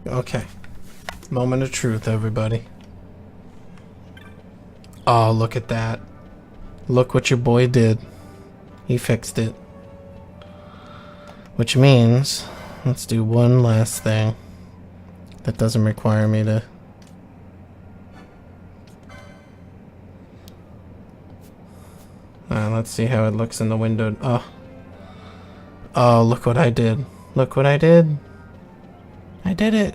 Okay. Moment of truth, everybody. Oh, look at that. Look what your boy did. He fixed it. Which means, let's do one last thing. That doesn't require me to... let's see how it looks in the window. Oh. Oh, look what I did. Look what I did. I did it.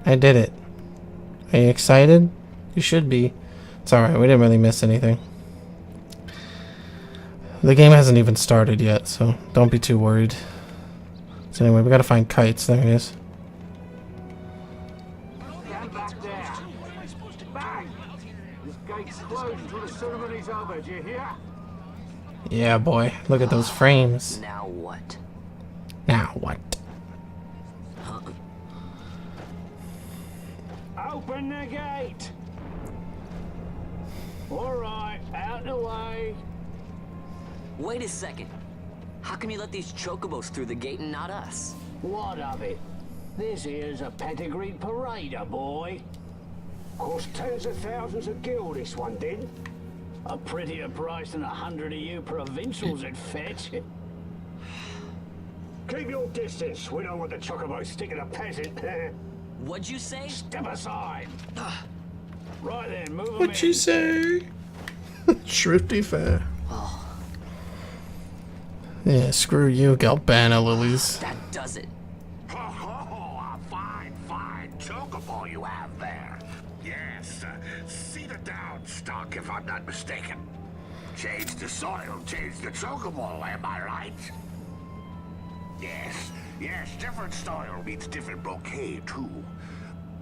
I did it. Are you excited? You should be. It's alright, we didn't really miss anything. The game hasn't even started yet, so don't be too worried. So anyway, we gotta find kites. There he is. Stand back there. Bang! This gate's closed until the ceremony's over, do you hear? Yeah, boy. Look at those frames. Now what? Now what? Open the gate! Alright, out the way. Wait a second. How come you let these chocobos through the gate and not us? What of it? This here's a pedigreed parader, boy. Cost tens of thousands of gil, this one did. A prettier price than 100 of you provincials would fetch. Keep your distance. We don't want the chocobo sticking a peasant. What'd you say? Step aside. Right then, move 'em in. What'd you say? Shrifty fair. Yeah, screw you, Galbana Lilies. That does it. Ho ho, a fine, fine chocobo you have there. Yes, cedar down stock if I'm not mistaken. Change the soil, change the chocobo, am I right? Yes, yes, different soil means different bouquet too.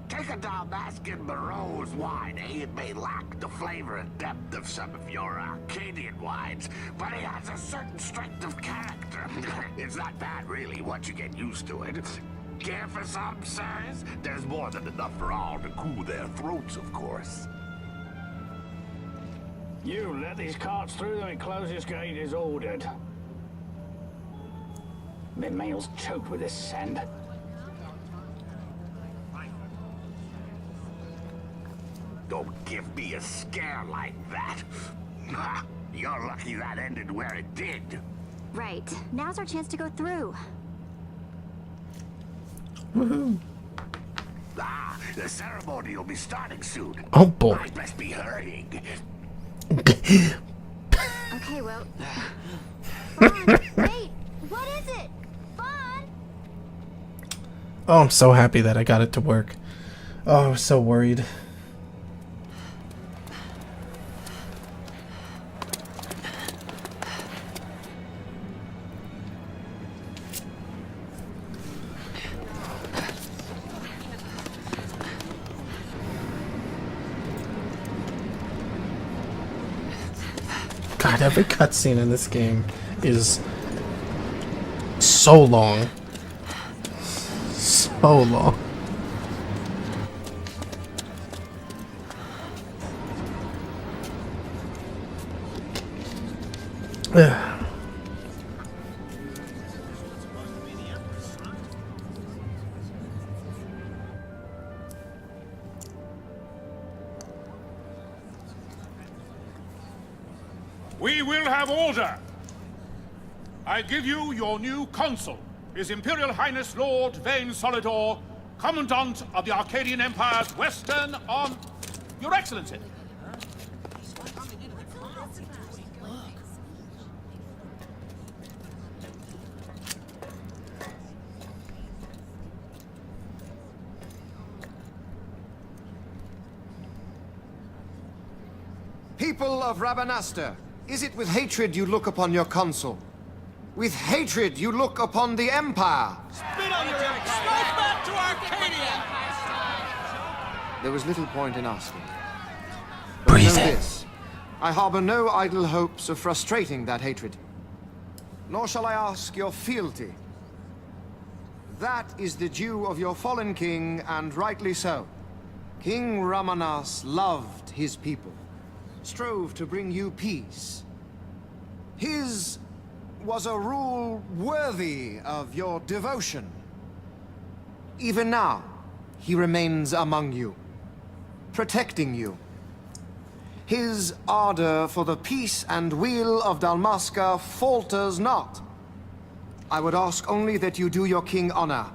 Take a Dalmascan Barrow's wine, eh? It may lack the flavor and depth of some of your Arcadian wines, but it has a certain strength of character. It's not bad, really, once you get used to it. Care for some, sirs? There's more than enough for all to cool their throats, of course. You let these carts through, then close this gate as ordered. My mail's choked with this sand. Don't give me a scare like that. You're lucky that ended where it did. Right. Now's our chance to go through. Woohoo. The ceremony will be starting soon. Oh boy. I best be hurrying. Okay, well... Fawn, wait! What is it? Fawn! Oh, I'm so happy that I got it to work. Oh, I was so worried. God, every cutscene in this game is so long. So long. Ugh. We will have order. I give you your new consul, His Imperial Highness Lord Vane Solidor, Commandant of the Arcadian Empire's Western on... Your Excellency. People of Rabanastre, is it with hatred you look upon your consul? With hatred you look upon the Empire? Spit on your empire! Strike back to Arcadia! There was little point in asking. But Breathe know in. this, I harbor no idle hopes of frustrating that hatred. Nor shall I ask your fealty. That is the due of your fallen king, and rightly so. King Ramanas loved his people, strove to bring you peace. His was a rule worthy of your devotion. Even now, he remains among you, protecting you. His ardor for the peace and weal of Dalmasca falters not. I would ask only that you do your king honor.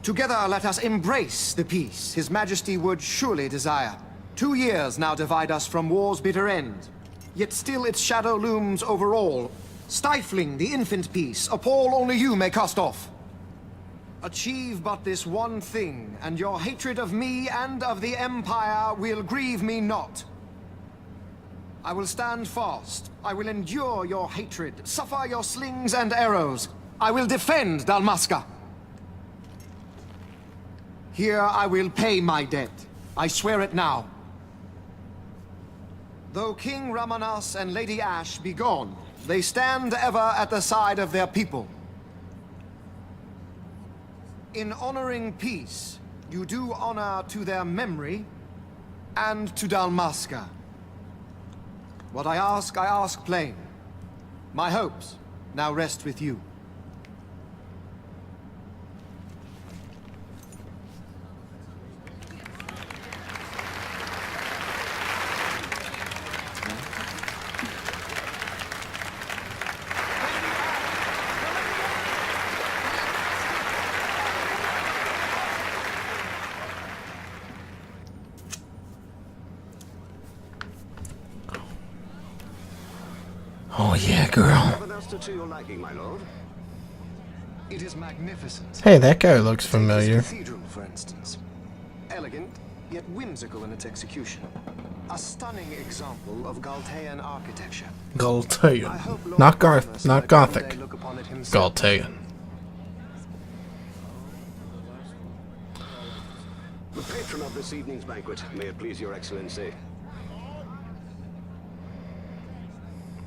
Together let us embrace the peace His Majesty would surely desire. 2 years now divide us from war's bitter end, yet still its shadow looms over all, stifling the infant peace a pall only you may cast off. Achieve but this one thing, and your hatred of me and of the Empire will grieve me not. I will stand fast. I will endure your hatred, suffer your slings and arrows. I will defend Dalmasca. Here I will pay my debt. I swear it now. Though King Ramanas and Lady Ash be gone, they stand ever at the side of their people. In honoring peace, you do honor to their memory and to Dalmasca. What I ask plain. My hopes now rest with you. Oh yeah, girl. To your liking, my lord. It is magnificent. Hey, that guy looks familiar. This cathedral, for instance. Elegant, yet whimsical in its execution. A stunning example of Galtean architecture. Galtean. Not Garth, not Gothic. Galtean. The patron of this evening's banquet, may it please your excellency.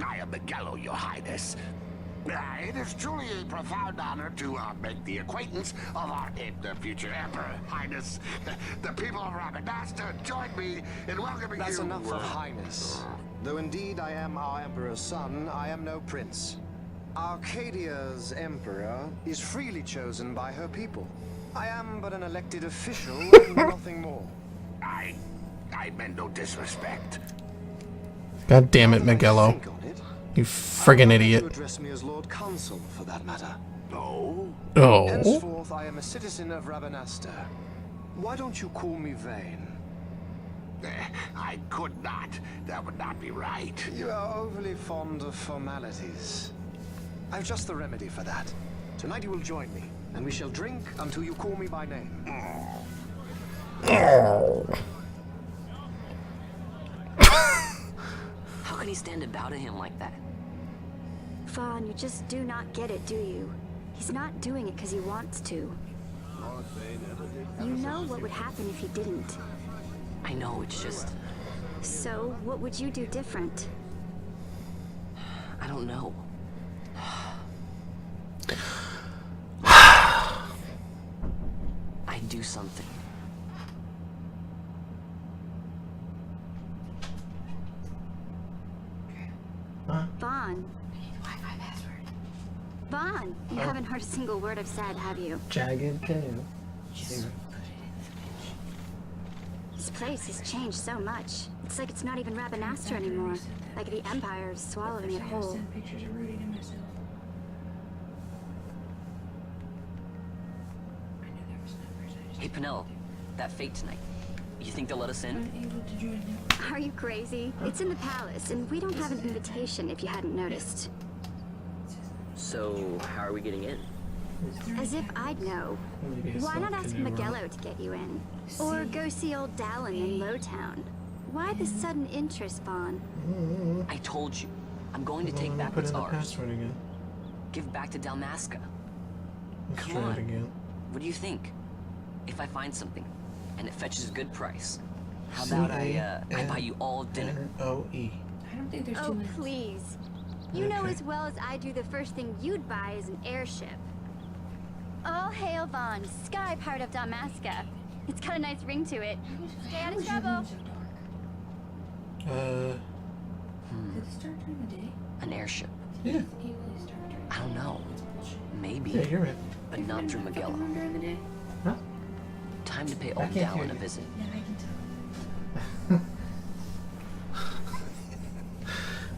I am Miguelo, your highness. It is truly a profound honor to make the acquaintance of our future emperor, highness. The people of Rabadasta join me in welcoming you. That's enough of highness. Though indeed I am our emperor's son, I am no prince. Arcadia's emperor is freely chosen by her people. I am but an elected official and nothing more. I meant no disrespect. God damn it, Miguelo. You friggin' idiot. You address me as Lord Consul, for that matter. No. Oh. Henceforth, I am a citizen of Rabanasta. Why don't you call me Vane? I could not. That would not be right. You are overly fond of formalities. I've just the remedy for that. Tonight you will join me, and we shall drink until you call me by name. Oh. How can he stand about to him like that? Vaughn, you just do not get it, do you? He's not doing it because he wants to. You know what would happen if he didn't. I know, it's just... So, what would you do different? I don't know. I'd do something. Vaughn. Vaughn, you haven't heard a single word I've said, have you? Jagged tail. This place has changed so much. It's like it's not even Rabanastre anymore. Like the Empire is swallowing it whole. Hey, Penel, that fate tonight. You think they'll let us in? Are you crazy? It's in the palace, and we don't have an invitation if you hadn't noticed. So, how are we getting in? As if I'd know. Why not ask Miguelo to get you in? Or go see old Dallin in Lowtown? Why the sudden interest, Vaughn? I told you. I'm going to take back what's ours. Again. Give back to Dalmasca. Let's Come try on. it again. What do you think? If I find something, and it fetches a good price, how about I buy you all dinner? O-E. I don't think there's too Oh, many. please. You know as well as I do the first thing you'd buy is an airship. All hail Vaughn, sky part of Dalmasca. It's got a nice ring to it. Stay out of trouble. Did it start during the day? An airship. Yeah. It really start during I don't know. Maybe. Yeah, you're right. But not through the day. Miguelo. During the day? Time to pay old Dallin a visit. Yeah, I can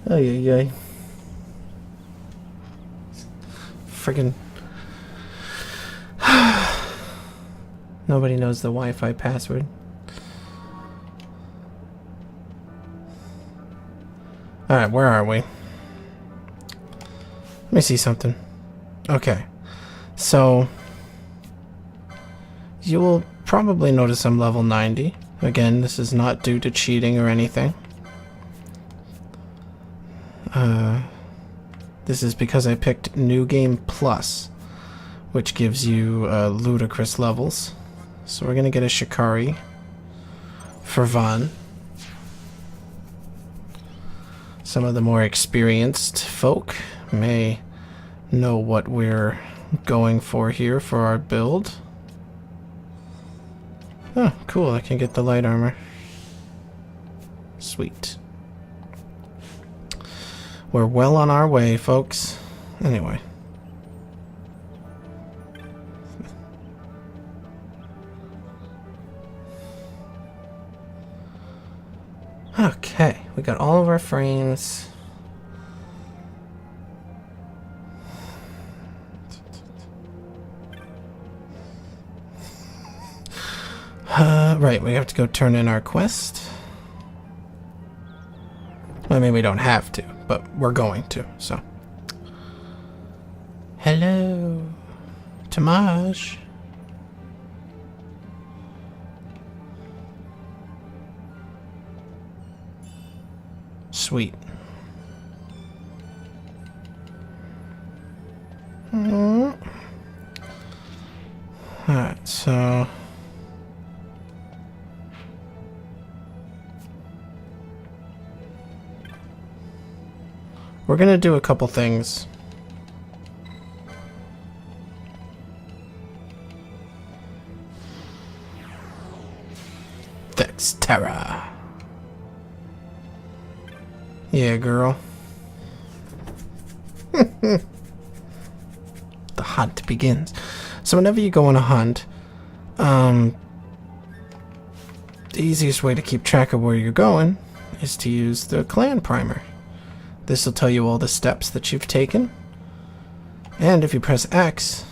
tell. Ay, ay, ay. Friggin'. Nobody knows the Wi-Fi password. Alright, where are we? Let me see something. Okay. So, you will probably notice I'm level 90. Again, this is not due to cheating or anything. This is because I picked New Game Plus, which gives you ludicrous levels. So we're gonna get a Shikari for Vaughn. Some of the more experienced folk may know what we're going for here for our build. Oh, cool, I can get the light armor. Sweet. We're well on our way, folks. Anyway. Okay, we got all of our frames. Right, we have to go turn in our quest. I mean, we don't have to, but we're going to, so. Hello, Tamaj. Sweet. Alright, so we're gonna do a couple things. Dexterra. Yeah, girl. The hunt begins. So whenever you go on a hunt, the easiest way to keep track of where you're going is to use the clan primer. This will tell you all the steps that you've taken. And if you press X,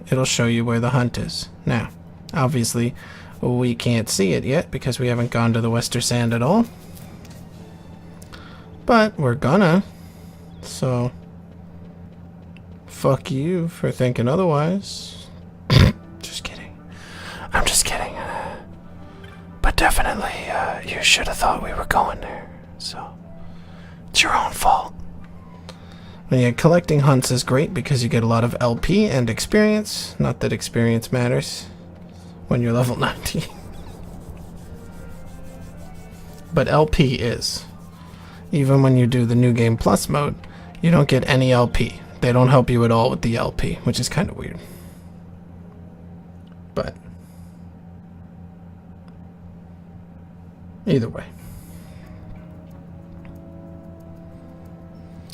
it'll show you where the hunt is. Now, obviously, we can't see it yet because we haven't gone to the Wester Sand at all. But we're gonna. So, fuck you for thinking otherwise. Just kidding. I'm just kidding. But definitely, you should have thought we were going there. So, it's your own fault. But yeah, collecting hunts is great because you get a lot of LP and experience. Not that experience matters when you're level 90. But LP is. Even when you do the New Game Plus mode, you don't get any LP. They don't help you at all with the LP, which is kind of weird. But either way.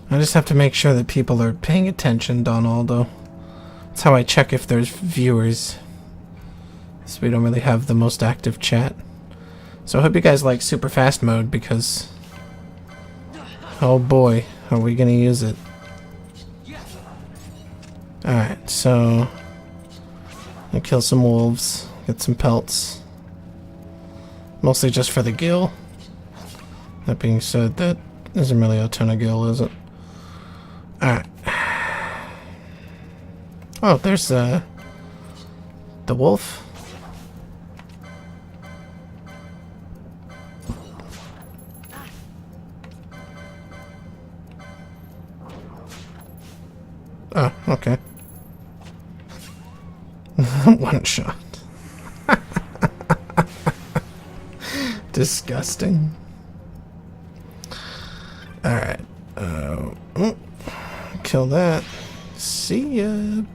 I just have to make sure that people are paying attention, Donaldo. That's how I check if there's viewers. So we don't really have the most active chat. So I hope you guys like super fast mode because... oh boy, are we gonna use it. Alright, so... I kill some wolves, get some pelts. Mostly just for the gil. That being said, that isn't really a ton of gil, is it? Alright. Oh, there's the wolf. Oh, okay. One shot. Disgusting. Alright. Kill that. See ya,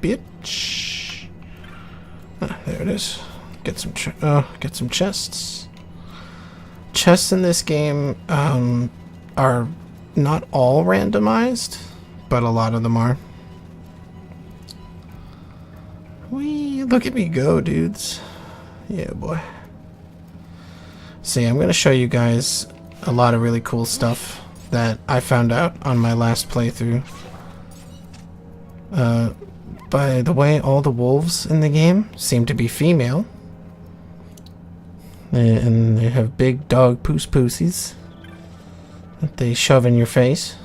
bitch. Ah, there it is. Get some chests. Chests in this game are not all randomized, but a lot of them are. Whee, look at me go, dudes. Yeah, boy. See, I'm going to show you guys a lot of really cool stuff that I found out on my last playthrough. By the way, all the wolves in the game seem to be female. And they have big dog pussies that they shove in your face.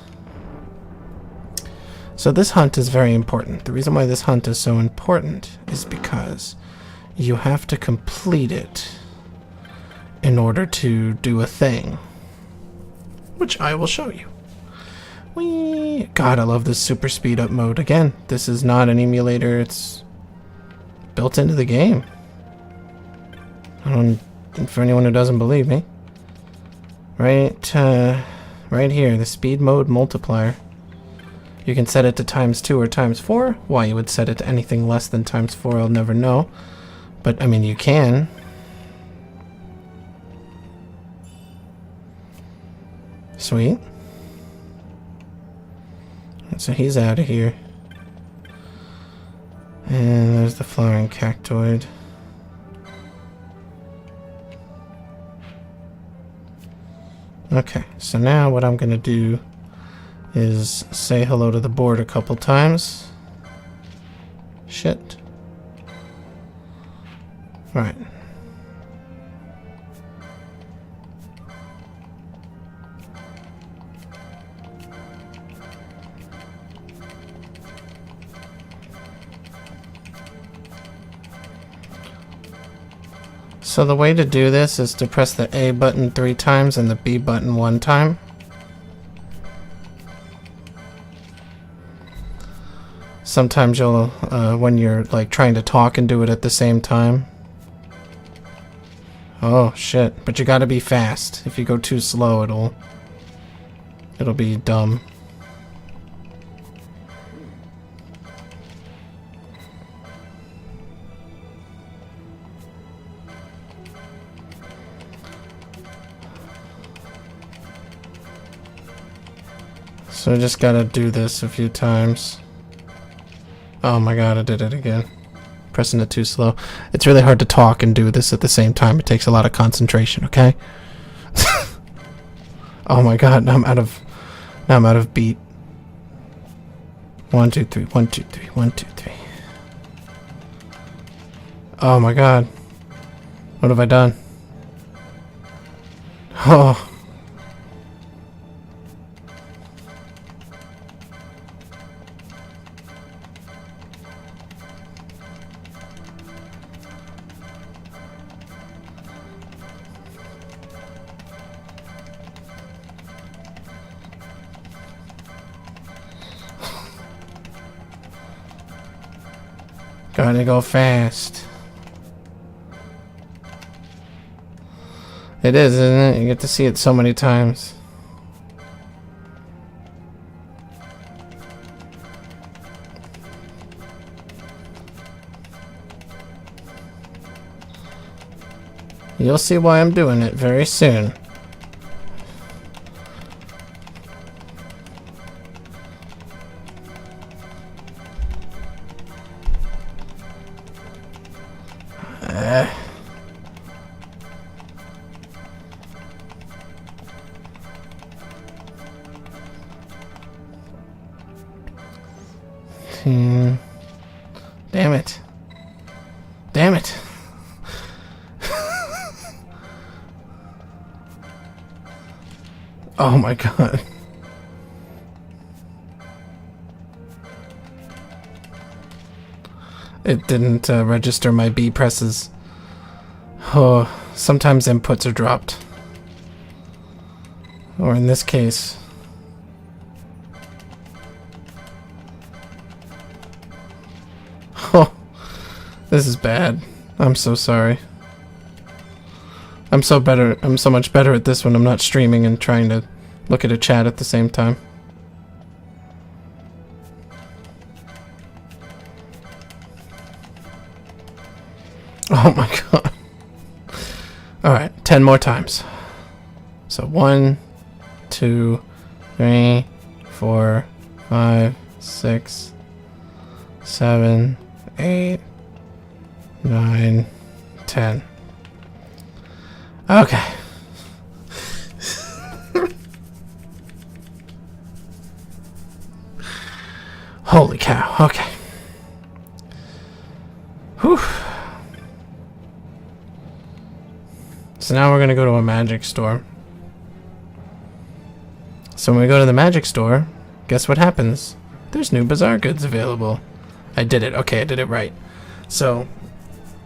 So this hunt is very important. The reason why this hunt is so important is because you have to complete it in order to do a thing, which I will show you. Whee! God, I love this super speed up mode. Again, this is not an emulator, it's built into the game. For anyone who doesn't believe me. Right here, the speed mode multiplier. You can set it to ×2 or ×4. Why you would set it to anything less than ×4, I'll never know. But, I mean, you can. Sweet. So he's out of here. And there's the flowering cactoid. Okay, so now what I'm gonna do is say hello to the board a couple times. Shit. Right. So the way to do this is to press the A button 3 times and the B button 1 time. Sometimes you'll, when you're like trying to talk and do it at the same time. Oh shit, but you gotta be fast. If you go too slow, it'll be dumb. So I just gotta do this a few times. Oh my god, I did it again. Pressing it too slow. It's really hard to talk and do this at the same time. It takes a lot of concentration, okay? Oh my god, now I'm out of beat. 1, 2, 3, 1, 2, 3, 1, 2, 3. Oh my god. What have I done? Oh. Gotta go fast. It is, isn't it? You get to see it so many times. You'll see why I'm doing it very soon. Damn it. Damn it. Oh my god. It didn't register my B presses. Oh, sometimes inputs are dropped. Or in this case... Oh, this is bad. I'm so sorry. I'm so much better at this when I'm not streaming and trying to look at a chat at the same time. Oh my god. Alright, 10 more times. So 1, 2, 3, 4, 5, 6, 7, 8, 9, 10. Okay. Holy cow. Okay. Whew. So now we're going to go to a magic store. So when we go to the magic store, guess what happens? There's new bazaar goods available. I did it. Okay, I did it right. So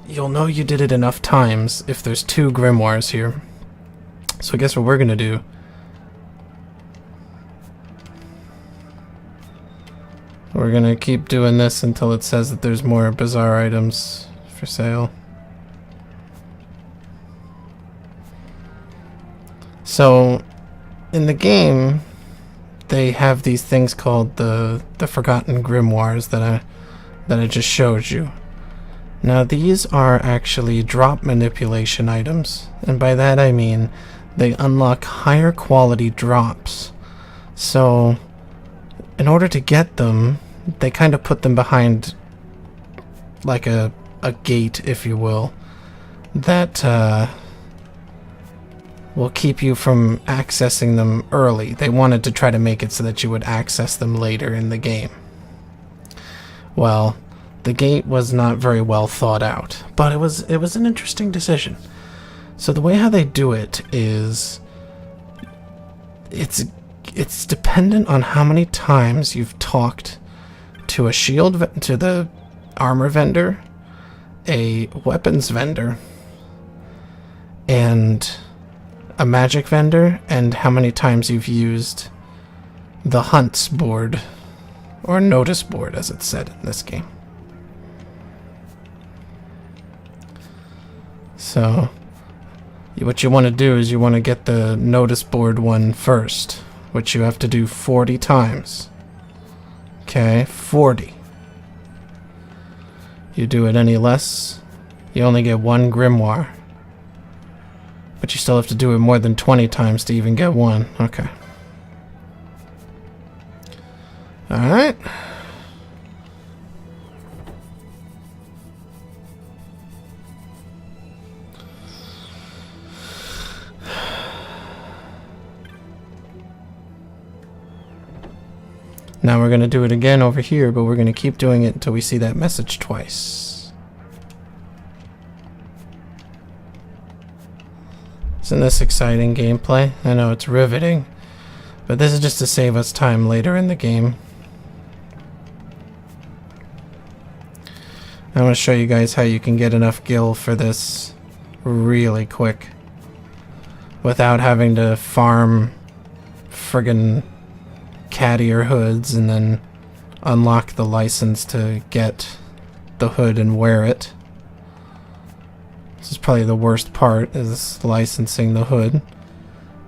you'll know you did it enough times if there's 2 grimoires here. So guess what we're going to do? We're going to keep doing this until it says that there's more bazaar items for sale. So in the game, they have these things called the Forgotten Grimoires that I just showed you. Now these are actually drop manipulation items, and by that I mean they unlock higher quality drops. So in order to get them, they kind of put them behind like a gate, if you will, that will keep you from accessing them early. They wanted to try to make it so that you would access them later in the game. Well, the gate was not very well thought out, but it was an interesting decision. So the way how they do it is it's dependent on how many times you've talked to to the armor vendor, a weapons vendor, and a magic vendor, and how many times you've used the hunts board, or notice board as it's said in this game. So what you want to do is you want to get the notice board one first, which you have to do 40 times. Okay, 40. You do it any less, you only get 1 grimoire. But you still have to do it more than 20 times to even get 1. Okay. Alright. Now we're going to do it again over here, but we're going to keep doing it until we see that message twice. Isn't this exciting gameplay? I know it's riveting, but this is just to save us time later in the game. I want to show you guys how you can get enough gil for this really quick without having to farm friggin' cattier hoods and then unlock the license to get the hood and wear it. This is probably the worst part, is licensing the hood.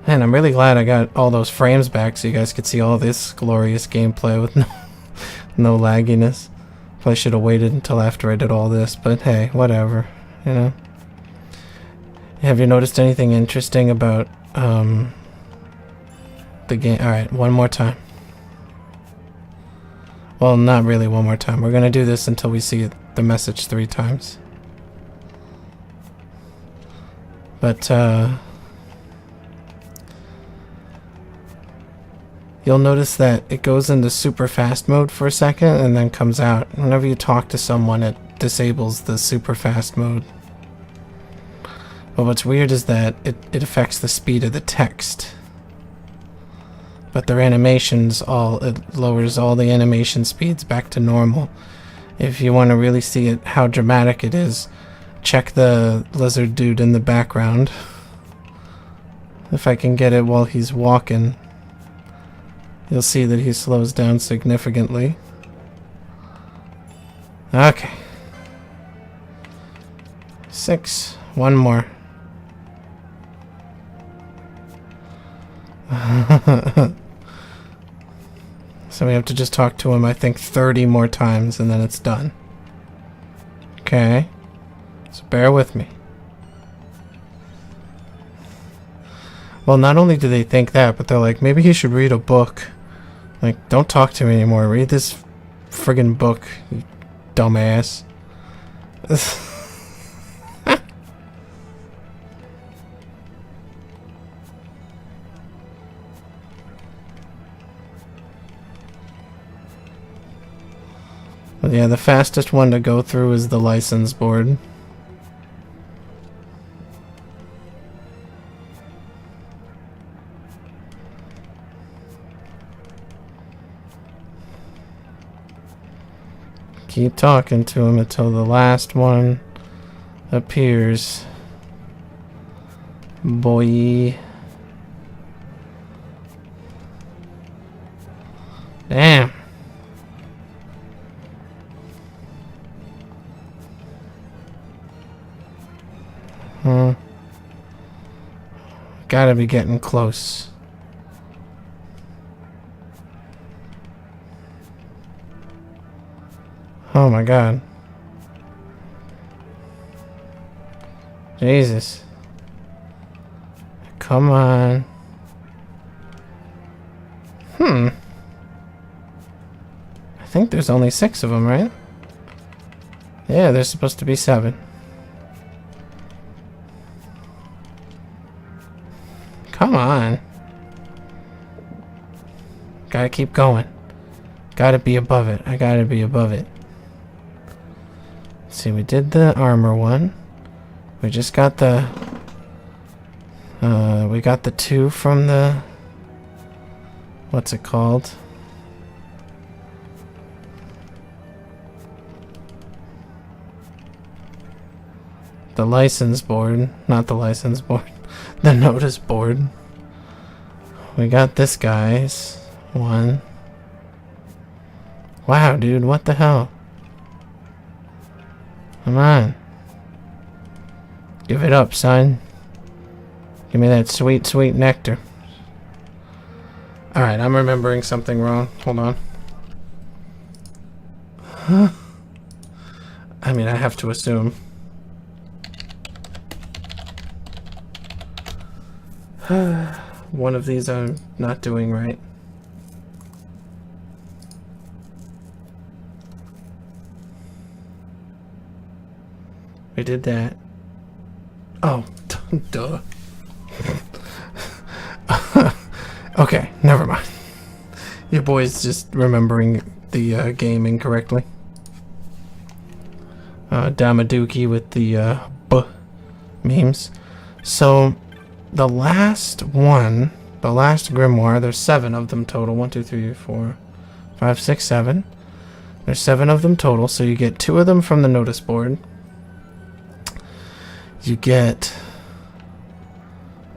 And I'm really glad I got all those frames back so you guys could see all this glorious gameplay with no lagginess. Probably should have waited until after I did all this, but hey, whatever, you know. Have you noticed anything interesting about the game? Alright, one more time. Well, not really one more time. We're gonna do this until we see the message 3 times. But, you'll notice that it goes into super fast mode for a second and then comes out. Whenever you talk to someone, it disables the super fast mode. But what's weird is that it affects the speed of the text. But their animations, it lowers all the animation speeds back to normal. If you want to really see it, how dramatic it is, check the lizard dude in the background. If I can get it while he's walking, you'll see that he slows down significantly. Okay. 6. One more. So we have to just talk to him, I think, 30 more times, and then it's done. Okay. So bear with me. Well, not only do they think that, but they're like, maybe he should read a book. Like, don't talk to me anymore. Read this friggin' book, you dumbass. But yeah, the fastest one to go through is the license board. Keep talking to him until the last one appears. Boy. Damn. Gotta be getting close. Oh my god. Jesus. Come on. I think there's only 6 of them, right? Yeah, there's supposed to be 7. Come on. Gotta keep going. Gotta be above it. I gotta be above it. Let's see, we did the armor one. We just got the... we got the 2 from the... What's it called? The license board. Not the license board. The notice board. We got this guy's one. Wow, dude, what the hell? Come on. Give it up, son. Give me that sweet, sweet nectar. Alright, I'm remembering something wrong. Hold on. Huh? I mean, I have to assume. One of these I'm not doing right. We did that. Oh, duh. Okay, never mind. Your boy's just remembering the game incorrectly. Damaduki with the B memes. So, the last one, the last grimoire, there's 7 of them total. 1, 2, 3, 4, 5, 6, 7. There's 7 of them total, so you get 2 of them from the notice board. You get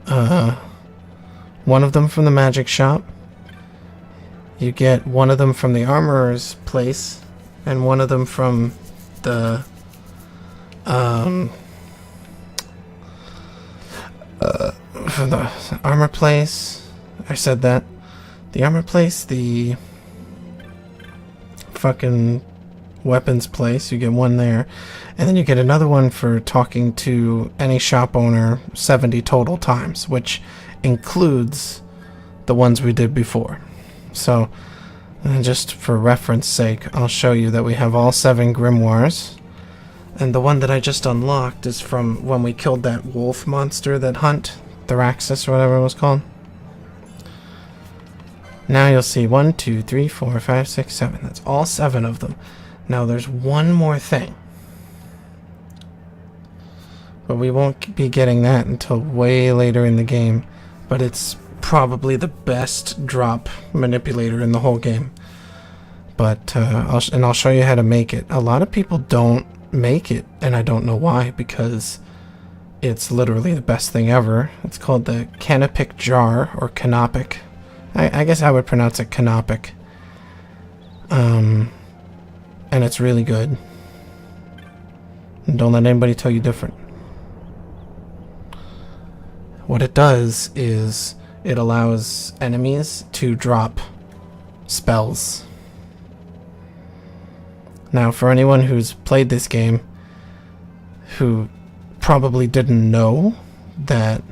1 of them from the magic shop. You get 1 of them from the armorer's place, and 1 of them from the from the armor place. I said that. The armor place, the fucking weapons place, you get 1 there. And then you get another one for talking to any shop owner 70 total times, which includes the ones we did before. So, just for reference sake, I'll show you that we have all 7 grimoires. And the one that I just unlocked is from when we killed that wolf monster that hunt, Thraxus or whatever it was called. Now you'll see 1, 2, 3, 4, 5, 6, 7. That's all 7 of them. Now there's one more thing. But we won't be getting that until way later in the game. But it's probably the best drop manipulator in the whole game. But I'll show you how to make it. A lot of people don't make it, and I don't know why, because it's literally the best thing ever. It's called the Canopic Jar, or Canopic. I guess I would pronounce it Canopic. And it's really good. And don't let anybody tell you different. What it does is it allows enemies to drop spells. Now, for anyone who's played this game who probably didn't know that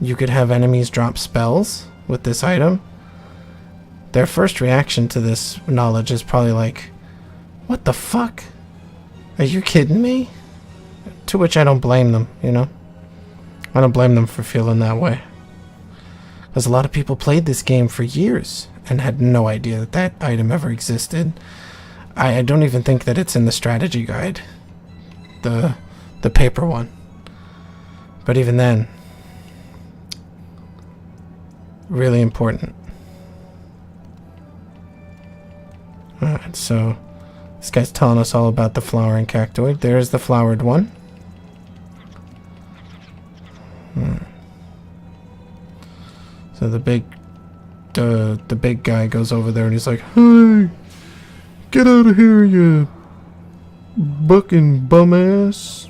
you could have enemies drop spells with this item, their first reaction to this knowledge is probably like, what the fuck? Are you kidding me? To which I don't blame them, you know? I don't blame them for feeling that way. Because a lot of people played this game for years and had no idea that that item ever existed. I don't even think that it's in the strategy guide. The paper one. But even then, really important. Alright, so this guy's telling us all about the flowering cactoid. There's the flowered one. So the big guy goes over there and he's like, "Hey, get out of here, you bucking bum ass."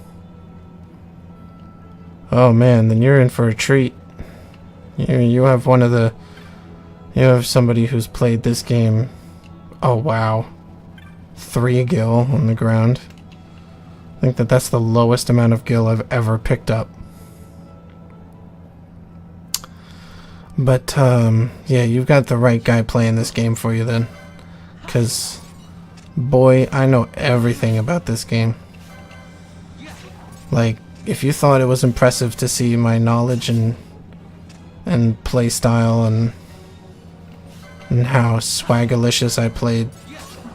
Oh man, then you're in for a treat. You have one of the... You have somebody who's played this game. Oh wow. 3 gil on the ground. I think that's the lowest amount of gil I've ever picked up. But, yeah, you've got the right guy playing this game for you then. Because, boy, I know everything about this game. Like, if you thought it was impressive to see my knowledge and play style and how swagalicious I played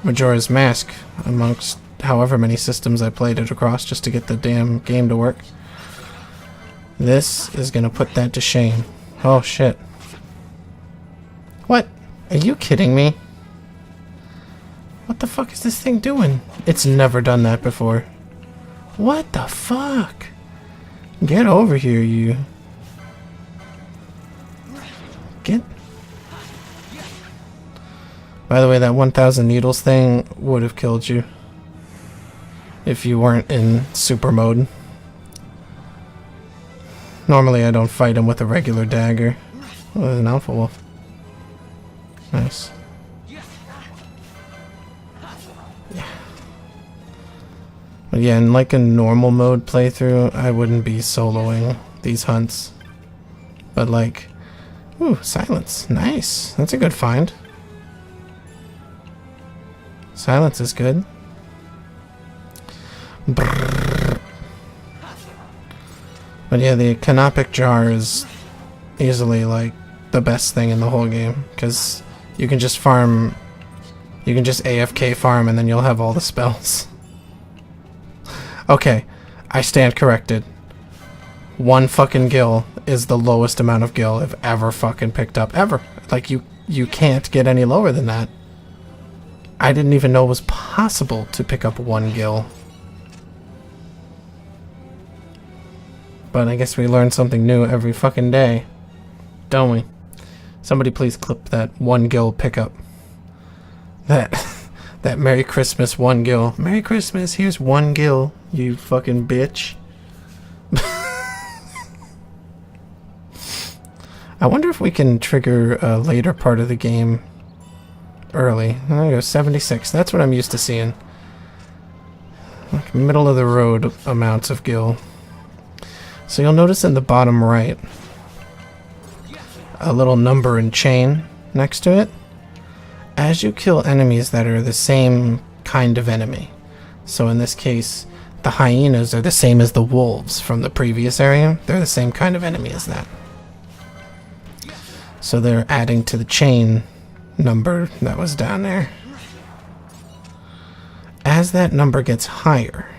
Majora's Mask amongst however many systems I played it across just to get the damn game to work, this is gonna put that to shame. Oh shit. What? Are you kidding me? What the fuck is this thing doing? It's never done that before. What the fuck? Get over here, you. Get. By the way, that 1,000 needles thing would have killed you if you weren't in super mode. Normally I don't fight him with a regular dagger. Oh, there's an alpha wolf. Nice. Yeah. But yeah, in like a normal mode playthrough, I wouldn't be soloing these hunts. But like, ooh, silence. Nice. That's a good find. Silence is good. Brrr. But yeah, the canopic jar is easily like the best thing in the whole game, because you can just farm, you can just AFK farm and then you'll have all the spells. Okay, I stand corrected. 1 fucking gil is the lowest amount of gil I've ever fucking picked up, ever. Like, you can't get any lower than that. I didn't even know it was possible to pick up 1 gil. But I guess we learn something new every fucking day, don't we? Somebody please clip that 1 gil pickup. That Merry Christmas 1 gil. Merry Christmas, here's 1 gil, you fucking bitch. I wonder if we can trigger a later part of the game early. There you go, 76. That's what I'm used to seeing. Like middle of the road amounts of gil. So you'll notice in the bottom right a little number and chain next to it. As you kill enemies that are the same kind of enemy. So in this case, the hyenas are the same as the wolves from the previous area. They're the same kind of enemy as that. So they're adding to the chain number that was down there. As that number gets higher,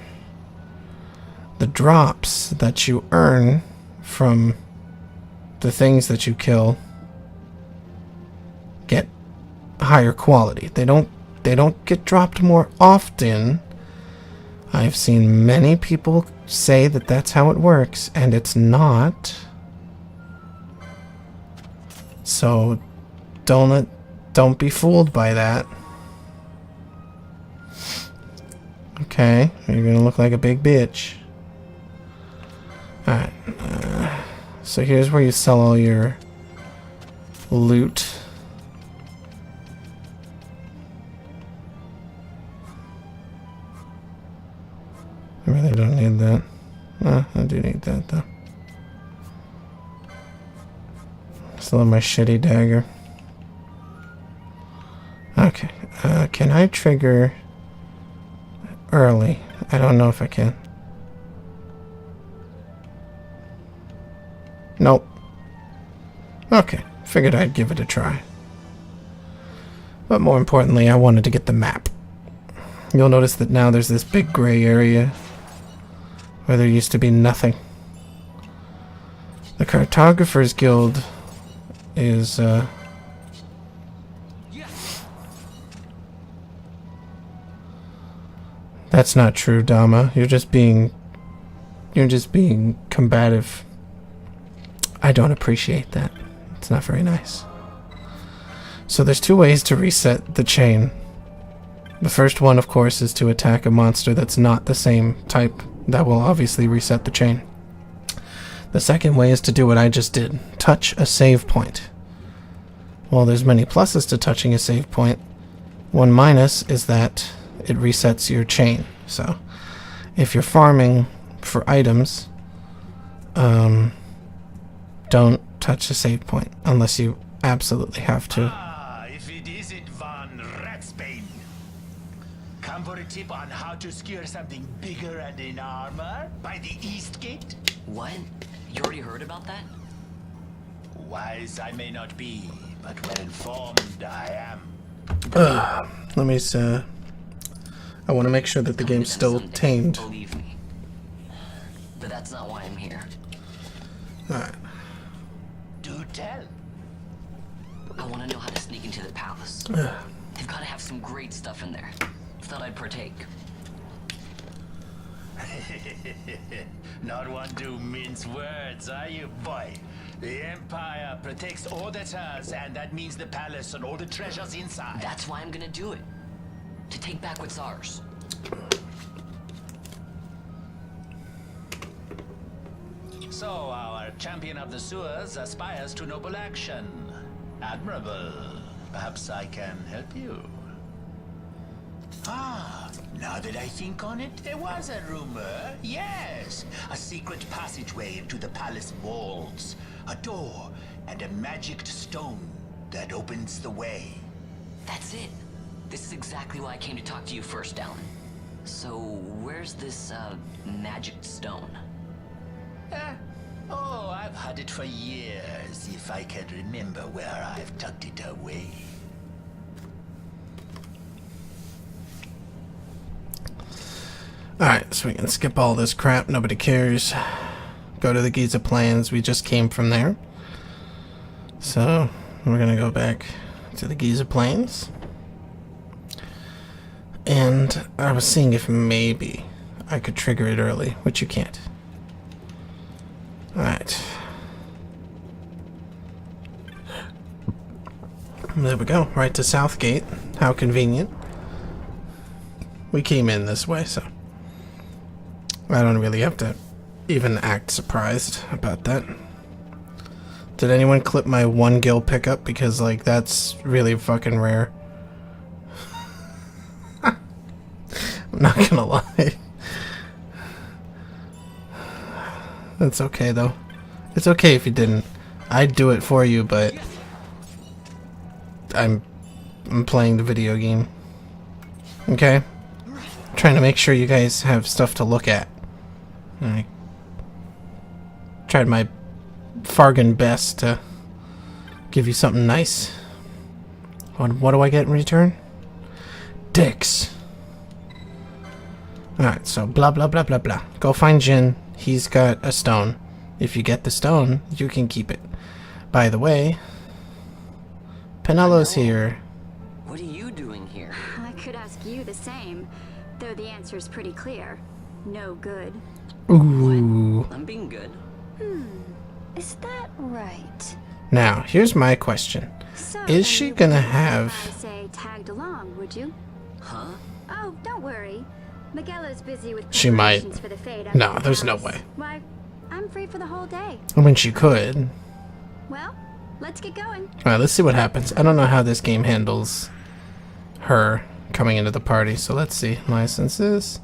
the drops that you earn from the things that you kill get higher quality. They don't get dropped more often. I've seen many people say that that's how it works, and it's not. So don't be fooled by that. Okay, you're gonna look like a big bitch. Alright, so here's where you sell all your loot. I really don't need that. I do need that though. Still have my shitty dagger. Okay, can I trigger early? I don't know if I can. Nope. Okay, figured I'd give it a try. But more importantly, I wanted to get the map. you'll notice that now there's this big gray area where there used to be nothing. The Cartographers Guild is, that's not true, Dama. You're just being combative. I don't appreciate that. It's not very nice. So there's two ways to reset the chain. The first one, of course, is to attack a monster that's not the same type. That will obviously reset the chain. The second way is to do what I just did. Touch a save point. Well, there's many pluses to touching a save point. One minus is that it resets your chain. So, if you're farming for items, don't touch a save point unless you absolutely have to. If it isn't Von Ratsbane. Come for a tip on how to secure something bigger and in armor by the East Gate? What? You already heard about that? Wise I may not be, but well informed I am. Let me see. I want to make sure that the game's still tamed. Believe me. But that's not why I'm here. Alright. Do tell. I want to know how to sneak into the palace. They've got to have some great stuff in there. Thought I'd partake. Not one to mince words, are you, boy? The Empire protects all that has, and that means the palace and all the treasures inside. That's why I'm gonna do it. To take back what's ours. So, our champion of the sewers aspires to noble action. Admirable. Perhaps I can help you. Ah, now that I think on it, there was a rumor. Yes, a secret passageway into the palace walls. A door and a magic stone that opens the way. That's it. This is exactly why I came to talk to you first, Alan. So, where's this, magic stone? Oh, I've had it for years, if I can remember where I've tucked it away. Alright, so we can skip all this crap, nobody cares. Go to the XII plans, we just came from there. So, we're gonna go back to the XII plans. And I was seeing if maybe I could trigger it early, which you can't. Alright. There we go, right to Southgate. How convenient. We came in this way, so I don't really have to even act surprised about that. Did anyone clip my 1 gil pickup? Because, like, that's really fucking rare. I'm not gonna lie. That's okay, though. It's okay if you didn't. I'd do it for you, but I'm playing the video game. Okay? I'm trying to make sure you guys have stuff to look at. I tried my fargan best to give you something nice. What do I get in return? Dicks. Alright, so blah blah blah blah blah. Go find Jin. He's got a stone. If you get the stone, you can keep it. By the way, Penelo's here. What are you doing here? I could ask you the same, though the answer's pretty clear. No good. Ooh. I'm being good. Is that right? Now, here's my question. So Is then she you gonna wouldn't, have... if I say tagged along, would you? Huh? Oh, don't worry. Miguela's busy with She might. preparations for the fade. No, after the there's no palace. way. Why, I'm free for the whole day. I mean, she could. Well, let's get going. Alright, let's see what happens. I don't know how this game handles her coming into the party, so let's see. Licenses.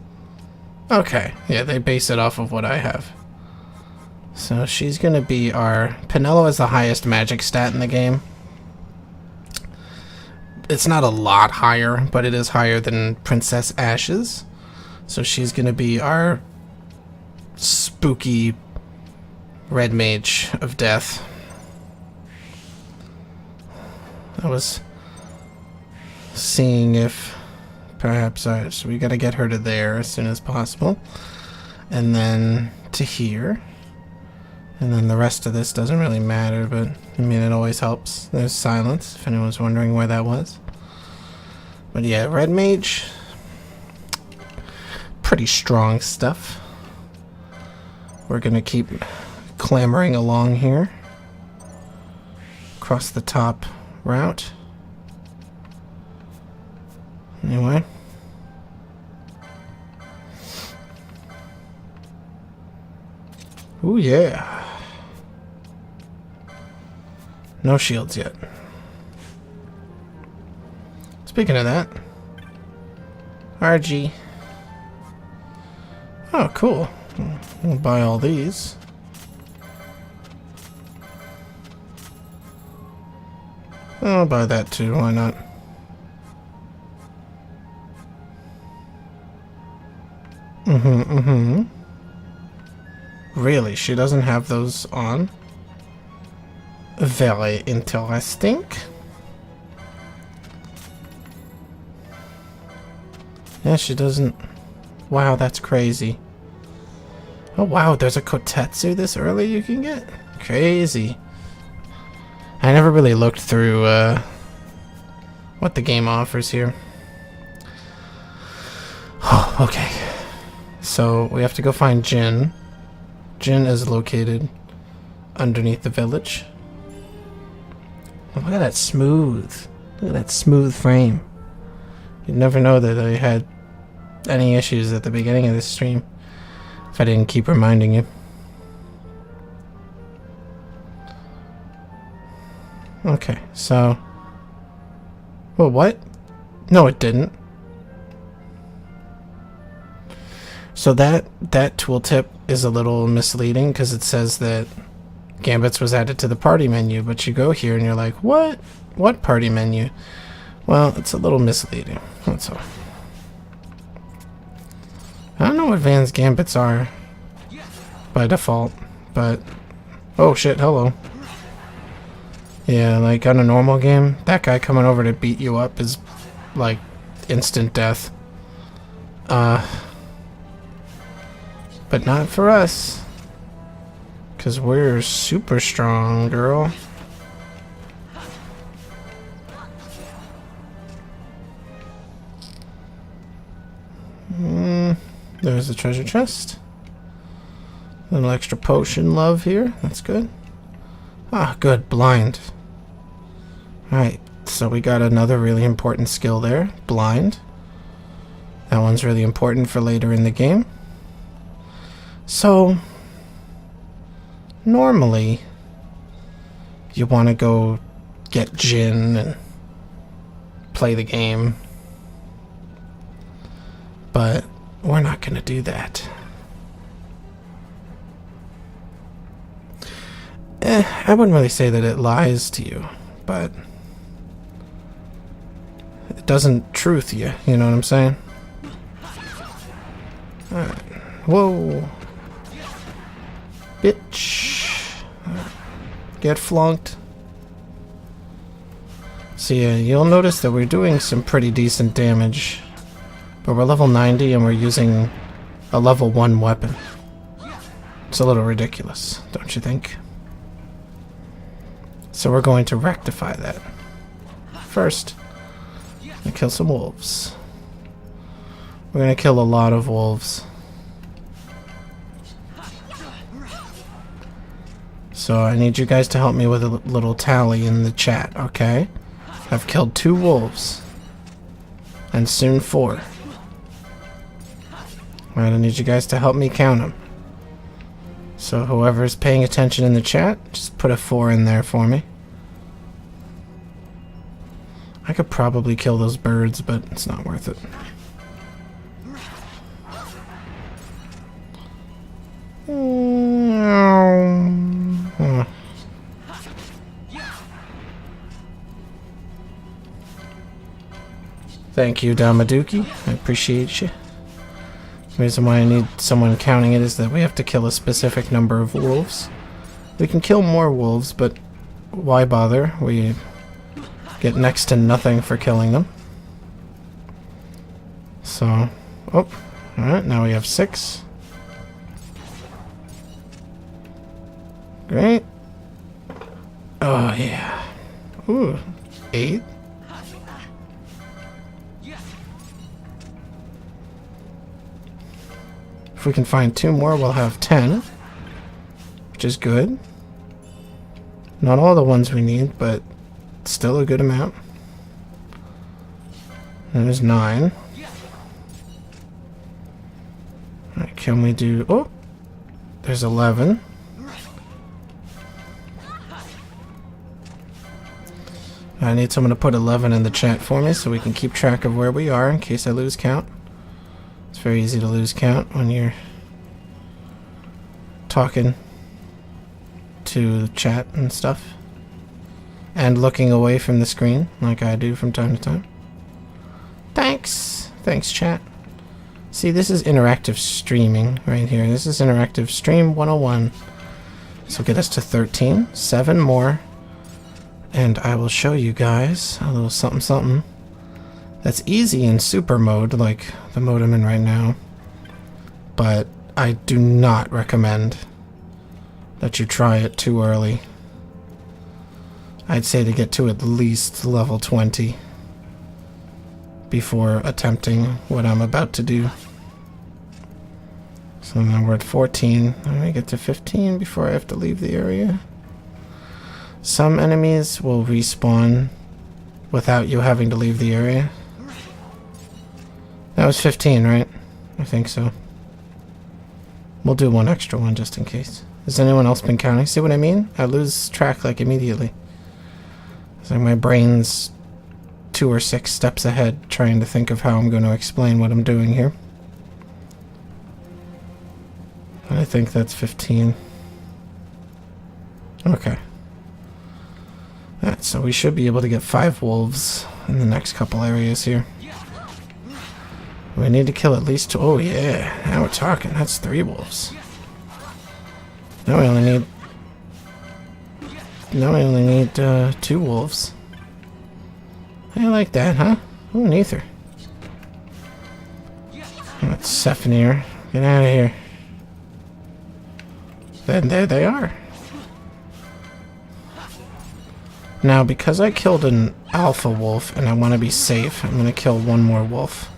Okay, yeah, they base it off of what I have. So she's gonna be our... Penelo is the highest magic stat in the game. It's not a lot higher, but it is higher than Princess Ash's. So she's gonna be our spooky red mage of death. I was seeing if Perhaps. Alright, so we gotta get her to there as soon as possible. And then to here. And then the rest of this doesn't really matter, but I mean, it always helps. There's silence, if anyone's wondering where that was. But yeah, red mage. Pretty strong stuff. We're gonna keep clambering along here. Across the top route. Anyway. Ooh, yeah. No shields yet. Speaking of that. RG. Oh, cool. We'll buy all these. I'll buy that too, why not? Really, she doesn't have those on? Very interesting. Yeah, she doesn't. Wow, that's crazy. Oh wow, there's a Kotetsu this early you can get? Crazy. I never really looked through what the game offers here. Oh, okay. So we have to go find Jin. Jin is located underneath the village. Oh, look at that smooth. Look at that smooth frame. You'd never know that I had any issues at the beginning of this stream if I didn't keep reminding you. Okay, so... Well, what? No, it didn't. So that tooltip is a little misleading because it says that Gambits was added to the party menu, but you go here and you're like, what? What party menu? Well, it's a little misleading, that's all. I don't know what Van's Gambits are by default, but... Oh shit, hello. Yeah, like on a normal game, that guy coming over to beat you up is like instant death. But not for us. 'Cause we're super strong, girl. There's the treasure chest. A little extra potion love here. That's good. Ah, good. Blind. Alright, so we got another really important skill there. Blind. That one's really important for later in the game. So, normally, you want to go get Jin and play the game. But we're not going to do that. I wouldn't really say that it lies to you, but it doesn't truth you, you know what I'm saying? Alright. Whoa. Bitch. Get flunked. So yeah, you'll notice that we're doing some pretty decent damage. But we're level 90 and we're using a level 1 weapon. It's a little ridiculous, don't you think? So we're going to rectify that. First, we're gonna kill some wolves. We're gonna kill a lot of wolves. So I need you guys to help me with a little tally in the chat, okay? I've killed 2 wolves. And soon 4. Alright, I need you guys to help me count them. So whoever's paying attention in the chat, just put a 4 in there for me. I could probably kill those birds, but it's not worth it. Thank you, Damaduki. I appreciate you. The reason why I need someone counting it is that we have to kill a specific number of wolves. We can kill more wolves, but why bother? We get next to nothing for killing them. So, oh, alright, now we have 6. Great. Oh, yeah. Ooh, 8. If we can find 2 more, we'll have 10. Which is good. Not all the ones we need, but still a good amount. There's 9. Alright, can we do... Oh! There's 11. I need someone to put 11 in the chat for me so we can keep track of where we are in case I lose count. It's very easy to lose count when you're talking to the chat and stuff. And looking away from the screen like I do from time to time. Thanks! Thanks, chat. See, this is interactive streaming right here. This is interactive stream 101. This will get us to 13. 7 more. And I will show you guys a little something something that's easy in super mode, like the mode I'm in right now. But I do not recommend that you try it too early. I'd say to get to at least level 20 before attempting what I'm about to do. So now we're at 14. I'm gonna get to 15 before I have to leave the area. Some enemies will respawn without you having to leave the area. That was 15, right? I think so. We'll do one extra one just in case. Has anyone else been counting? See what I mean? I lose track like immediately. It's like my brain's 2 or 6 steps ahead trying to think of how I'm going to explain what I'm doing here. I think that's 15. Okay. So we should be able to get 5 wolves in the next couple areas here. We need to kill at least 2. Oh yeah, now we're talking. That's 3 wolves. Now we only need 2 wolves. I like that, huh? Ooh, neither. That's Sephenir. Get out of here. Then there they are. Now, because I killed an alpha wolf and I want to be safe, I'm going to kill 1 more wolf.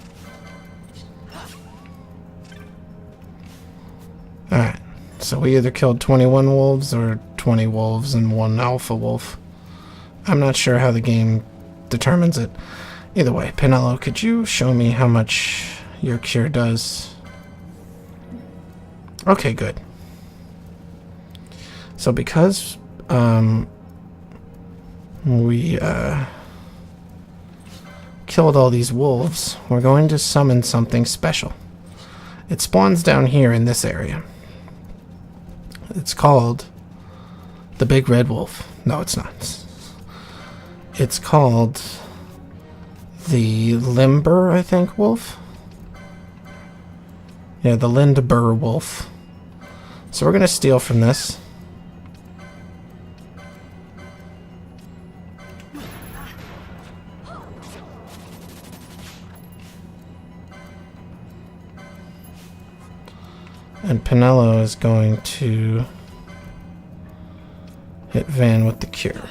Alright, so we either killed 21 wolves or 20 wolves and 1 alpha wolf. I'm not sure how the game determines it. Either way, Pinello, could you show me how much your cure does? Okay, good. So because we killed all these wolves, we're going to summon something special. It spawns down here in this area. It's called the Big Red Wolf. No, it's not. It's called the Limber, I think, wolf? Yeah, the Lindber wolf. So we're going to steal from this. And Pinello is going to hit Van with the cure.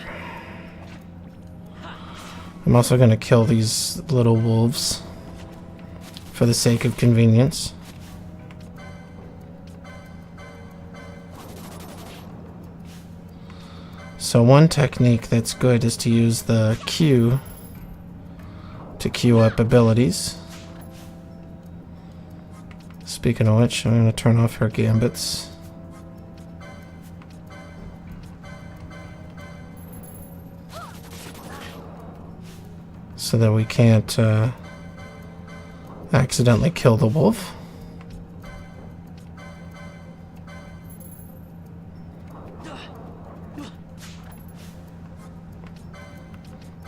I'm also going to kill these little wolves for the sake of convenience. So one technique that's good is to use the Q to queue up abilities. Speaking of which, I'm going to turn off her gambits. So that we can't accidentally kill the wolf.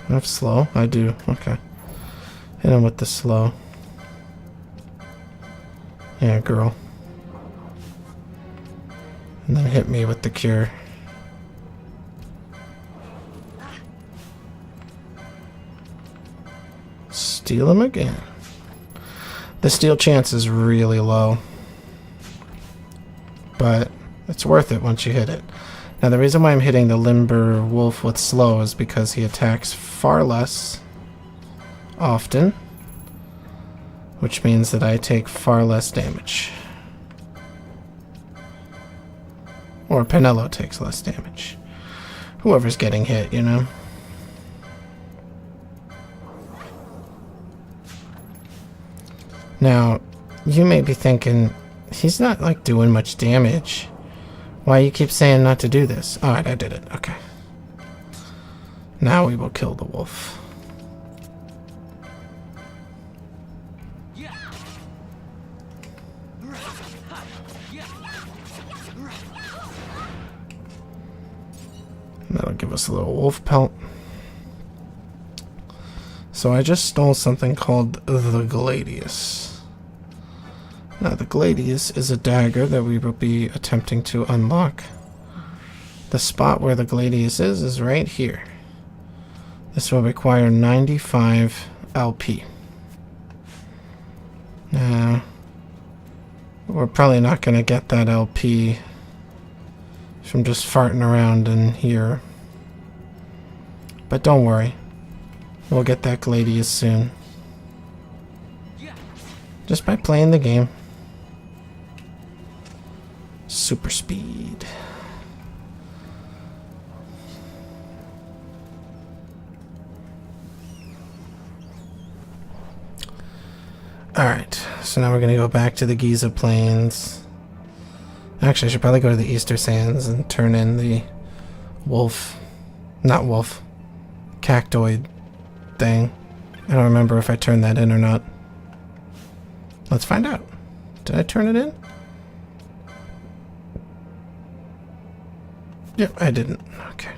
I have slow? I do. Okay. Hit him with the slow. Yeah, girl. And then hit me with the cure. Steal him again. The steal chance is really low, but it's worth it once you hit it. Now the reason why I'm hitting the limber wolf with slow is because he attacks far less often, which means that I take far less damage. Or Pinello takes less damage. Whoever's getting hit, you know? Now, you may be thinking, he's not like doing much damage. Why you keep saying not to do this? Alright, I did it. Okay. Now we will kill the wolf. That'll give us a little wolf pelt. So I just stole something called the Gladius. Now the Gladius is a dagger that we will be attempting to unlock. The spot where the Gladius is right here. This will require 95 LP. Now, we're probably not going to get that LP from just farting around in here. But don't worry. We'll get that Gladius soon. Just by playing the game. Super speed. Alright, so now we're going to go back to the Giza Plains. Actually, I should probably go to the Easter Sands and turn in the wolf. Not wolf. Cactoid thing. I don't remember if I turned that in or not. Let's find out. Did I turn it in? Yep, I didn't. Okay.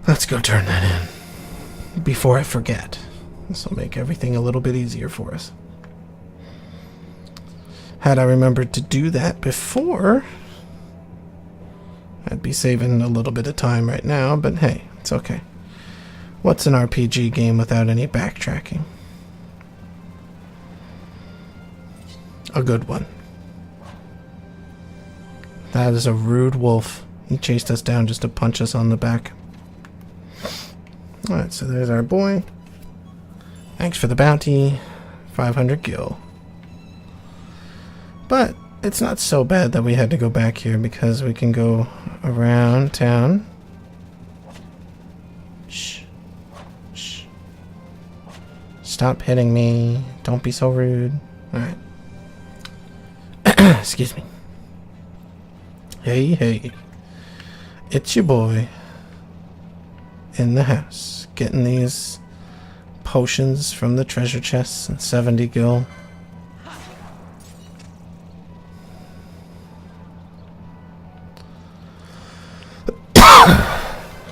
Let's go turn that in. Before I forget. This will make everything a little bit easier for us. Had I remembered to do that before, I'd be saving a little bit of time right now, but hey, it's okay. What's an RPG game without any backtracking? A good one. That is a rude wolf. He chased us down just to punch us on the back. Alright, so there's our boy. Thanks for the bounty. 500 gil. But it's not so bad that we had to go back here because we can go around town. Shh. Shh. Stop hitting me. Don't be so rude. Alright. Excuse me. Hey, hey. It's your boy. In the house. Getting these potions from the treasure chests and 70 gil.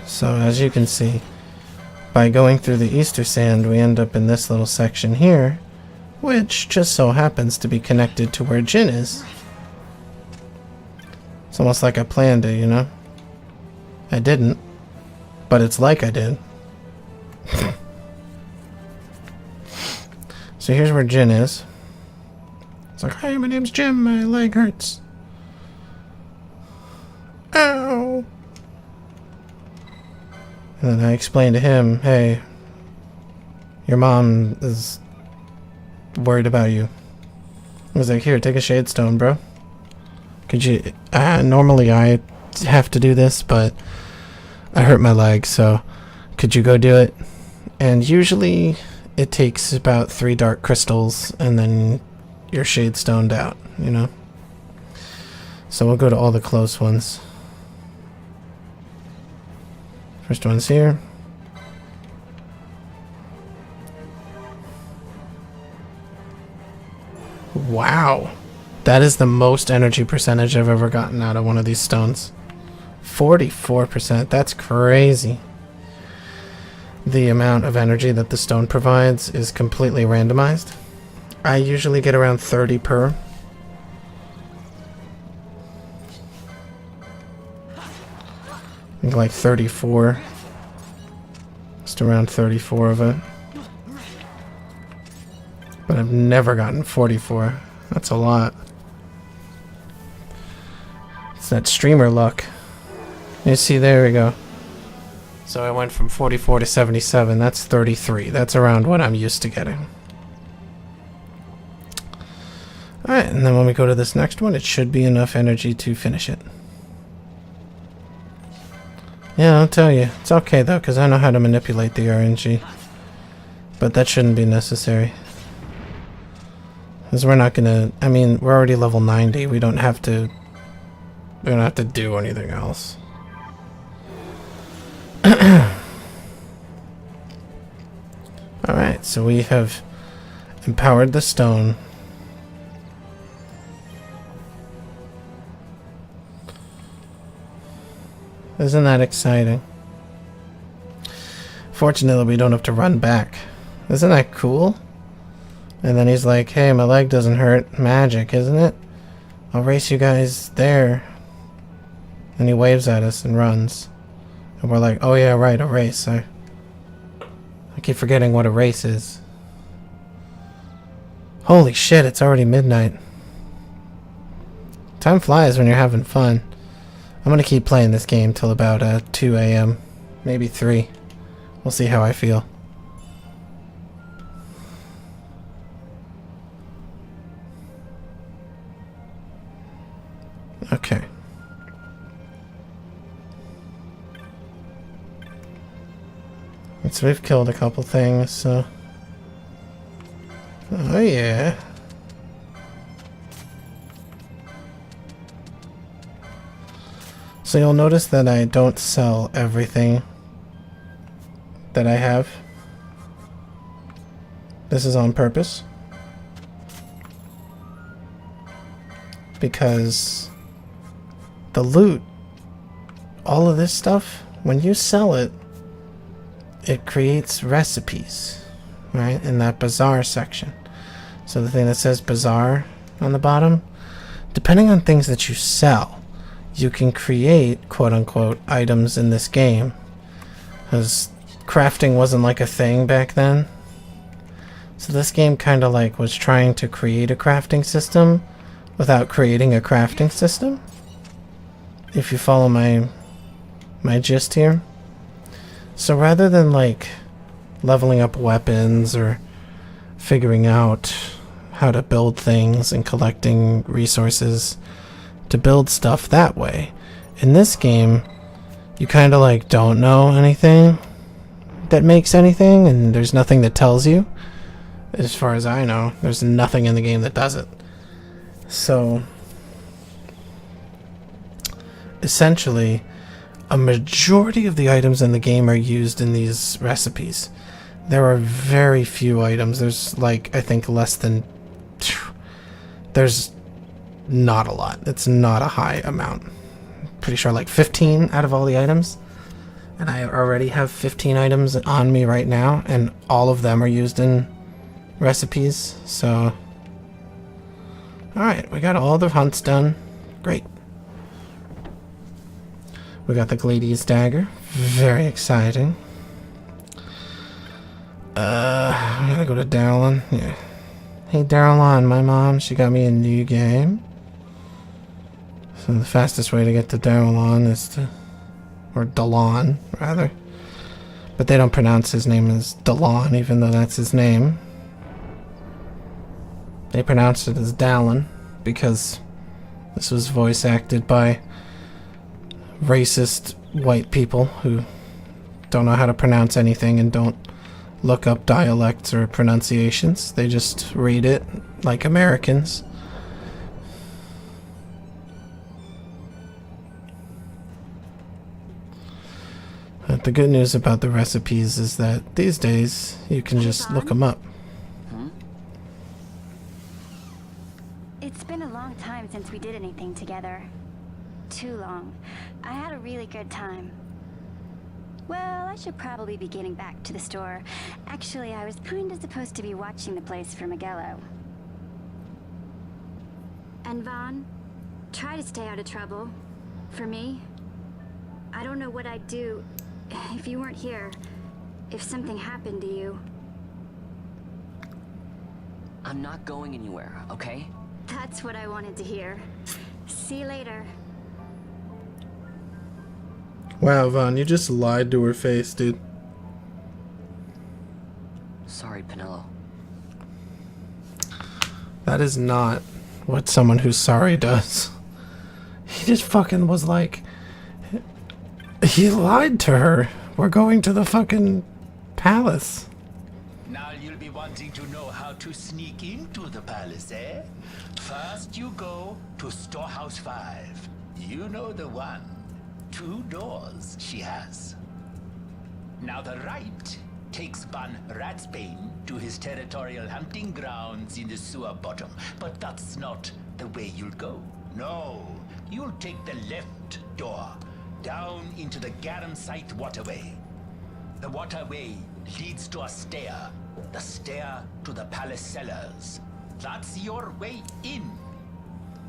So as you can see, by going through the Easter Sand, we end up in this little section here, which just so happens to be connected to where Jin is. It's almost like I planned it, you know? I didn't, but it's like I did. So here's where Jin is. It's like, hi, my name's Jim, my leg hurts. Ow! And then I explained to him, hey, your mom is worried about you. I was like, here, take a shade stone, bro. Could you... normally I have to do this, but I hurt my leg, so could you go do it? And usually it takes about 3 dark crystals, and then you're shade stoned out, you know? So we'll go to all the close ones. First one's here. Wow. That is the most energy percentage I've ever gotten out of one of these stones. 44%. That's crazy. The amount of energy that the stone provides is completely randomized. I usually get around 30 per. I think like 34. Just around 34 of it. But I've never gotten 44. That's a lot. It's that streamer luck. You see, there we go. So I went from 44 to 77. That's 33. That's around what I'm used to getting. Alright, and then when we go to this next one, it should be enough energy to finish it. Yeah, I'll tell you. It's okay, though, because I know how to manipulate the RNG. But that shouldn't be necessary. Because we're not gonna... I mean, we're already level 90. We don't have to... We don't have to do anything else. Alright, so we have empowered the stone. Isn't that exciting? Fortunately, we don't have to run back. Isn't that cool? And then he's like, hey, my leg doesn't hurt. Magic, isn't it? I'll race you guys there. And he waves at us and runs. And we're like, oh yeah, right, a race. I keep forgetting what a race is. Holy shit, it's already midnight. Time flies when you're having fun. I'm gonna keep playing this game till about 2 a.m. Maybe 3. We'll see how I feel. Okay. So we've killed a couple things, so... Oh yeah. So you'll notice that I don't sell everything that I have. This is on purpose. Because the loot, all of this stuff, when you sell it, it creates recipes, right, in that bazaar section. So the thing that says bazaar on the bottom, depending on things that you sell, you can create quote-unquote items in this game. Because crafting wasn't like a thing back then. So this game kind of like was trying to create a crafting system without creating a crafting system. If you follow my gist here. So rather than like leveling up weapons or figuring out how to build things and collecting resources to build stuff that way, in this game you kind of like don't know anything that makes anything, and there's nothing that tells you. As far as I know, there's nothing in the game that does it. So essentially, a majority of the items in the game are used in these recipes. There are very few items. There's like, I think less than... There's not a lot. It's not a high amount. Pretty sure like 15 out of all the items. And I already have 15 items on me right now, and all of them are used in recipes, so... Alright, we got all the hunts done. Great. We got the Gladius dagger. Very exciting. I'm gonna go to Darylon. Yeah. Hey Darylon, my mom, she got me a new game. So the fastest way to get to Darylon is to... Or Dalon, rather. But they don't pronounce his name as Dalon, even though that's his name. They pronounced it as Dallin, because this was voice acted by racist white people who don't know how to pronounce anything and don't look up dialects or pronunciations. They just read it like Americans. But the good news about the recipes is that these days you can just look them up. It's been a long time since we did anything together. Too long. I had a really good time. Well, I should probably be getting back to the store. Actually, I was kinda supposed to be watching the place for Miguelo. And Vaughn, try to stay out of trouble. For me, I don't know what I'd do if you weren't here. If something happened to you. I'm not going anywhere, okay? That's what I wanted to hear. See you later. Wow, Vaughn, you just lied to her face, dude. Sorry, Penelo. That is not what someone who's sorry does. He just fucking was like... He lied to her. We're going to the fucking palace. Now you'll be wanting to know how to sneak into the palace, eh? First you go to Storehouse 5. You know the one. 2 doors she has. Now the right takes Ban Ratsbane to his territorial hunting grounds in the sewer bottom. But that's not the way you'll go. No, you'll take the left door down into the Garamsite waterway. The waterway leads to a stair. The stair to the palace cellars. That's your way in.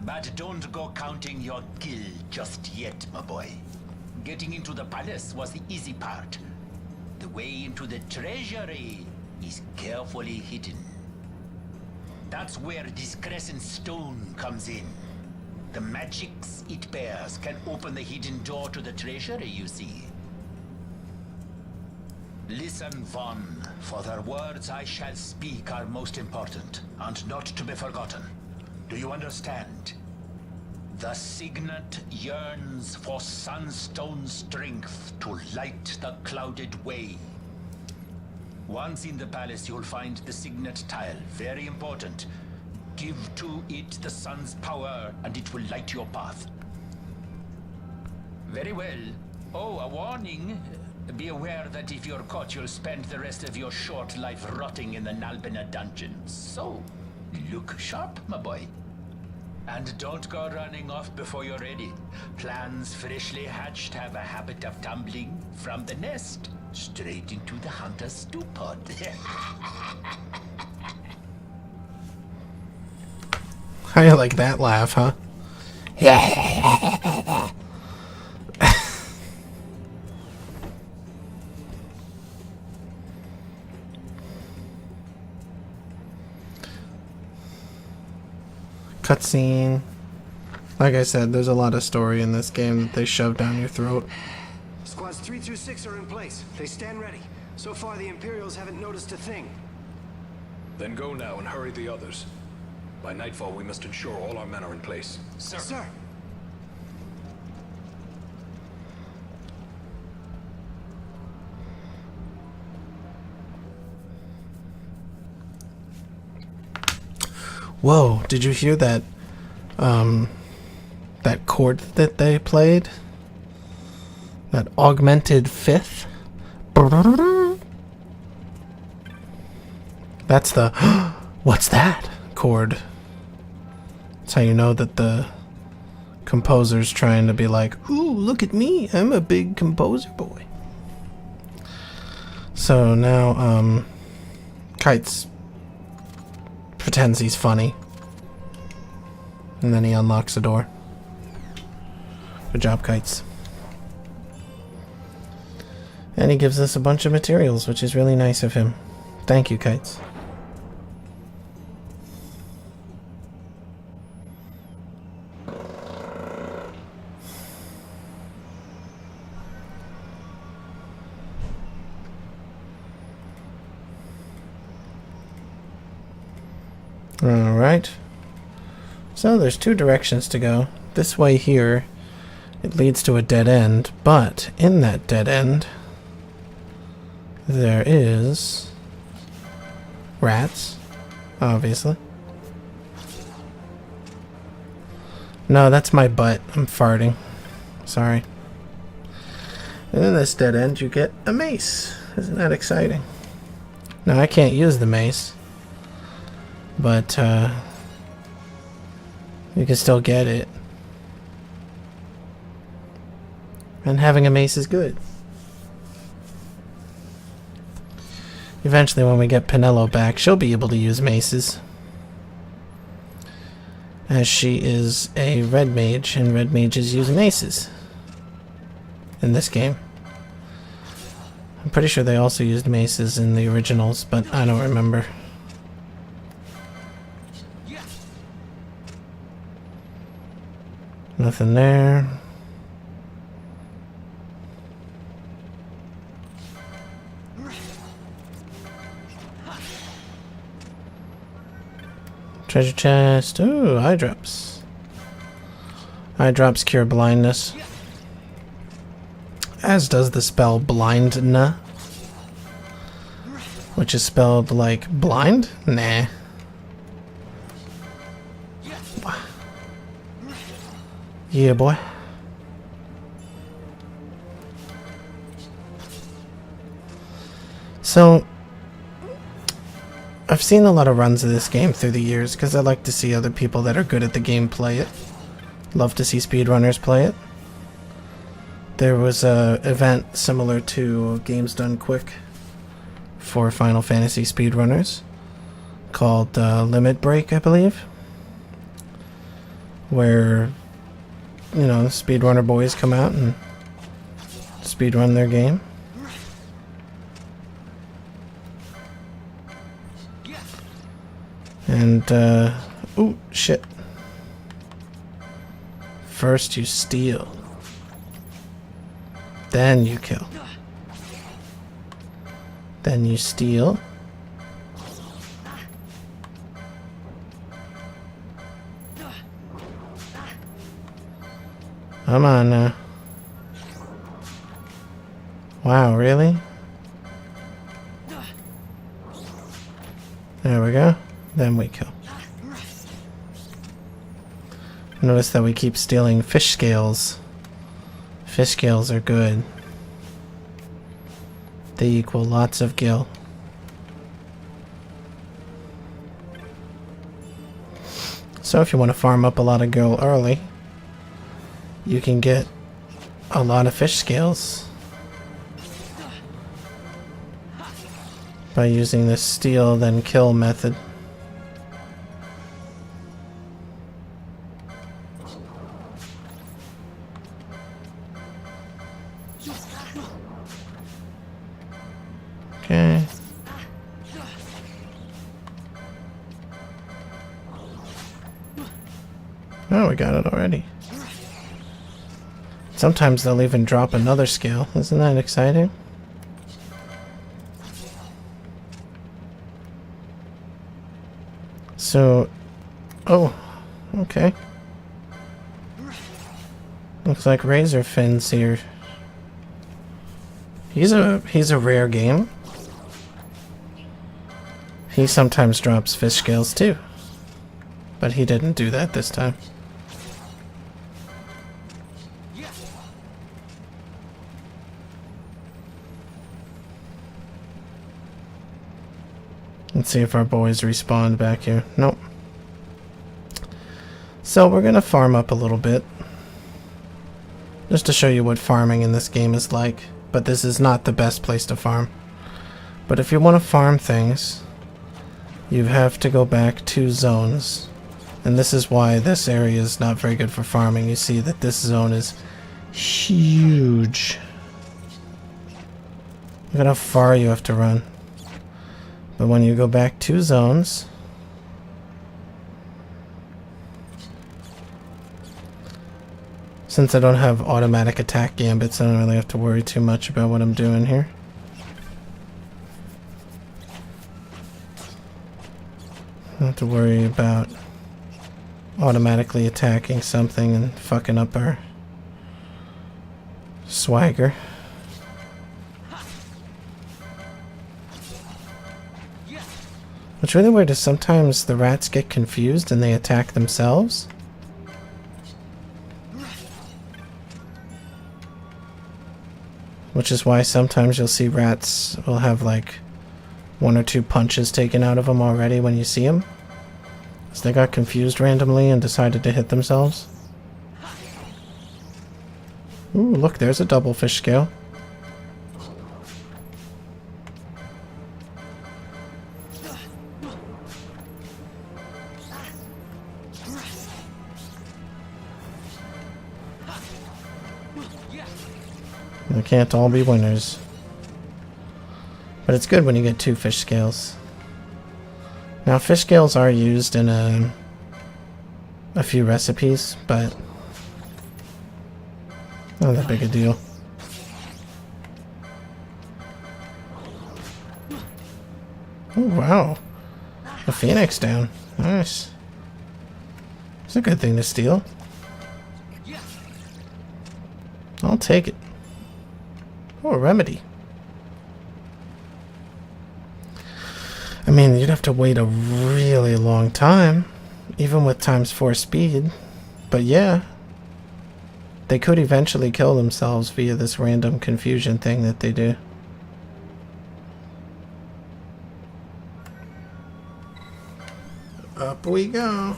But don't go counting your gil just yet, my boy. Getting into the palace was the easy part. The way into the treasury is carefully hidden. That's where this crescent stone comes in. The magics it bears can open the hidden door to the treasury, you see. Listen, Vaughn, for the words I shall speak are most important, and not to be forgotten. Do you understand? The signet yearns for sunstone strength to light the clouded way. Once in the palace, you'll find the signet tile. Very important. Give to it the sun's power, and it will light your path. Very well. Oh, a warning. Be aware that if you're caught, you'll spend the rest of your short life rotting in the Nalbina dungeons. So, look sharp, my boy. And don't go running off before you're ready. Plans freshly hatched have a habit of tumbling from the nest straight into the hunter's stew pot. How you like that laugh, huh? Cutscene. Like I said, there's a lot of story in this game that they shove down your throat. Squads 3 through 6 are in place. They stand ready. So far, the Imperials haven't noticed a thing. Then go now and hurry the others. By nightfall, we must ensure all our men are in place. Sir. Sir. Whoa, did you hear that, that chord that they played? That augmented fifth? That's the, what's that chord? That's how you know that the composer's trying to be like, ooh, look at me, I'm a big composer boy. So now, Kite's pretends he's funny. And then he unlocks the door. Good job, Kites. And he gives us a bunch of materials, which is really nice of him. Thank you, Kites. Alright. So there's 2 directions to go. This way here, it leads to a dead end, but in that dead end, there is rats, obviously. No, that's my butt. I'm farting. Sorry. And in this dead end, you get a mace. Isn't that exciting? Now, I can't use the mace, but you can still get it. And having a mace is good. Eventually, when we get Penelo back, she'll be able to use maces, as she is a red mage, and red mages use maces in this game. I'm pretty sure they also used maces in the originals, but I don't remember. Nothing there. Treasure chest. Ooh, eye drops. Eye drops cure blindness. As does the spell blindna. Which is spelled like blind? Nah. Yeah, boy. So, I've seen a lot of runs of this game through the years because I like to see other people that are good at the game play it. Love to see speedrunners play it. There was a event similar to Games Done Quick for Final Fantasy speedrunners called Limit Break, I believe, where, you know, the speedrunner boys come out and speedrun their game. And, ooh, shit. First you steal. Then you kill. Then you steal. Come on now. Wow, really? There we go. Then we kill. Notice that we keep stealing fish scales. Fish scales are good. They equal lots of gil. So if you want to farm up a lot of gil early, you can get a lot of fish scales by using the steal then kill method. Okay. Oh, we got it already. Sometimes they'll even drop another scale. Isn't that exciting? So, oh, okay. Looks like Razor Fin's here. He's a rare game. He sometimes drops fish scales too, but he didn't do that this time. Let's see if our boys respawn back here. Nope. So we're gonna farm up a little bit, just to show you what farming in this game is like. But this is not the best place to farm. But if you want to farm things, you have to go back 2 zones. And this is why this area is not very good for farming. You see that this zone is huge. Look at how far you have to run. But when you go back 2 zones, since I don't have automatic attack gambits, I don't really have to worry too much about what I'm doing here. I don't have to worry about automatically attacking something and fucking up our swagger. What's really weird is sometimes the rats get confused and they attack themselves. Which is why sometimes you'll see rats will have like 1 or 2 punches taken out of them already when you see them. So they got confused randomly and decided to hit themselves. Ooh, look, there's a double fish scale. They can't all be winners. But it's good when you get 2 fish scales. Now, fish scales are used in a few recipes, but Not that big a deal. Oh, wow. A phoenix down. Nice. It's a good thing to steal. I'll take it. Oh, a remedy. I mean, you'd have to wait a really long time, even with ×4 speed. But yeah, they could eventually kill themselves via this random confusion thing that they do. Up we go.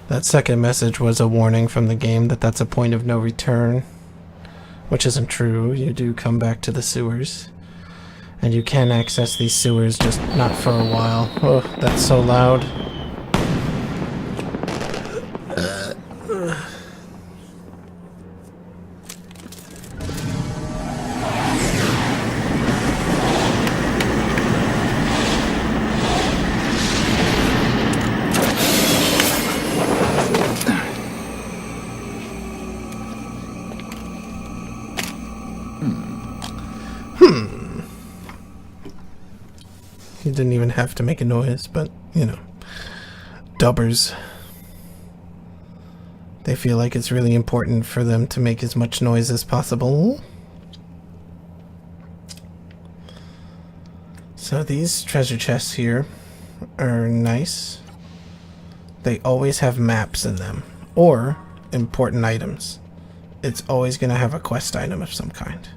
That second message was a warning from the game that that's a point of no return, which isn't true. You do come back to the sewers, and you can access these sewers, just not for a while. Oh, that's so loud. He didn't even have to make a noise, but, you know, dubbers. They feel like it's really important for them to make as much noise as possible. So these treasure chests here are nice. They always have maps in them, or important items. It's always going to have a quest item of some kind.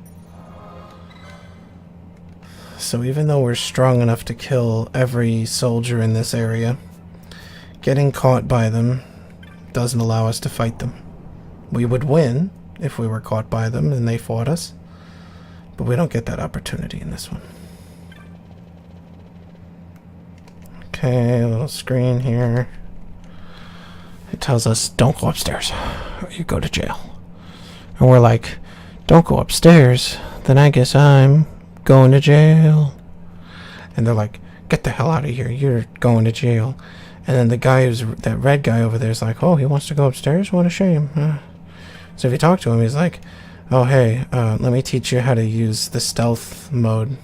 So even though we're strong enough to kill every soldier in this area, getting caught by them doesn't allow us to fight them. We would win if we were caught by them and they fought us, but we don't get that opportunity in this one. Okay, a little screen here. It tells us, don't go upstairs, or you go to jail. And we're like, don't go upstairs, then I guess I'm going to jail. And they're like, get the hell out of here, you're going to jail. And then the guy who's, that red guy over there is like, oh, he wants to go upstairs? What a shame. So if you talk to him, he's like, oh, hey, let me teach you how to use the stealth mode.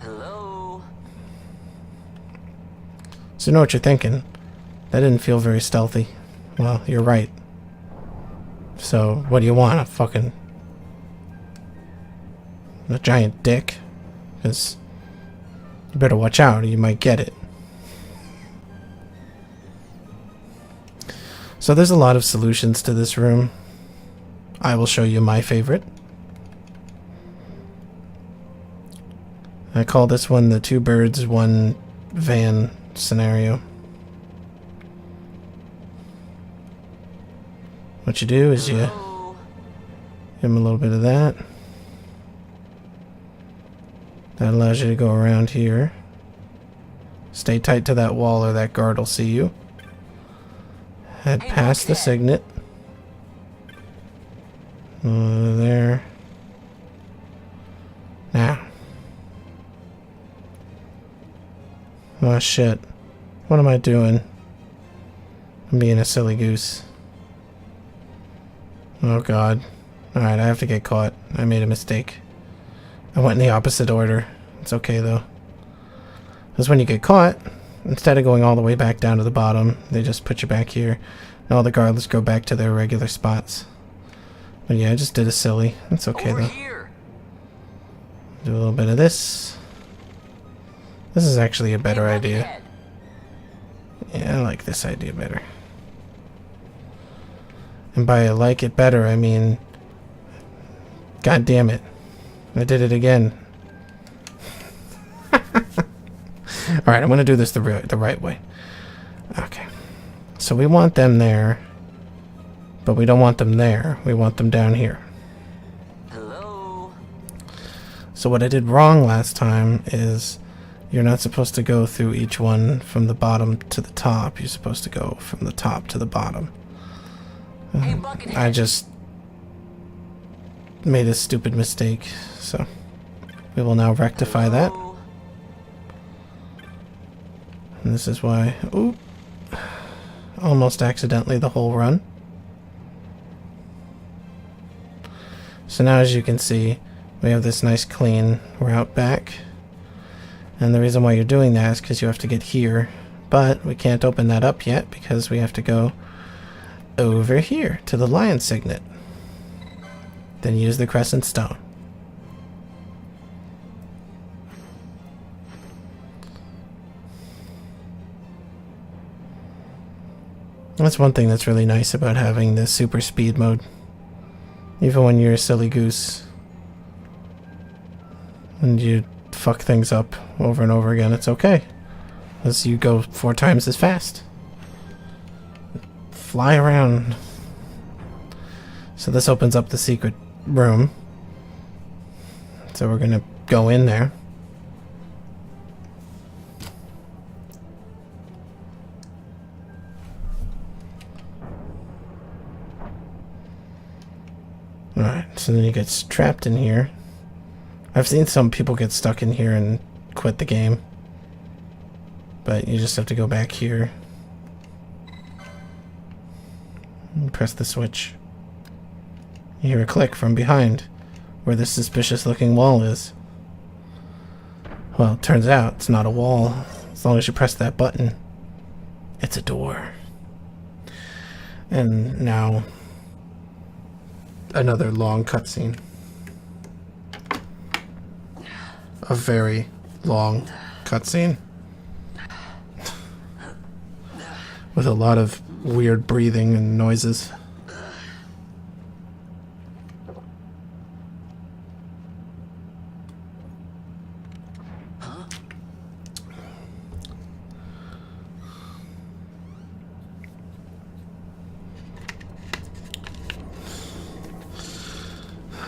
Hello? So you know what you're thinking. That didn't feel very stealthy. Well, you're right. So, what do you want? A giant dick? Because you better watch out, or you might get it. So there's a lot of solutions to this room. I will show you my favorite. I call this one the 2 birds, 1 van scenario. What you do is you give him a little bit of that. That allows you to go around here. Stay tight to that wall or that guard will see you. Head past the signet. There. Now. Oh shit. What am I doing? I'm being a silly goose. Oh god. Alright, I have to get caught. I made a mistake. I went in the opposite order. It's okay though. Because when you get caught, instead of going all the way back down to the bottom, they just put you back here. And all the guards go back to their regular spots. But yeah, I just did a silly. It's okay though. Do a little bit of this. This is actually a better idea. Yeah, I like this idea better. And by I like it better, I mean, god damn it. I did it again. Alright, I'm going to do this the right way. Okay. So we want them there, but we don't want them there. We want them down here. Hello? So what I did wrong last time is you're not supposed to go through each one from the bottom to the top. You're supposed to go from the top to the bottom. I just made a stupid mistake, so we will now rectify that. And this is why... Oop. almost accidentally the whole run. So now, as you can see, we have this nice clean route back. And the reason why you're doing that is because you have to get here. But we can't open that up yet because we have to go over here to the lion signet. Then use the crescent stone. That's one thing that's really nice about having the super speed mode. Even when you're a silly goose and you fuck things up over and over again, it's okay. As you go 4 times as fast. Fly around. So this opens up the secret room. So we're gonna go in there. Alright, so then he gets trapped in here. I've seen some people get stuck in here and quit the game. But you just have to go back here. And press the switch. You hear a click from behind, where this suspicious looking wall is. Well, it turns out it's not a wall. As long as you press that button, it's a door. And now, another long cutscene. A very long cutscene. With a lot of weird breathing and noises.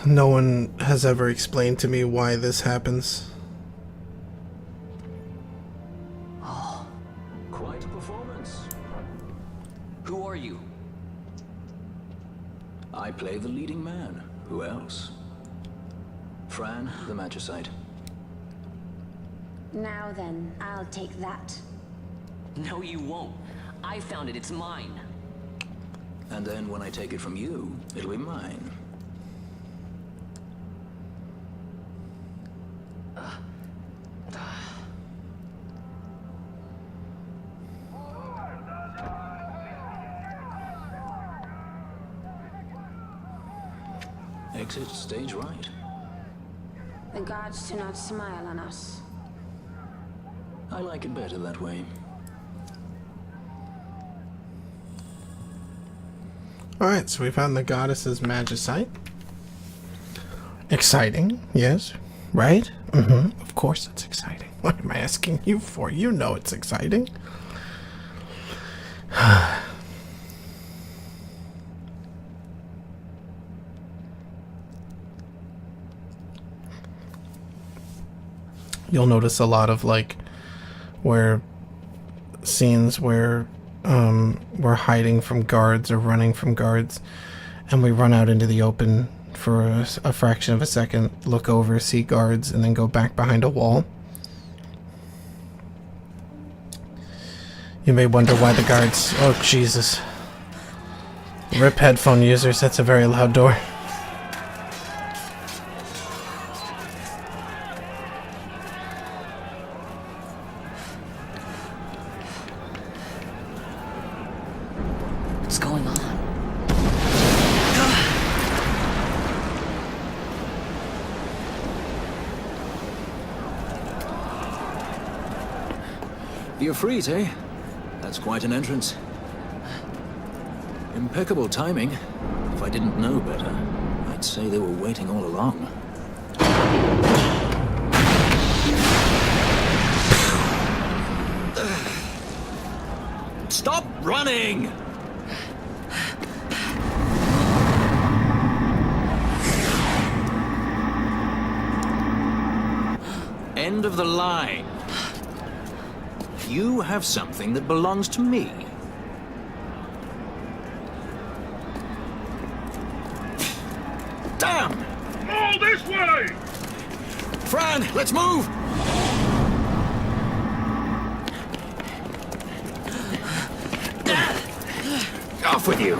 No one has ever explained to me why this happens. Oh, quite a performance. Who are you? I play the leading man. Who else? Fran, the Magicite. Now then, I'll take that. No, you won't. I found it. It's mine. And then when I take it from you, it'll be mine. Exit stage right. The gods do not smile on us. I like it better that way. Alright, so we found the goddess's magicite. Exciting, yes. Right? Mm-hmm. Of course it's exciting. What am I asking you for? You know it's exciting. You'll notice a lot of like where scenes where we're hiding from guards or running from guards and we run out into the open for a fraction of a second, look over, see guards, and then go back behind a wall. You may wonder why the guards... Oh, Jesus. RIP headphone users, that's a very loud door. What's going on? The Ifrit, eh? That's quite an entrance. Impeccable timing. If I didn't know better, I'd say they were waiting all along. Stop running! End of the line. You have something that belongs to me. Damn! All this way! Fran, let's move! Off with you!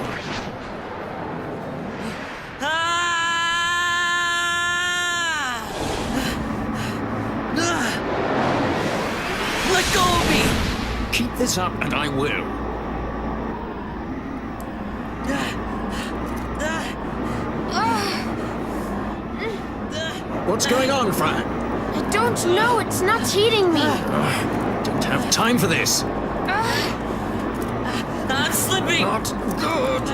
Let go of me! Keep this up and I will. What's going on, Fran? I don't know. It's not heating me. Don't have time for this. I'm slipping! Not good.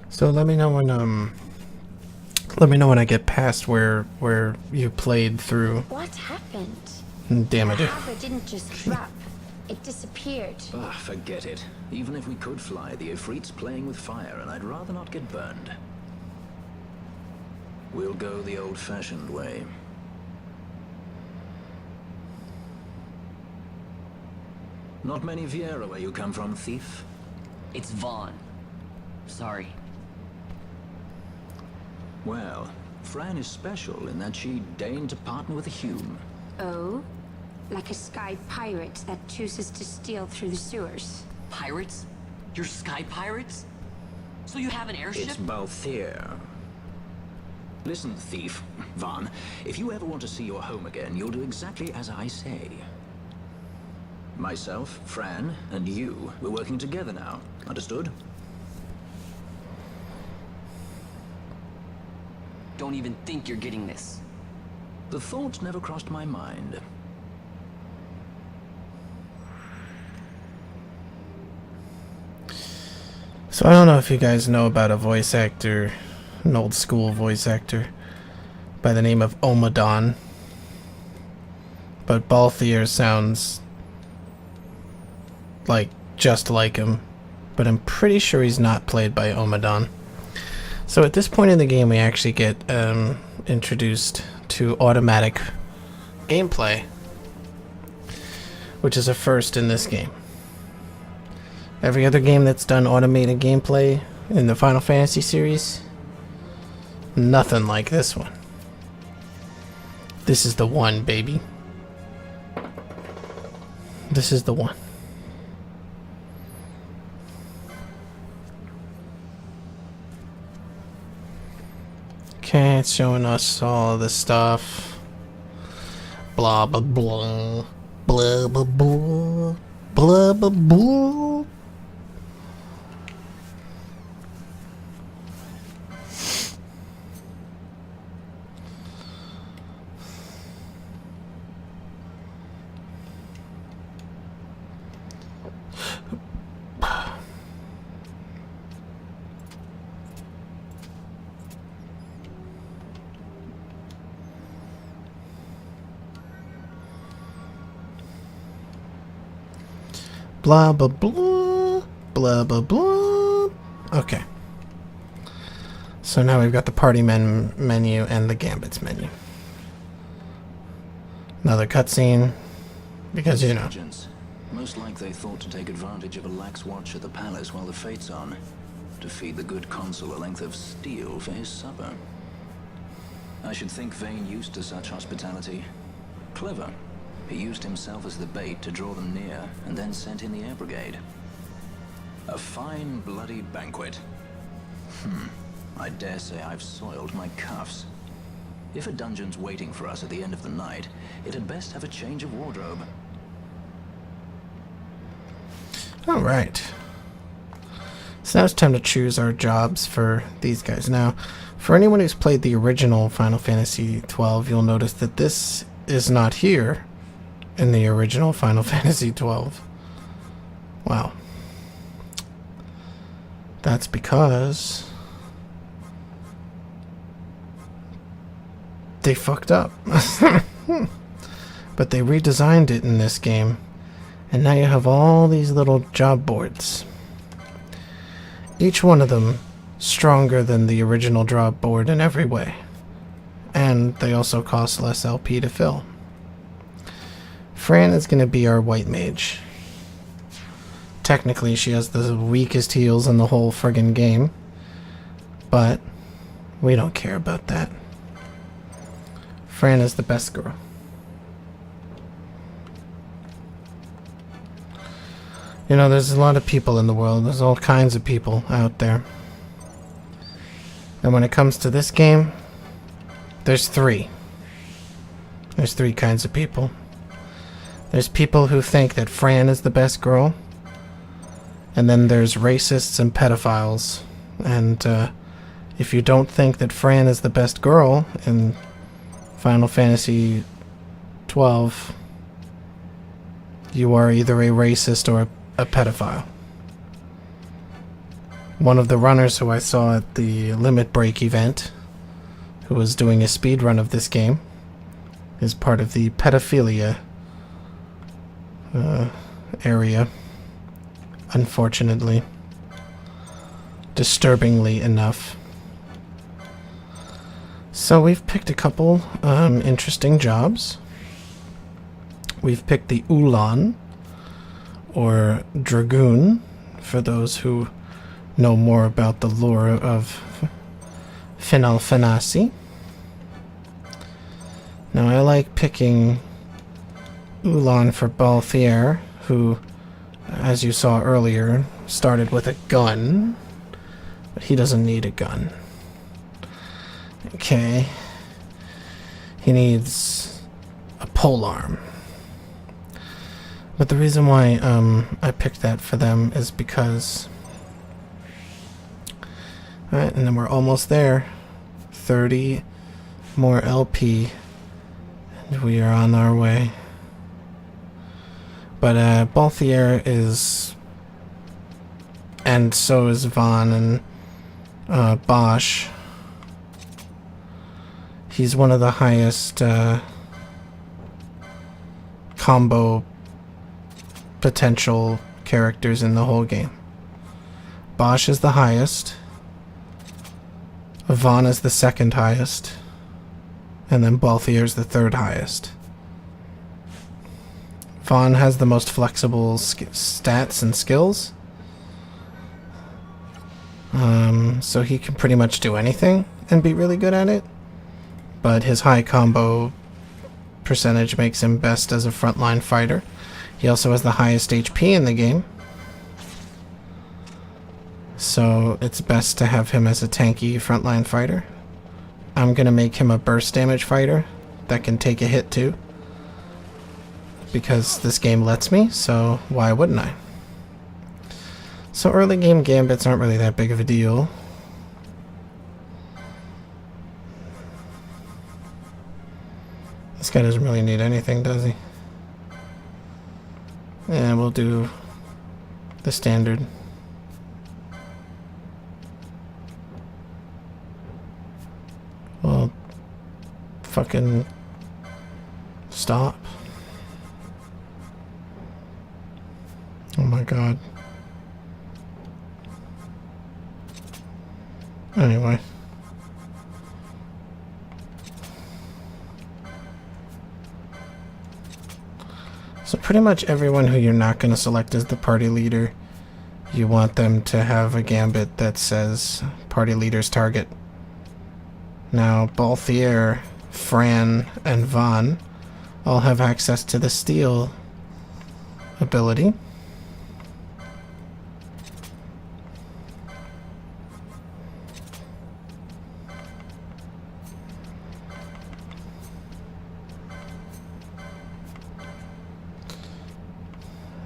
So let me know when I get past where you played through. What happened? Damn it. The harbor didn't just drop. It disappeared. Ah, forget it. Even if we could fly, the Ifrit's playing with fire, and I'd rather not get burned. We'll go the old-fashioned way. Not many Viera where you come from, thief? It's Vaughn. Sorry. Well, Fran is special in that she deigned to partner with a Hume. Oh? Like a sky pirate that chooses to steal through the sewers. Pirates? You're sky pirates? So you have an airship? It's Balthier. Listen, thief, Vaughn, if you ever want to see your home again, you'll do exactly as I say. Myself, Fran, and you, we're working together now. Understood? Don't even think you're getting this. The thought never crossed my mind. So I don't know if you guys know about a voice actor, an old school voice actor by the name of Omadon, but Balthier sounds like just like him, but I'm pretty sure he's not played by Omadon. So at this point in the game we actually get introduced to automatic gameplay, which is a first in this game. Every other game that's done automated gameplay in the Final Fantasy series, nothing like this one. This is the one, baby. This is the one. Okay, it's showing us all this stuff. Blah blah blah. Blah blah blah. Blah blah blah. Blah blah blah. Blah blah blah. Okay. So now we've got the party menu and the gambits menu. Another cutscene, because you know. Most like they thought to take advantage of a lax watch at the palace while the fate's on, to feed the good consul a length of steel for his supper. I should think Vane used to such hospitality. Clever. He used himself as the bait to draw them near, and then sent in the air brigade. A fine bloody banquet. I dare say I've soiled my cuffs. If a dungeon's waiting for us at the end of the night, it had best have a change of wardrobe. Alright. So now it's time to choose our jobs for these guys. Now, for anyone who's played the original Final Fantasy XII, you'll notice that this is not here in the original Final Fantasy XII. Wow. That's because they fucked up. But they redesigned it in this game, and now you have all these little job boards. Each one of them stronger than the original job board in every way. And they also cost less LP to fill. Fran is going to be our white mage. Technically, she has the weakest heals in the whole friggin' game. But we don't care about that. Fran is the best girl. You know, there's a lot of people in the world. There's all kinds of people out there. And when it comes to this game, there's three. There's three kinds of people. There's people who think that Fran is the best girl. And then there's racists and pedophiles. And if you don't think that Fran is the best girl in Final Fantasy XII, you are either a racist or a pedophile. One of the runners who I saw at the Limit Break event, who was doing a speed run of this game, is part of the pedophilia area, unfortunately. Disturbingly enough. So we've picked a couple interesting jobs. We've picked the Ulan, or Dragoon, for those who know more about the lore of Final Fantasy. Now I like picking Ulan for Balthier, who, as you saw earlier, started with a gun, but he doesn't need a gun. Okay. He needs a polearm. But the reason why I picked that for them is because... Alright, and then we're almost there. 30 more LP. And we are on our way. But Balthier is... And so is Vaughn and Bosch. He's one of the highest combo potential characters in the whole game. Bosch is the highest. Vaughn is the second highest. And then Balthier is the third highest. Vaughn has the most flexible stats and skills. So he can pretty much do anything and be really good at it. But his high combo percentage makes him best as a frontline fighter. He also has the highest HP in the game. So it's best to have him as a tanky frontline fighter. I'm gonna make him a burst damage fighter that can take a hit too. Because this game lets me, so why wouldn't I? So early game gambits aren't really that big of a deal. This guy doesn't really need anything, does he? Yeah, we'll do the standard. Well, fucking stop. Oh my god. Anyway. So pretty much everyone who you're not going to select as the party leader, you want them to have a gambit that says party leader's target. Now, Balthier, Fran, and Vaughn all have access to the steal ability.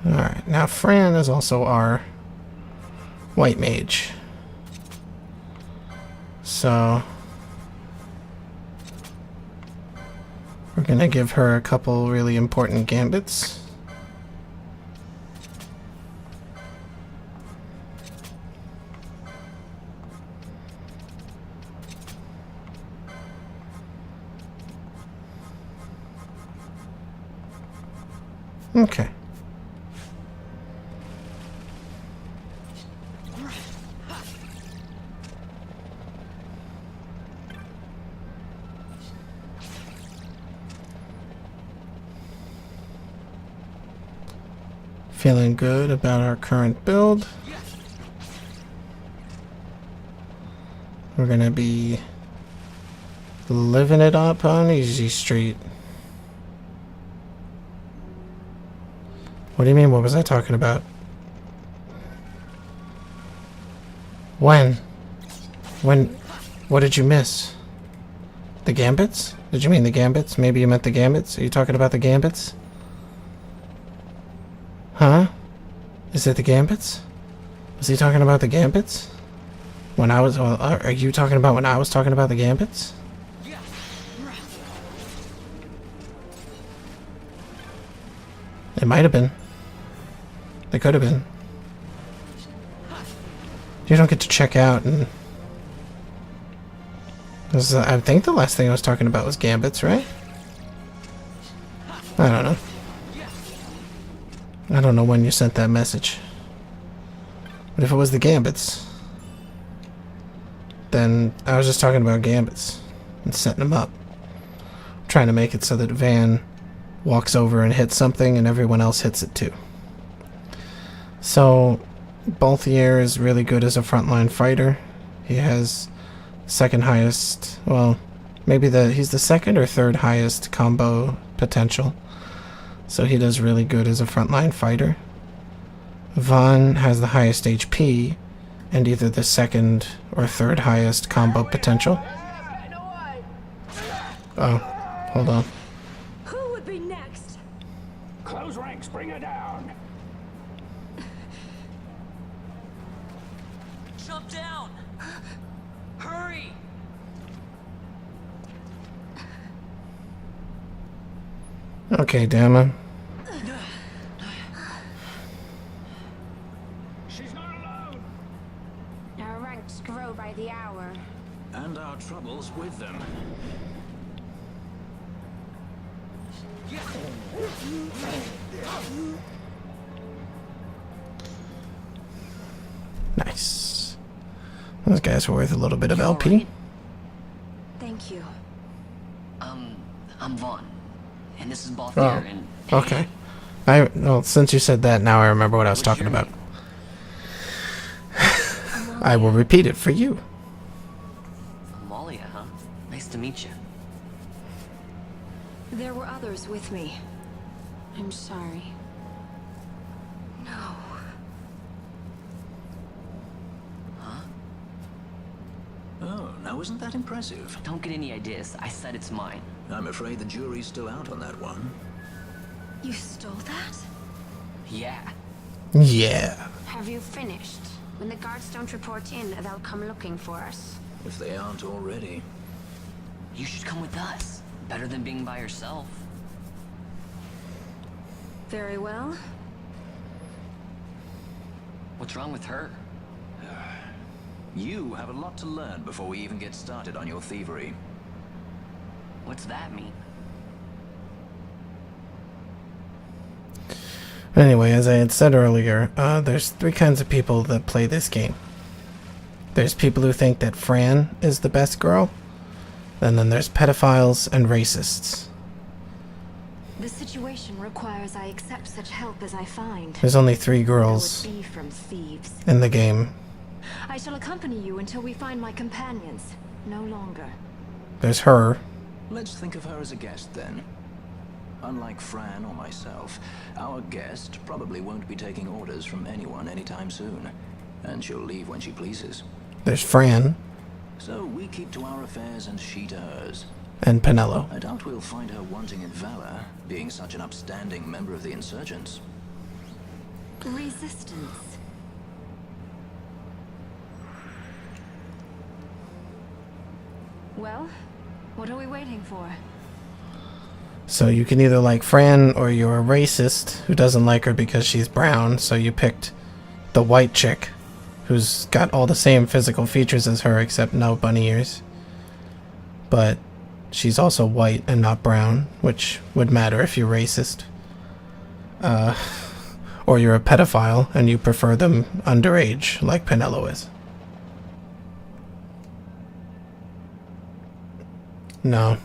Alright, now Fran is also our white mage. So we're gonna give her a couple really important gambits. Okay. Feeling good about our current build. We're gonna be Living it up on Easy Street. What do you mean? What was I talking about? When? What did you miss? The Gambits? Did you mean the Gambits? Maybe you meant the Gambits? Are you talking about the Gambits? Huh? Is it the Gambits? Was he talking about the Gambits? When I was... Well, are you talking about when I was talking about the Gambits? It might have been. It could have been. You don't get to check out and... I think the last thing I was talking about was Gambits, right? I don't know. I don't know when you sent that message. But if it was the Gambits, then I was just talking about Gambits and setting them up. Trying to make it so that Van walks over and hits something and everyone else hits it too. So, Balthier is really good as a frontline fighter. He has second highest, well, maybe he's the second or third highest combo potential. So he does really good as a frontline fighter. Vaughn has the highest HP and either the second or third highest combo potential. Oh, hold on. Who would be next? Close ranks, bring her down. Jump down! Hurry! Okay, damn it. She's not alone. Our ranks grow by the hour. And our troubles with them. Nice. Those guys are worth a little bit of LP. Thank you. I'm Vaughn. And this is Balthier, and... Okay. Well, since you said that, now I remember what I was talking about. I will repeat it for you. Amalia, huh? Nice to meet you. There were others with me. I'm sorry. No. Huh? Oh, now isn't that impressive? Don't get any ideas. I said it's mine. I'm afraid the jury's still out on that one. You stole that? Yeah. Yeah. Have you finished? When the guards don't report in, they'll come looking for us. If they aren't already. You should come with us. Better than being by yourself. Very well. What's wrong with her? You have a lot to learn before we even get started on your thievery. What's that mean? Anyway, as I had said earlier, there's three kinds of people that play this game. There's people who think that Fran is the best girl, and then there's pedophiles and racists. The situation requires I accept such help as I find. There's only 3 girls Though it be from thieves. in the game. I shall accompany you until we find my companions. No longer. There's her. Let's think of her as a guest then. Unlike Fran or myself, our guest probably won't be taking orders from anyone anytime soon, and she'll leave when she pleases. There's Fran. So we keep to our affairs and she to hers. And Penelo. I doubt we'll find her wanting in valor, being such an upstanding member of the insurgents. Resistance. Well, what are we waiting for? So you can either like Fran or you're a racist who doesn't like her because she's brown, so you picked the white chick who's got all the same physical features as her except no bunny ears. But she's also white and not brown, which would matter if you're racist. Or you're a pedophile and you prefer them underage like Penelo is. No.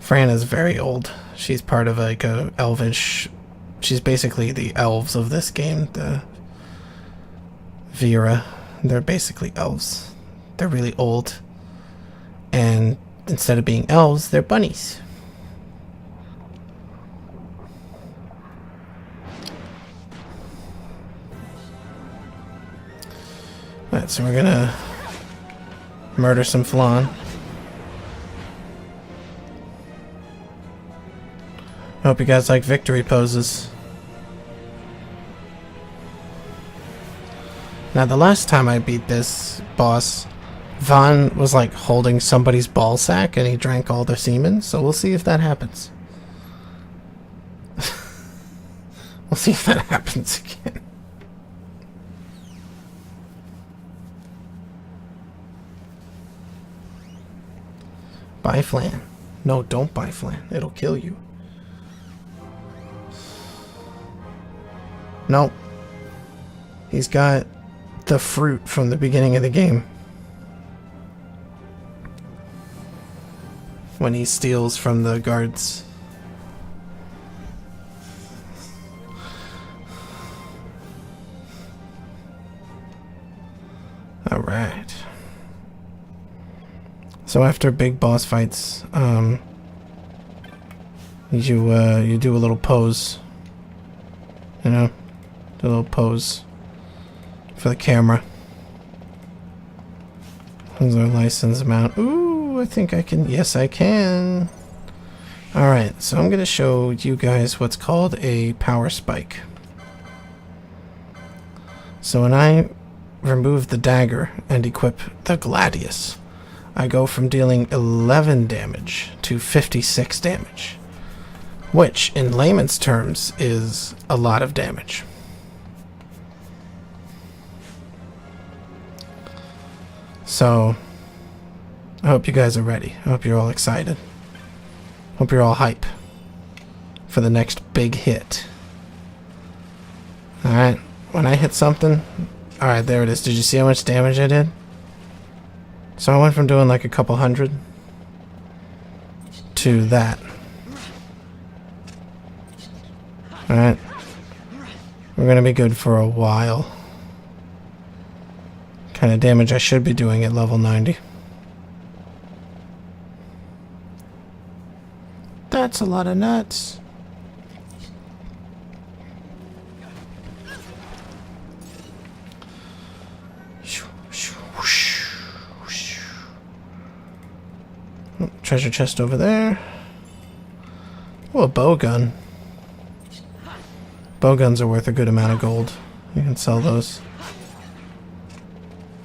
Fran is very old. She's part of like a elvish... She's basically the elves of this game. The Vera. They're basically elves. They're really old. And instead of being elves, they're bunnies. Alright, so we're gonna murder some flan. I hope you guys like victory poses. Now, the last time I beat this boss, Vaughn was like holding somebody's ball sack and he drank all their semen, so we'll see if that happens. We'll see if that happens again. Buy flan. No, don't buy flan. It'll kill you. Nope. He's got the fruit from the beginning of the game. When he steals from the guards. Alright. So after big boss fights, you do a little pose. You know? Do a little pose for the camera. Where's our license amount? Ooh, I think I can. Yes, I can. Alright, so I'm going to show you guys what's called a power spike. So when I remove the dagger and equip the Gladius, I go from dealing 11 damage to 56 damage, which in layman's terms is a lot of damage. So, I hope you guys are ready. I hope you're all excited. Hope you're all hype for the next big hit. Alright, when I hit something... Alright, there it is. Did you see how much damage I did? So I went from doing like a couple hundred to that. Alright. We're gonna be good for a while. Kind of damage I should be doing at level 90. That's a lot of nuts. Oh, treasure chest over there. Oh, a bow gun. Bow guns are worth a good amount of gold. You can sell those.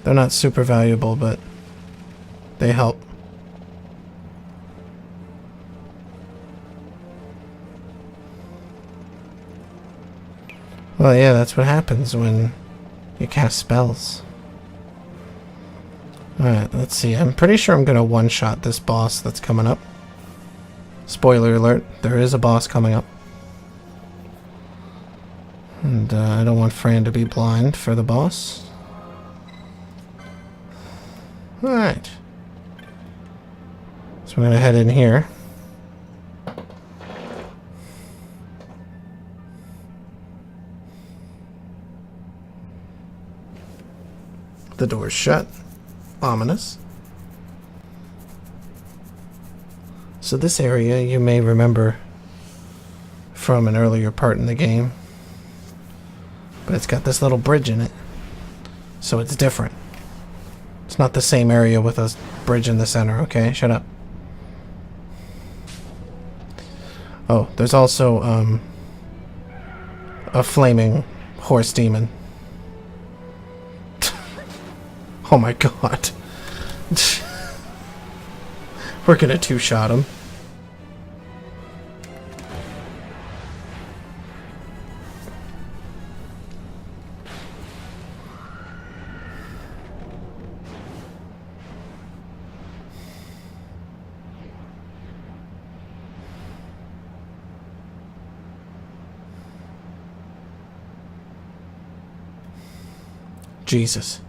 They're not super valuable, but they help. Well, yeah, that's what happens when you cast spells. Alright, let's see. I'm pretty sure I'm going to one-shot this boss that's coming up. Spoiler alert, there is a boss coming up. And I don't want Fran to be blind for the boss. Alright. So we're going to head in here. The door's shut. Ominous. So this area you may remember from an earlier part in the game. But it's got this little bridge in it. So it's different. It's not the same area with a bridge in the center, okay? Shut up. Oh, there's also, a flaming horse demon. Oh my god. We're gonna two-shot him. Jesus.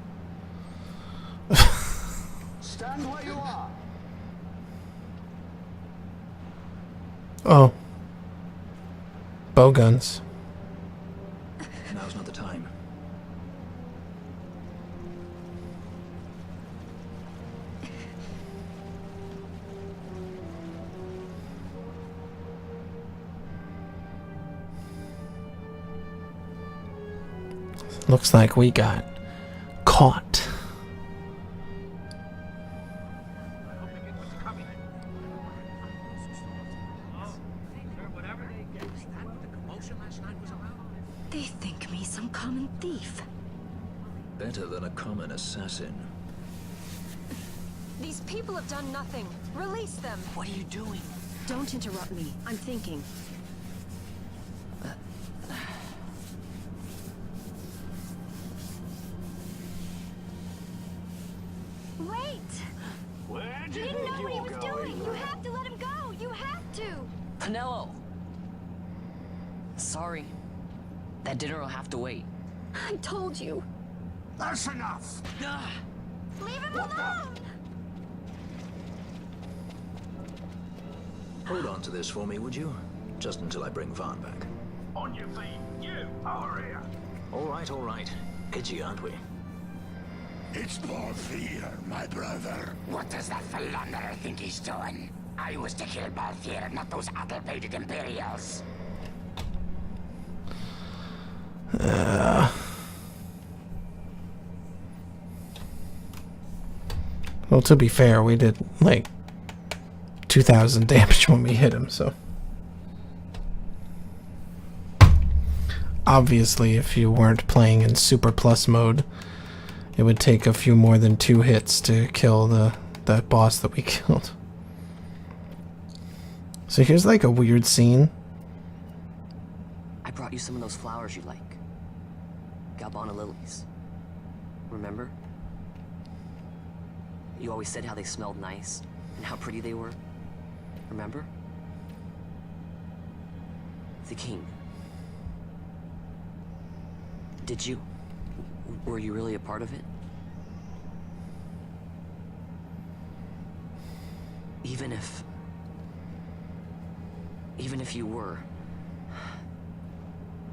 Stand where you are. Oh. Bow guns. Now's not the time. Looks like we got caught. They think me some common thief. Better than a common assassin. These people have done nothing. Release them. What are you doing? Don't interrupt me. I'm thinking. Wait! Where He didn't know what he was doing! You have to let him go! You have to! Pinello! Sorry. That dinner will have to wait. I told you. That's enough. Leave him alone! Hold on to this for me, would you? Just until I bring Vaughn back. On your feet, you over here. All right. Itchy, aren't we? It's Balthier, my brother. What does that philanderer think he's doing? I was to kill Balthier, not those addle-pated Imperials. Well, to be fair, we did like 2,000 damage when we hit him, so. Obviously, if you weren't playing in Super Plus mode, it would take a few more than 2 hits to kill that boss that we killed. So here's like a weird scene. I brought you some of those flowers you like. Galbana lilies. Remember? You always said how they smelled nice and how pretty they were. Remember? The king. Did you? Were you really a part of it? Even if you were,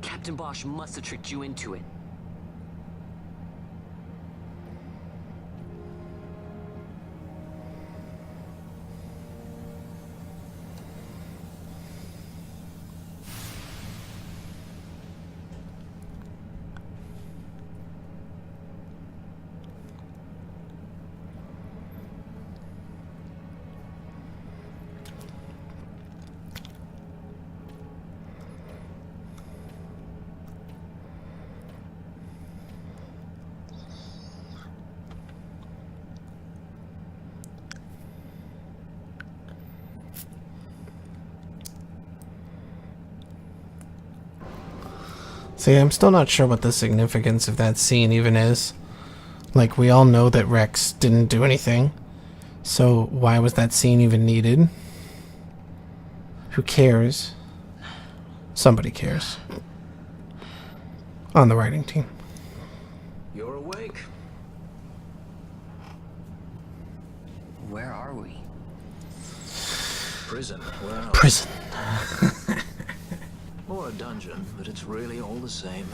Captain Bosch must have tricked you into it. See, I'm still not sure what the significance of that scene even is. Like, we all know that Rex didn't do anything. So, why was that scene even needed? Who cares? Somebody cares. On the writing team. You're awake. Where are we? Prison. Well, Prison. or a dungeon, but it's really all the same.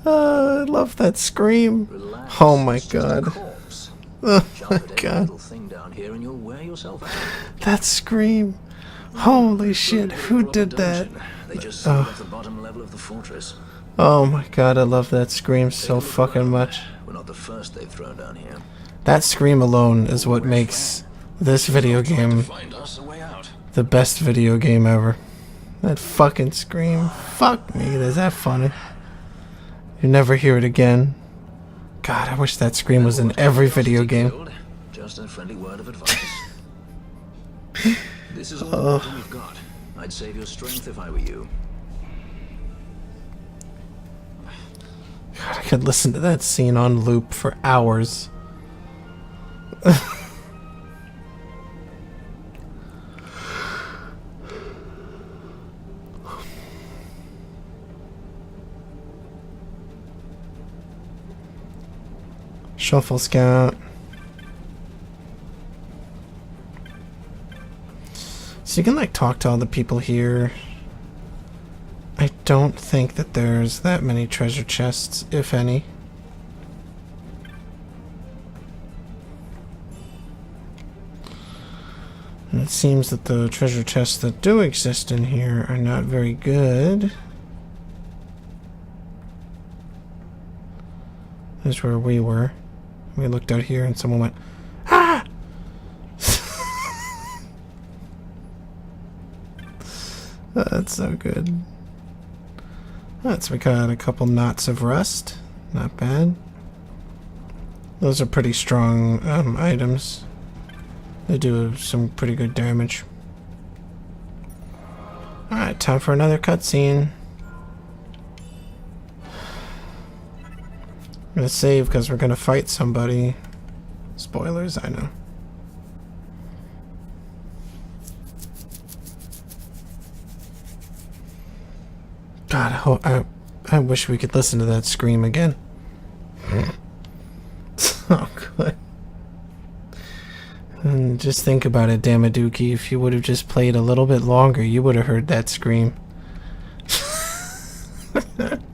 I love that scream. Relax, Oh my it's just a god. corpse. Oh Jump my at every god. little thing down here and you'll wear yourself out. That scream. Holy shit, who did that? They just sealed Oh. off the bottom level of the fortress. Oh my god, I love that scream so fucking much. We're not the first they've thrown down here. That scream alone is what makes this video game Find us a way out. the best video game ever. That fucking scream. Fuck me, is that funny? You never hear it again. God, I wish that scream was in every video game. Just a friendly word of advice. This is all the water we've got. I'd save your strength if I were you. God, I could listen to that scene on loop for hours. Shuffle Scout. So So you can like talk to all the people here. I don't think that there's that many treasure chests, if any. And it seems that the treasure chests that do exist in here are not very good. That's where we were. We looked out here and someone went, "Ah!" That's so good. So we got a couple knots of rust. Not bad. Those are pretty strong items. They do some pretty good damage. Alright, time for another cutscene. I'm gonna save because we're gonna fight somebody. Spoilers, I know. God, I wish we could listen to that scream again. So good. And just think about it, Damaduki. If you would have just played a little bit longer, you would have heard that scream. Ah!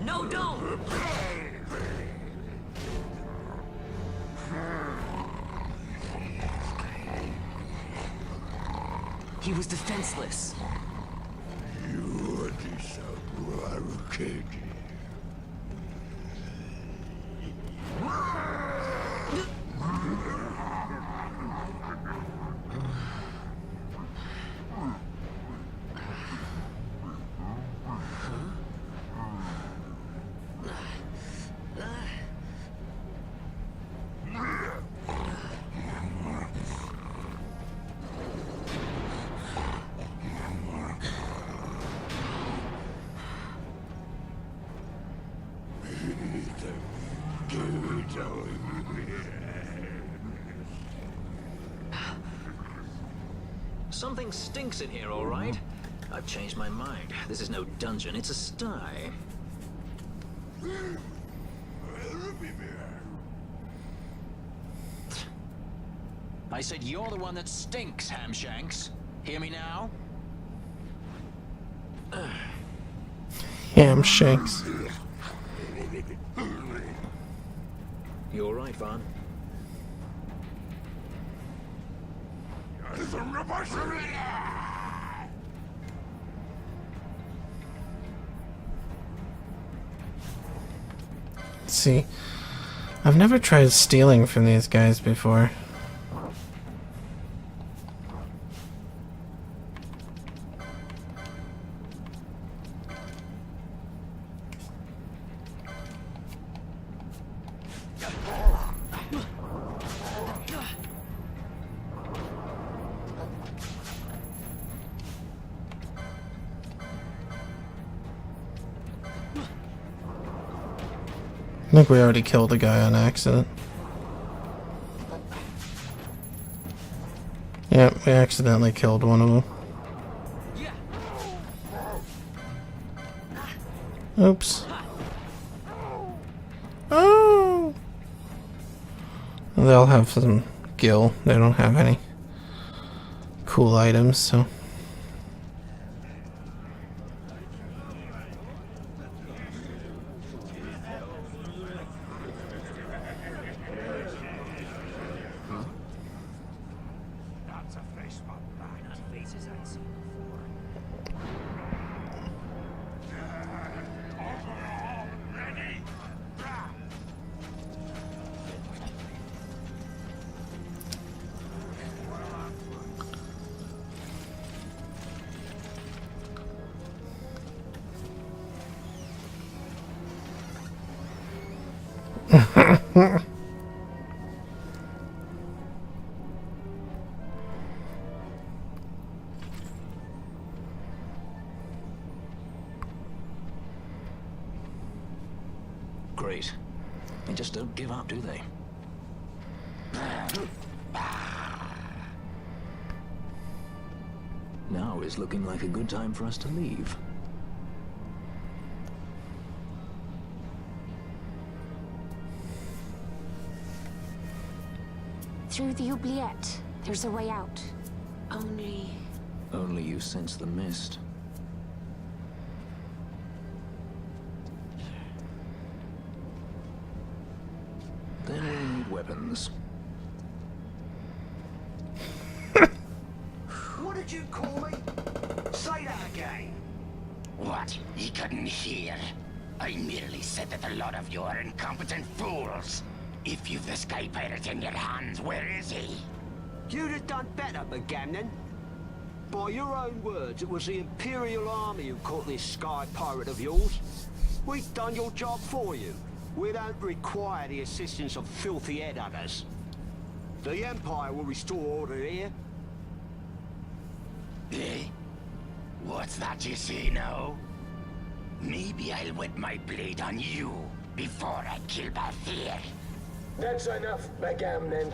No, don't! He was defenseless. You Arcady. Something stinks in here, all right? I've changed my mind. This is no dungeon, it's a sty. I said you're the one that stinks, Hamshanks. Hear me now? Hamshanks. You all right, Vaughn? Let's see. I've never tried stealing from these guys before. I think we already killed a guy on accident. Yep, we accidentally killed one of them. Oops. Oh! They'll have some gil. They don't have any cool items, so... great. They just don't give up, do they? Now is looking like a good time for us to leave. Through the oubliette. There's a way out. Only you sense the mist. Then we'll need weapons. What did you call me? Say that again. What? You couldn't hear? I merely said that a lot of you are incompetent fools. If you've the Sky Pirate in your hands, where is he? You'd have done better, McGamnon. By your own words, it was the Imperial Army who caught this Sky Pirate of yours. We've done your job for you. We don't require the assistance of filthy headhunters. The Empire will restore order here. Eh? What's that you say now? Maybe I'll wet my blade on you before I kill Balthier. That's enough, McGamnon.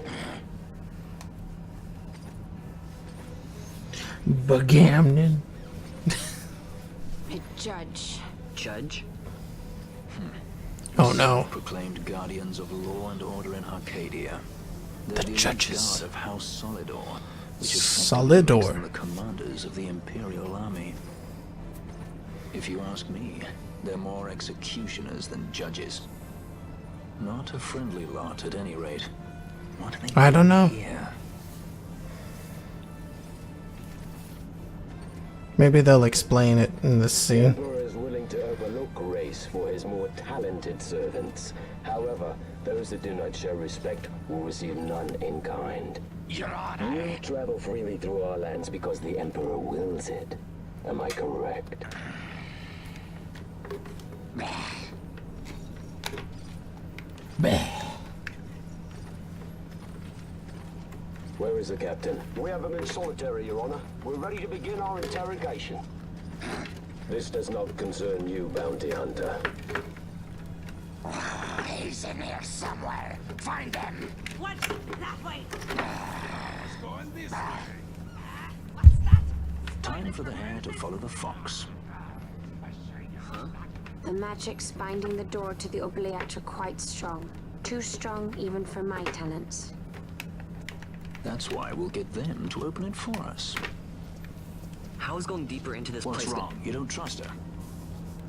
Bagamnon. a judge. Judge? Oh no. Proclaimed guardians of law and order in Arcadia. They're The judges. guard of House Solidor, which is Solidor. the commanders of the Imperial Army. If you ask me, they're more executioners than judges. Not a friendly lot, at any rate. What do they I don't know. here? Maybe they'll explain it in this The scene. Emperor is willing to overlook grace for his more talented servants. However, those that do not show respect will receive none in kind. Your Honor. You travel freely through our lands because the Emperor wills it. Am I correct? Where is the captain? We have him in solitary, Your Honor. We're ready to begin our interrogation. This does not concern you, bounty hunter. He's in here somewhere. Find him. What? That way. It's going this way. Time for the hare to follow the fox. The magics binding the door to the oubliette are quite strong. Too strong even for my talents. That's why we'll get them to open it for us. How is going deeper into this What's place? wrong? You don't trust her?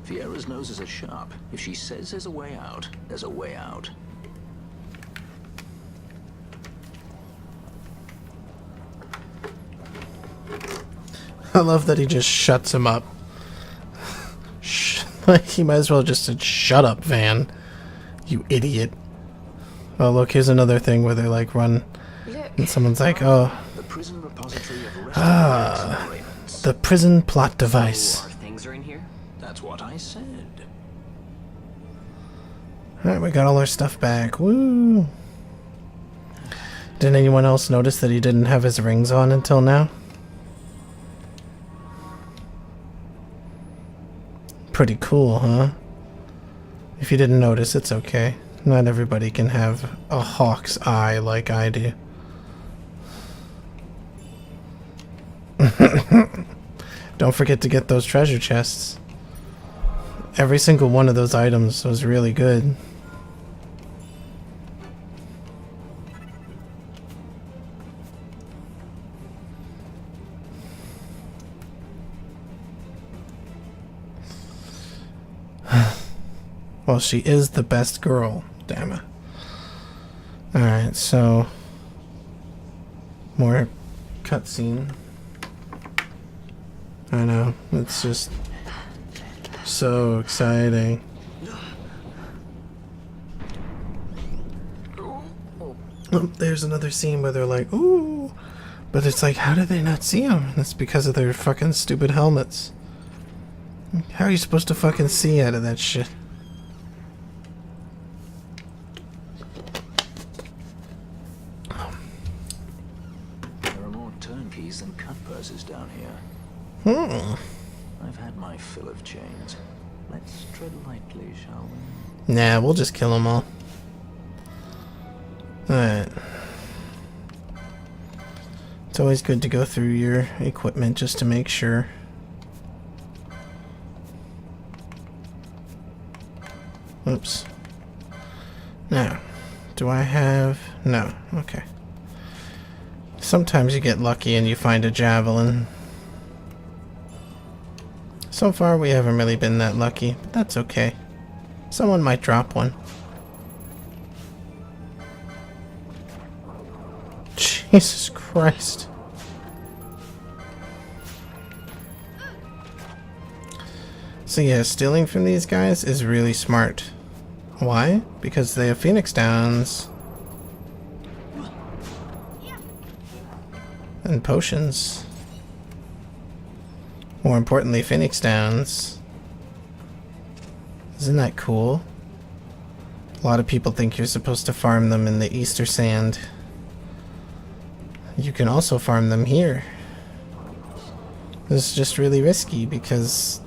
Fiera's nose is as sharp. If she says there's a way out, there's a way out. I love that he just shuts him up. Like, he might as well just said, "Shut up, Van. You idiot." Oh, look, here's another thing where they, like, run, and someone's like, oh. The prison repository of The prison plot device. Our things are in here? That's what I said. Alright, we got all our stuff back. Woo! Did anyone else notice that he didn't have his rings on until now? Pretty cool, huh? If you didn't notice, it's okay. Not everybody can have a hawk's eye like I do. Don't forget to get those treasure chests. Every single one of those items was really good. Well, she is the best girl. Damn it. Alright, so... more cutscene. I know, it's just... so exciting. Oh, there's another scene where they're like, ooh! But it's like, how did they not see him? That's because of their fucking stupid helmets. How are you supposed to fucking see out of that shit? There are more turnkeys than cut purses down here. Hmm. I've had my fill of chains. Let's tread lightly, shall we? Nah, we'll just kill them all. Alright. It's always good to go through your equipment just to make sure. Oops. Now, do I have... No, okay. Sometimes you get lucky and you find a javelin. So far we haven't really been that lucky, but that's okay. Someone might drop one. Jesus Christ. So yeah, stealing from these guys is really smart. Why? Because they have Phoenix Downs. And potions. More importantly, Phoenix Downs. Isn't that cool? A lot of people think you're supposed to farm them in the Easter Sand. You can also farm them here. This is just really risky because...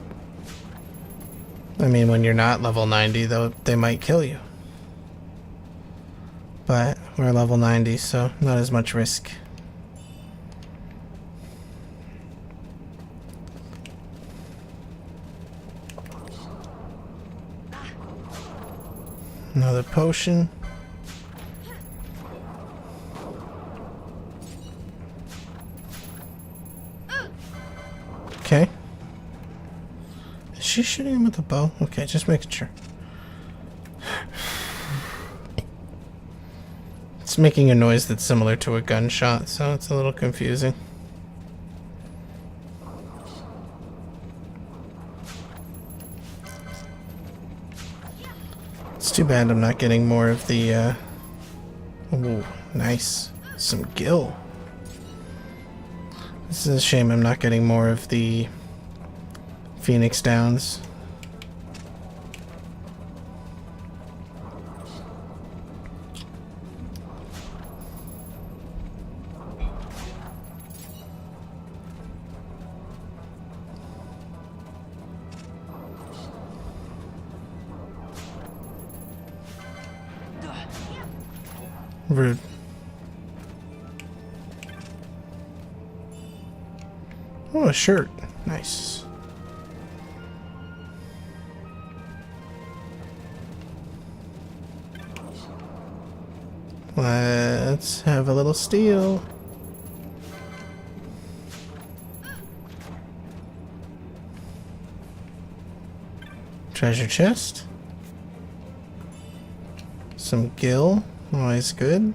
I mean, when you're not level 90, though, they might kill you. But we're level 90, so not as much risk. Another potion. Okay. Is she shooting him with a bow? Okay, just making sure. It's making a noise that's similar to a gunshot, so it's a little confusing. It's too bad I'm not getting more of the, Ooh, nice. Some gil. This is a shame I'm not getting more of the Phoenix Downs. Rude. Oh, a shirt. Nice. Let's have a little steal. Treasure chest. Some gil. Always good.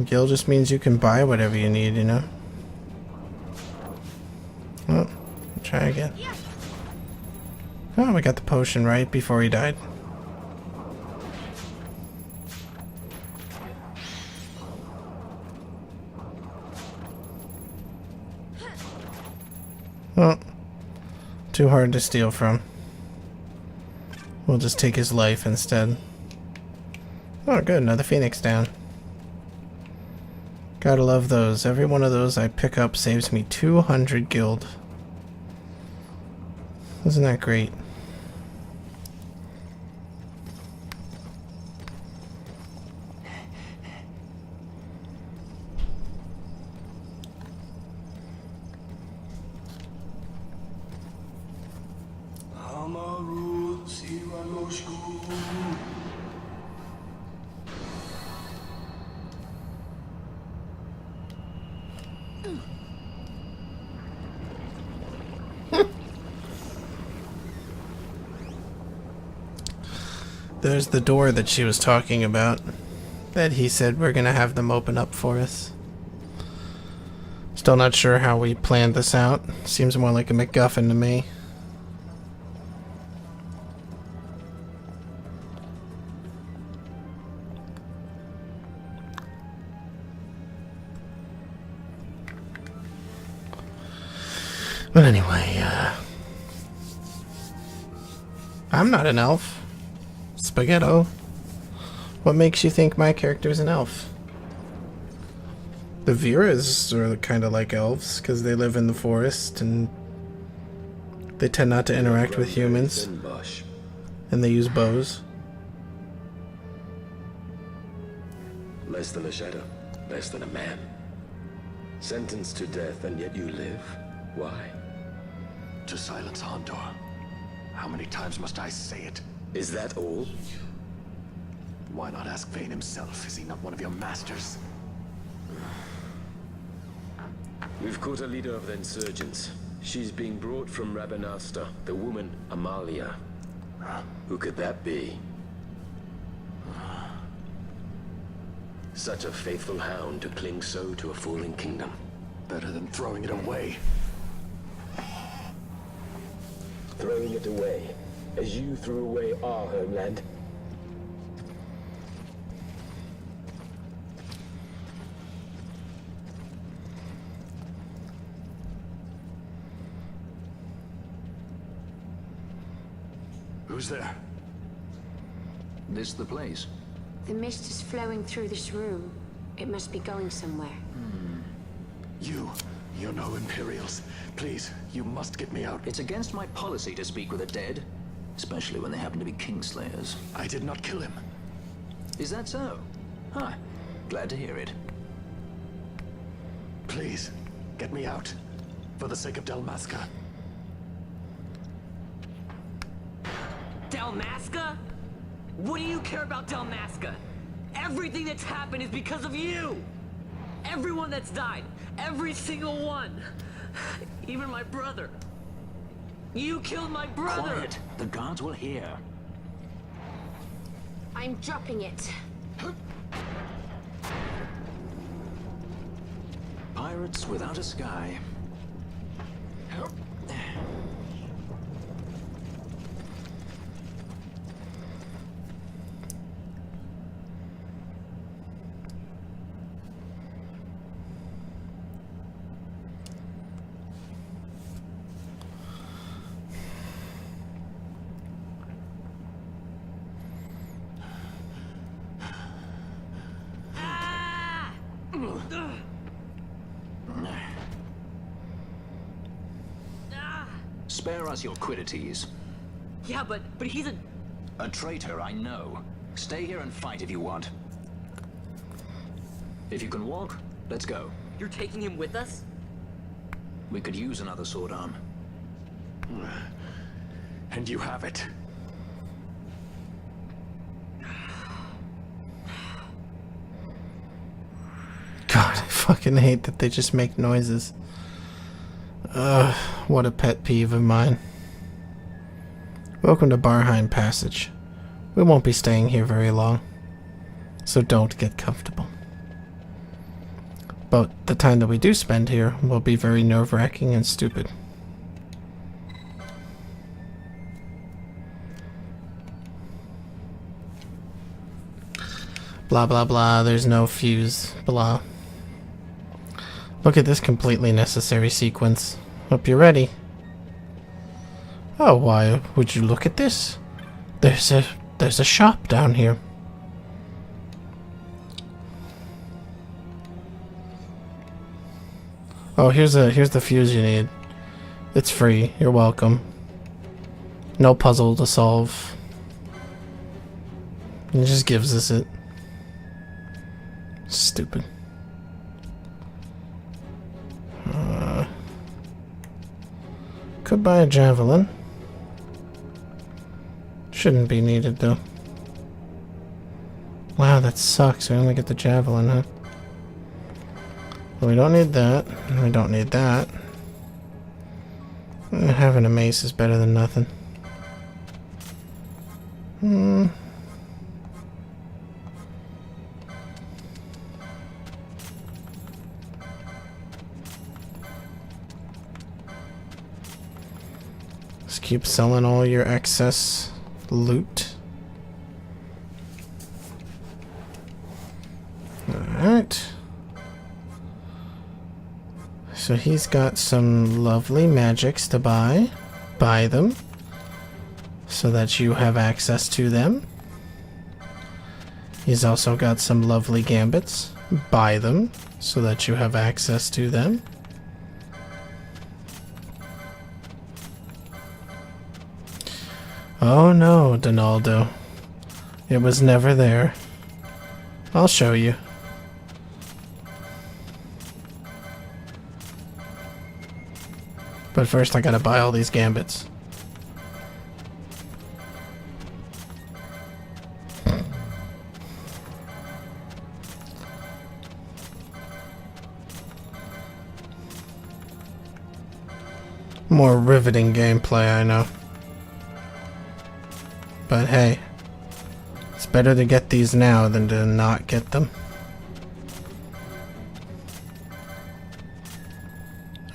Gil just means you can buy whatever you need, you know? Oh, try again. Oh, we got the potion right before he died. Oh, too hard to steal from. We'll just take his life instead. Oh, good, another Phoenix down. Gotta love those. Every one of those I pick up saves me 200 guild. Isn't that great? There's the door that she was talking about, that he said we're gonna have them open up for us. Still not sure how we planned this out. Seems more like a MacGuffin to me. But anyway, I'm not an elf. Spaghetto. What makes you think my character is an elf? The Viras are kind of like elves because they live in the forest and They tend not to interact with humans. And they use bows. Less than a shadow, less than a man. Sentenced to death, and yet you live? Why? To silence Hondor. How many times must I say it? Is that all? Why not ask Vayne himself? Is he not one of your masters? We've caught a leader of the insurgents. She's being brought from Rabanasta, the woman Amalia. Who could that be? Such a faithful hound to cling so to a falling kingdom. Better than throwing it away. Throwing it away, as you threw away our homeland. Who's there? This the place? The mist is flowing through this room. It must be going somewhere. You're no Imperials. Please, you must get me out. It's against my policy to speak with the dead, especially when they happen to be Kingslayers. I did not kill him. Is that so? Huh. Glad to hear it. Please, get me out. For the sake of Dalmasca. Dalmasca? What do you care about Dalmasca? Everything that's happened is because of you! Everyone that's died, every single one. Even my brother. You killed my brother! Quiet! The guards will hear. I'm dropping it. Pirates without a sky. Spare us your quiddities. Yeah, but he's a traitor, I know. Stay here and fight if you want. If you can walk, let's go. You're taking him with us? We could use another sword arm. And you have it. God, I fucking hate that they just make noises. What a pet peeve of mine. Welcome to Barheim Passage. We won't be staying here very long, so don't get comfortable. But the time that we do spend here will be very nerve-wracking and stupid. Blah blah blah, there's no fuse, blah. Look at this completely necessary sequence. Hope you're ready. Oh, why would you look at this? There's a shop down here. Oh, here's the fuse you need. It's free. You're welcome. No puzzle to solve. It just gives us it. Stupid. Could buy a javelin. Shouldn't be needed though. Wow, that sucks. We only get the javelin, huh? Well, we don't need that. We don't need that. Having a mace is better than nothing. Just keep selling all your excess loot. Alright. So he's got some lovely magics to buy. Buy them. So that you have access to them. He's also got some lovely gambits. Buy them. So that you have access to them. Oh no, Donaldo. It was never there. I'll show you. But first I gotta buy all these gambits. More riveting gameplay, I know. But hey, it's better to get these now than to not get them.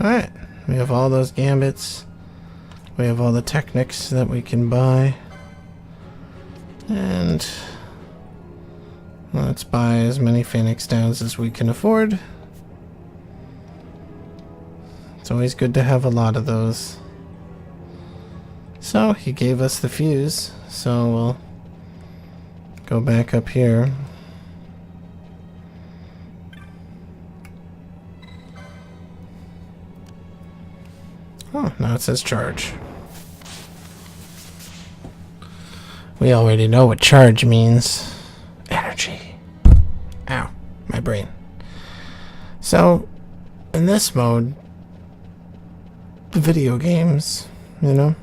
Alright, we have all those gambits. We have all the technics that we can buy. And let's buy as many Phoenix Downs as we can afford. It's always good to have a lot of those. So he gave us the fuse, so we'll go back up here. Oh, now it says charge. We already know what charge means. Energy. Ow, my brain. So, in this mode, the video games, you know?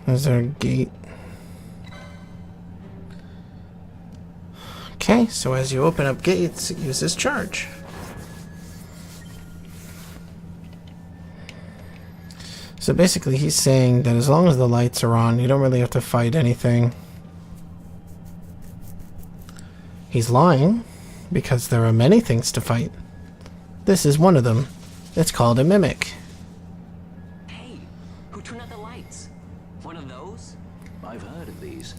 Is there a gate? Okay, so as you open up gates, it uses charge. So basically he's saying that as long as the lights are on, you don't really have to fight anything. He's lying, because there are many things to fight. This is one of them. It's called a mimic. Hey, who turned out the lights? One of those? I've heard of these.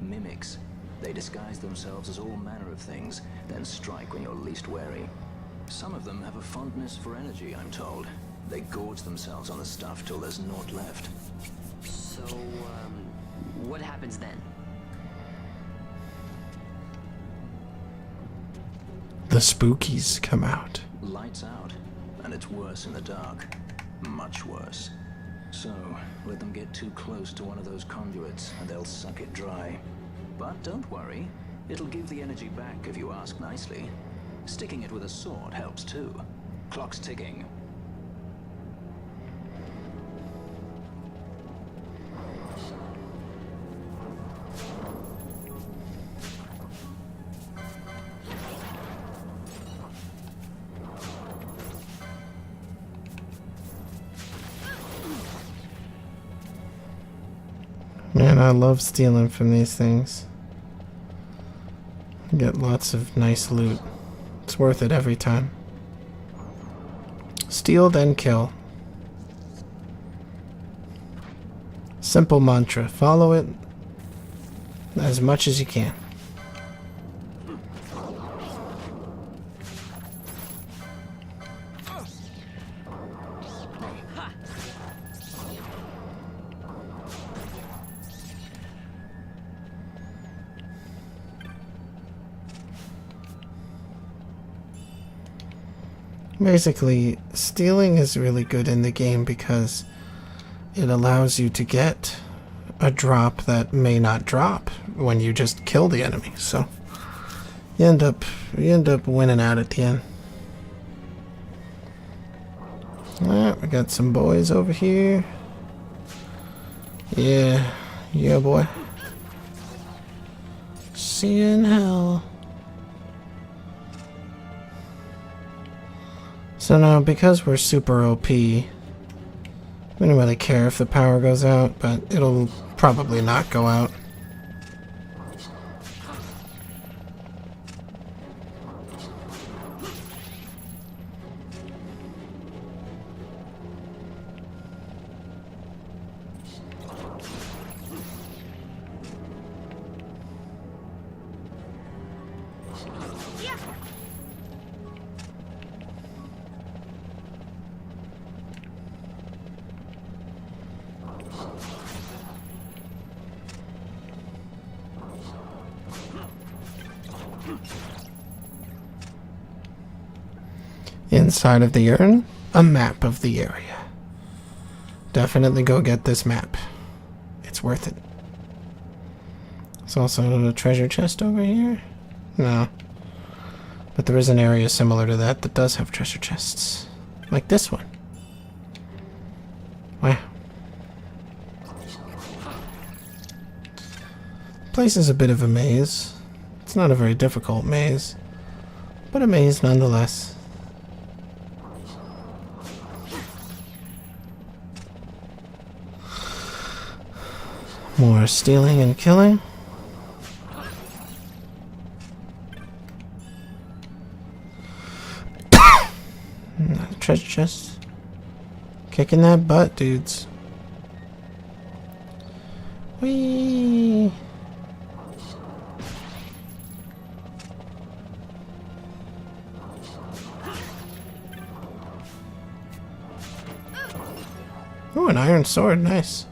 Mimics. They disguise themselves as all manner of things, then strike when you're least wary. Some of them have a fondness for energy, I'm told. They gorge themselves on the stuff till there's naught left. So, what happens then? The spookies come out. Lights out, and it's worse in the dark. Much worse. So, let them get too close to one of those conduits, and they'll suck it dry. But don't worry, it'll give the energy back if you ask nicely. Sticking it with a sword helps too. Clock's ticking. Man, I love stealing from these things. Get lots of nice loot. It's worth it every time. Steal, then kill. Simple mantra. Follow it as much as you can. Basically, stealing is really good in the game because it allows you to get a drop that may not drop when you just kill the enemy. So you end up winning out at the end. Alright, we got some boys over here. Yeah, boy. See you in hell. So now, because we're super OP, we don't really care if the power goes out, but it'll probably not go out. Inside of the urn, a map of the area. Definitely go get this map. It's worth it. There's also a treasure chest over here. No. But there is an area similar to that that does have treasure chests. Like this one. Wow. Place is a bit of a maze. It's not a very difficult maze, but a maze nonetheless. More stealing and killing. Another treasure chest. Kicking that butt, dudes. Whee! Oh, an iron sword, nice.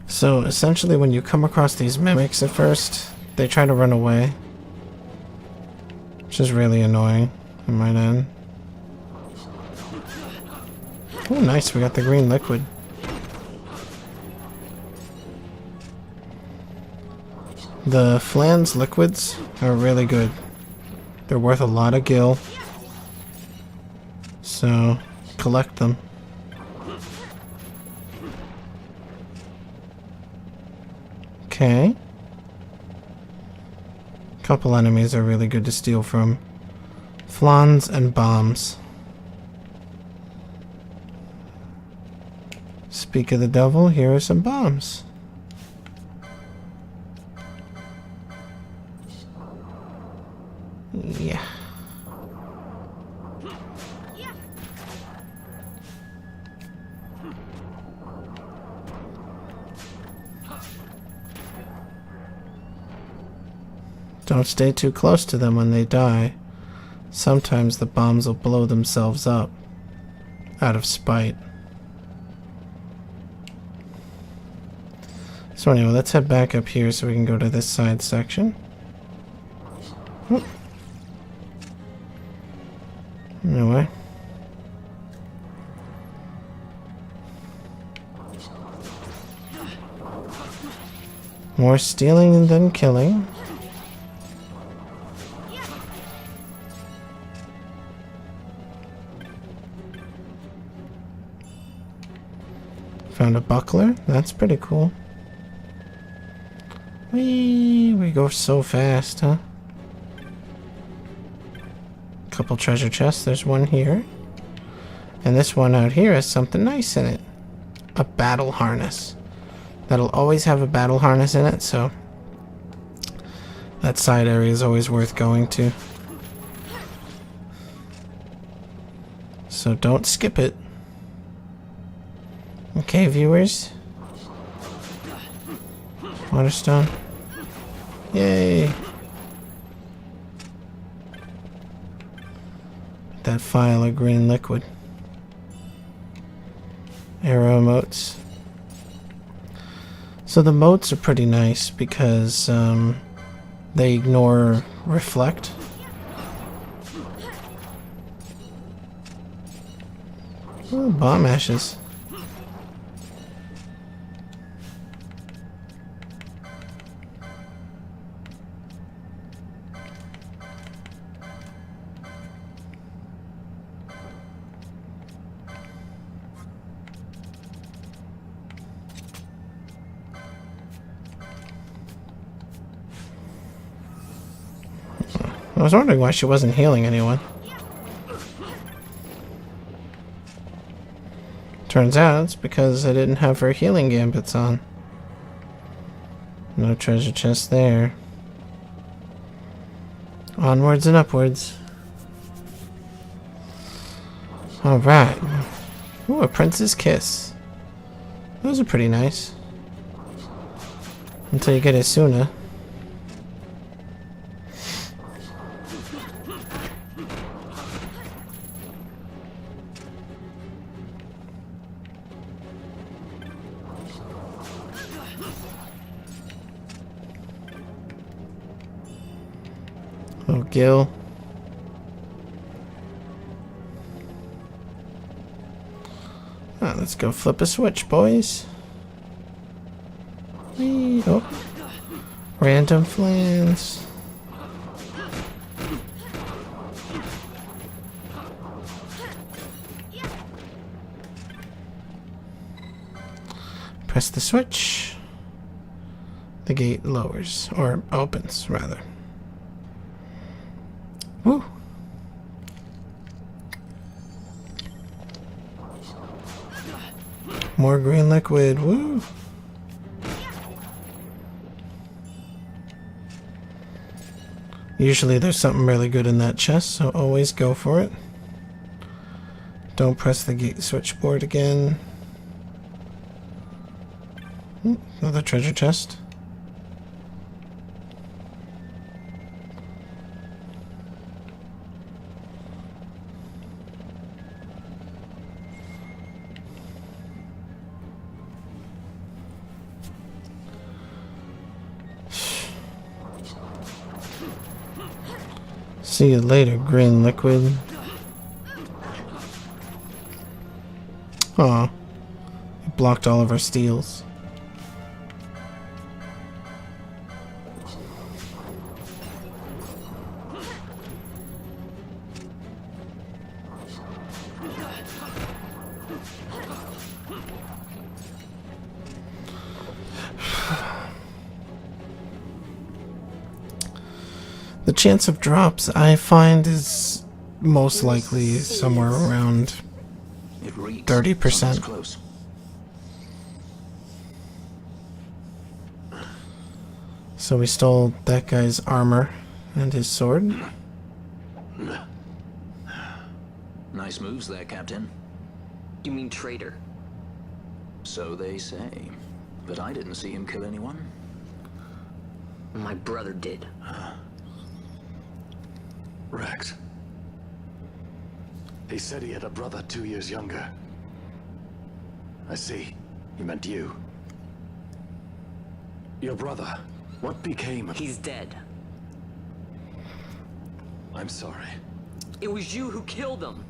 So essentially when you come across these mimics at first, they try to run away. Which is really annoying, I might add. Oh nice, we got the green liquid. The Flan's liquids are really good. They're worth a lot of gil. So, collect them. Okay. Couple enemies are really good to steal from. Flans and bombs. Speak of the devil, here are some bombs. Yeah. Don't stay too close to them when they die. Sometimes the bombs will blow themselves up out of spite. So anyway, let's head back up here so we can go to this side section. Oh. Anyway. More stealing than killing. Found a buckler. That's pretty cool. We go so fast, huh? Couple treasure chests. There's one here. And this one out here has something nice in it. A battle harness. That'll always have a battle harness in it, so that side area is always worth going to. So don't skip it. Okay, viewers. Waterstone. Yay! That vial of green liquid. Arrow emotes. So the motes are pretty nice because they ignore reflect. Oh, bomb ashes. I was wondering why she wasn't healing anyone. Turns out it's because I didn't have her healing gambits on. No treasure chest there. Onwards and upwards. Alright. Ooh, a prince's kiss. Those are pretty nice. Until you get Asuna. Oh, Gil. Ah, let's go flip a switch, boys. Whee. Oh. Random flans. Press the switch. The gate lowers, or opens, rather. Woo! More green liquid, woo! Usually there's something really good in that chest, so always go for it. Don't press the gate switchboard again. Another treasure chest. See you later, green liquid. Aw. It blocked all of our steals. The chance of drops, I find, is most likely somewhere around 30%. So we stole that guy's armor and his sword. Nice moves there, Captain. You mean traitor? So they say. But I didn't see him kill anyone. My brother did. Rex. He said he had a brother 2 years younger. I see. He meant you. Your brother. What became of... He's dead. I'm sorry. It was you who killed him.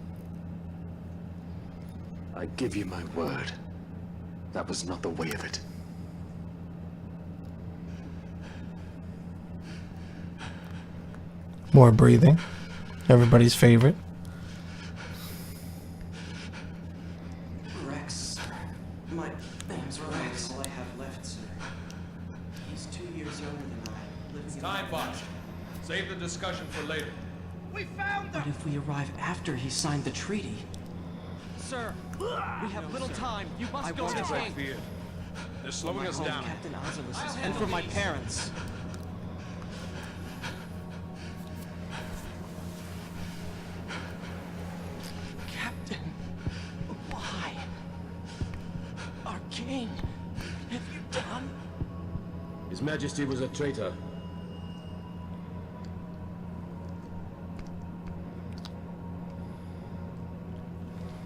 I give you my word. That was not the way of it. More breathing. Everybody's favorite. Rex. My name's Rex. All I have left, sir. He's 2 years younger than I. Living in Time box. Save the discussion for later. We found them! What if we arrive after he signed the treaty? Sir, we have little time. You must go to the king. They're slowing us down. Captain Oculus, and for my parents. Captain, why? Our king, have you done? His Majesty was a traitor.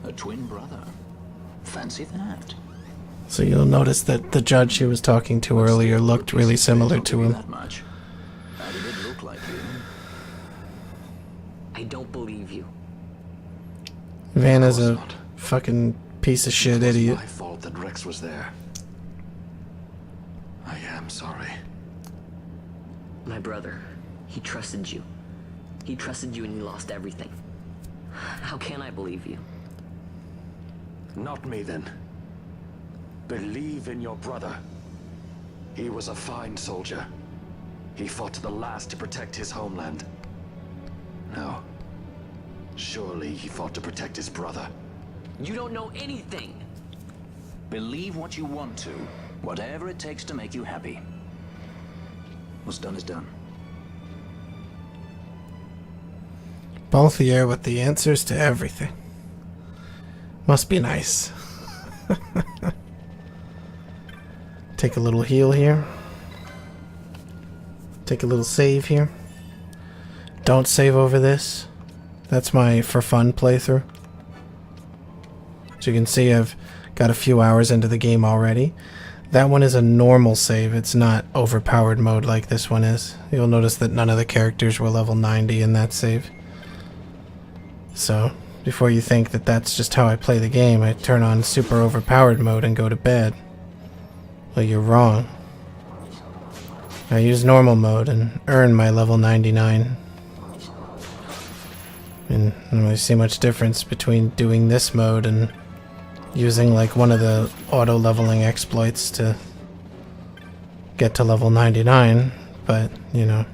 A twin brother. Fancy that. So you'll notice that the judge he was talking to earlier looked really similar to him. That much. And he did look like you. I don't believe you. Vanna's a fucking piece of shit idiot. It was my fault that Rex was there. I am sorry. My brother, he trusted you. He trusted you and you lost everything. How can I believe you? Not me, then. Believe in your brother. He was a fine soldier. He fought to the last to protect his homeland. No. Surely he fought to protect his brother. You don't know anything! Believe what you want to. Whatever it takes to make you happy. What's done is done. Both here with the answers to everything. Must be nice. Take a little heal here. Take a little save here. Don't save over this. That's my for fun playthrough. As you can see, I've got a few hours into the game already. That one is a normal save. It's not overpowered mode like this one is. You'll notice that none of the characters were level 90 in that save. So, before you think that that's just how I play the game, I turn on super overpowered mode and go to bed. Well, you're wrong. I use normal mode and earn my level 99. And I don't really see much difference between doing this mode and using like one of the auto leveling exploits to get to level 99, but you know,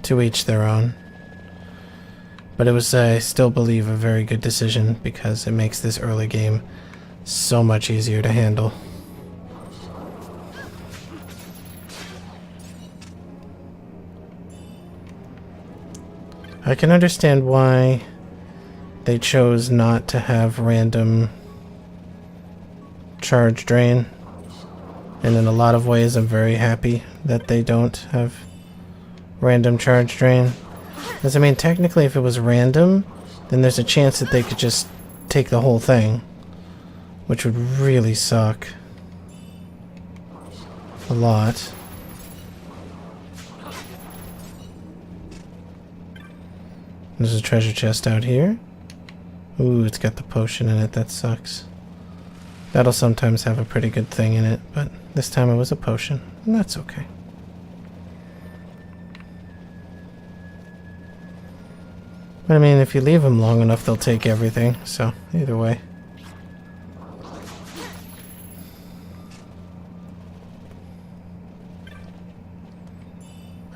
to each their own. But it was, I still believe, a very good decision because it makes this early game so much easier to handle. I can understand why they chose not to have random charge drain, and in a lot of ways I'm very happy that they don't have random charge drain. Because I mean, technically if it was random, then there's a chance that they could just take the whole thing, which would really suck a lot. There's a treasure chest out here. Ooh, it's got the potion in it. That sucks. That'll sometimes have a pretty good thing in it, but this time it was a potion, and that's okay. But I mean, if you leave them long enough, they'll take everything, so either way.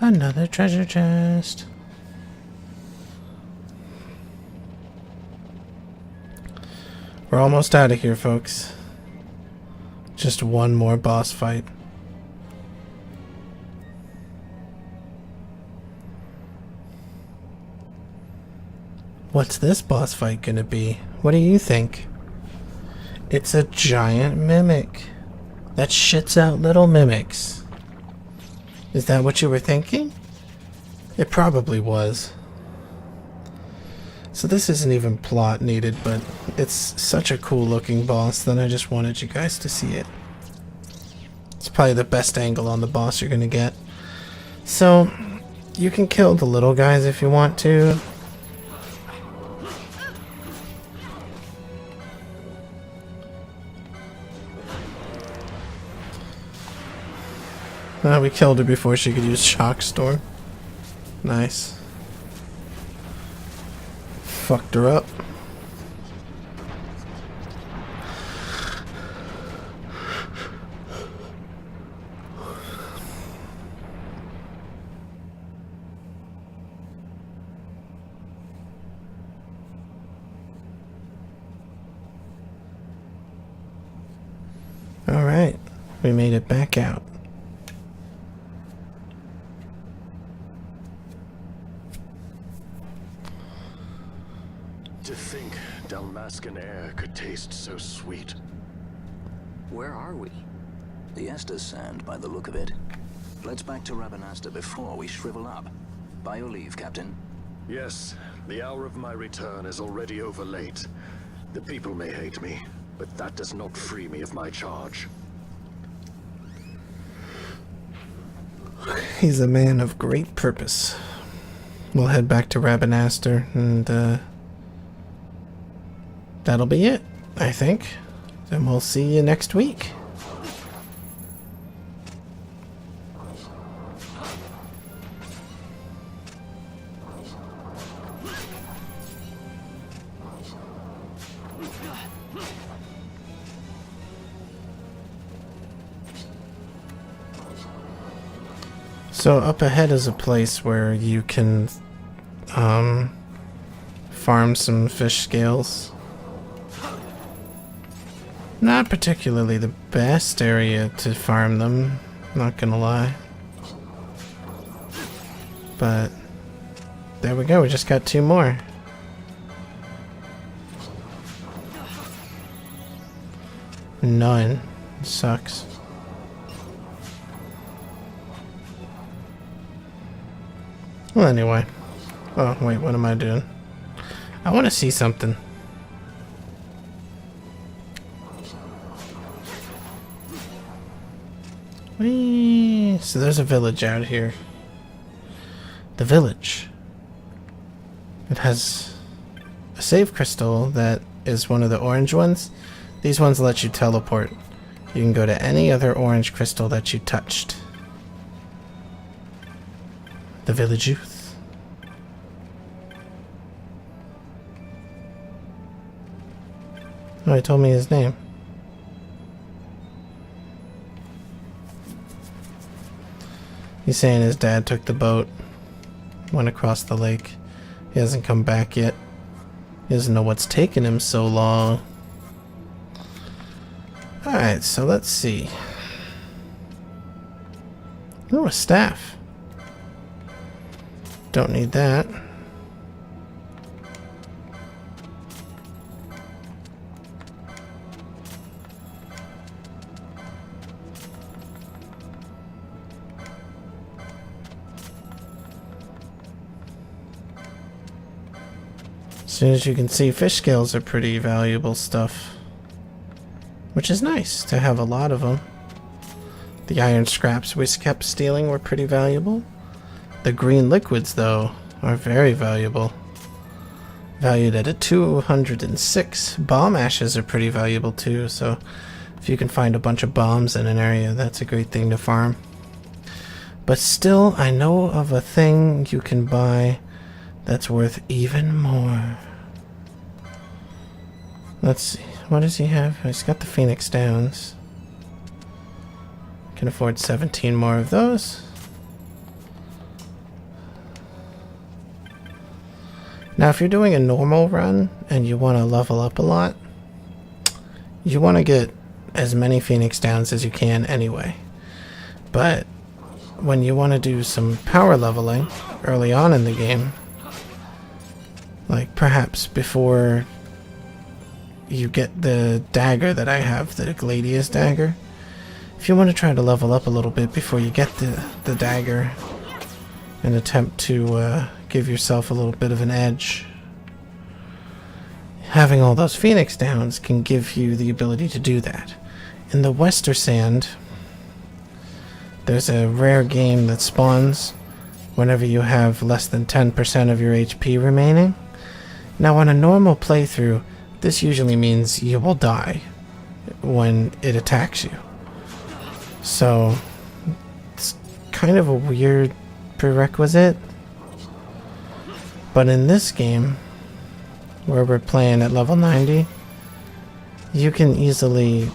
Another treasure chest. We're almost out of here, folks. Just one more boss fight. What's this boss fight gonna be? What do you think? It's a giant mimic that shits out little mimics. Is that what you were thinking? It probably was. So this isn't even plot needed, but it's such a cool looking boss that I just wanted you guys to see it. It's probably the best angle on the boss you're gonna get. So, you can kill the little guys if you want to. We killed her before she could use Shock Storm. Nice. Fucked her up. All right, we made it back out. To think Dalmascan air could taste so sweet. Where are we? The Estes Sand, by the look of it. Let's back to Rabanasta before we shrivel up. By your leave, Captain. Yes, the hour of my return is already over late. The people may hate me, but that does not free me of my charge. He's a man of great purpose. We'll head back to Rabanasta and that'll be it, I think. Then we'll see you next week. So up ahead is a place where you can farm some fish scales. Not particularly the best area to farm them, not gonna lie. But there we go, we just got 2 more. None. Sucks. Well, anyway. Oh, wait, what am I doing? I want to see something. so there's a village out here. The village. It has a save crystal that is one of the orange ones. These ones let you teleport. You can go to any other orange crystal that you touched. The village youth. Oh, he told me his name. He's saying his dad took the boat, went across the lake. He hasn't come back yet. He doesn't know what's taken him so long. Alright, so let's see. Oh, a staff. Don't need that. As soon as you can see, fish scales are pretty valuable stuff. Which is nice to have a lot of them. The iron scraps we kept stealing were pretty valuable. The green liquids, though, are very valuable. Valued at a 206. Bomb ashes are pretty valuable too, so if you can find a bunch of bombs in an area, that's a great thing to farm. But still, I know of a thing you can buy that's worth even more. Let's see. What does he have? He's got the Phoenix Downs. Can afford 17 more of those. Now, if you're doing a normal run and you want to level up a lot, you want to get as many Phoenix Downs as you can anyway. But when you want to do some power leveling early on in the game, like perhaps before you get the dagger that I have, the Gladius dagger, if you want to try to level up a little bit before you get the dagger and attempt to give yourself a little bit of an edge, having all those Phoenix Downs can give you the ability to do that. In the Wester Sand, there's a rare game that spawns whenever you have less than 10% of your HP remaining. Now, on a normal playthrough, this usually means you will die when it attacks you. So, it's kind of a weird prerequisite. But in this game, where we're playing at level 90, you can easily,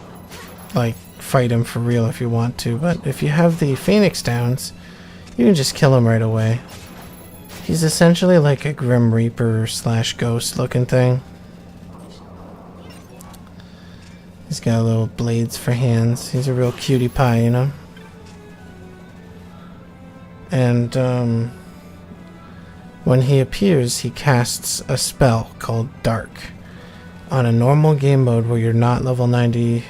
like, fight him for real if you want to. But if you have the Phoenix Downs, you can just kill him right away. He's essentially like a Grim Reaper / ghost looking thing. He's got little blades for hands. He's a real cutie pie, you know? And, when he appears, he casts a spell called Dark. On a normal game mode where you're not level 90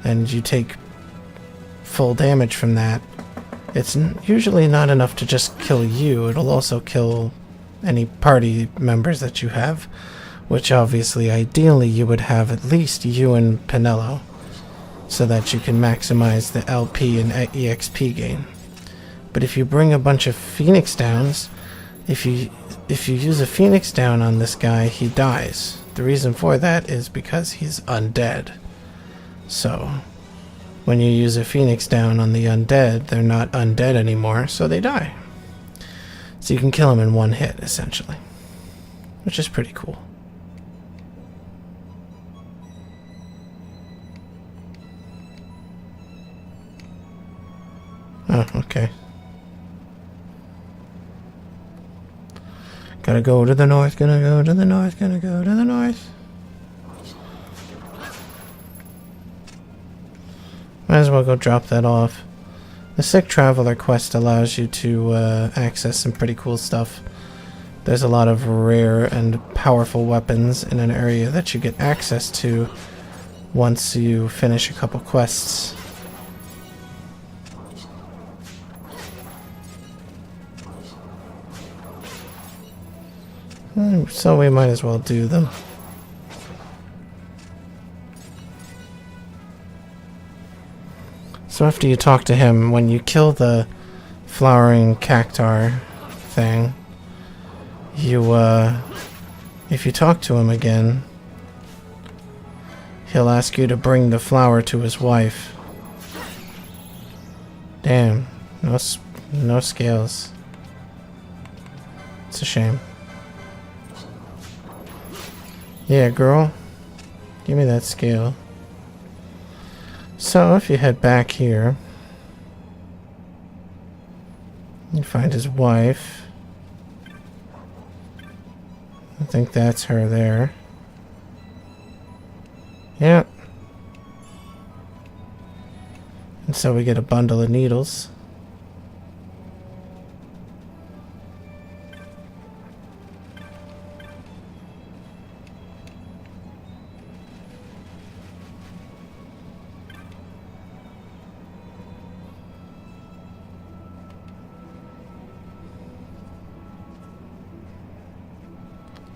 and you take full damage from that, it's usually not enough to just kill you. It'll also kill any party members that you have, which obviously, ideally, you would have at least you and Pinello, so that you can maximize the LP and EXP gain. But if you bring a bunch of Phoenix Downs, if you use a Phoenix Down on this guy, he dies. The reason for that is because he's undead. So, when you use a Phoenix Down on the undead, they're not undead anymore, so they die. So you can kill him in one hit, essentially. Which is pretty cool. Oh, okay. Gotta go to the north, gonna go to the north, gonna go to the north. Might as well go drop that off. The Sick Traveler quest allows you to access some pretty cool stuff. There's a lot of rare and powerful weapons in an area that you get access to once you finish a couple quests. So we might as well do them. So after you talk to him, when you kill the flowering cactar thing, you, if you talk to him again, he'll ask you to bring the flower to his wife. Damn, no scales. It's a shame. Yeah, girl. Give me that scale. So, if you head back here, you find his wife. I think that's her there. Yep. And so we get a bundle of needles.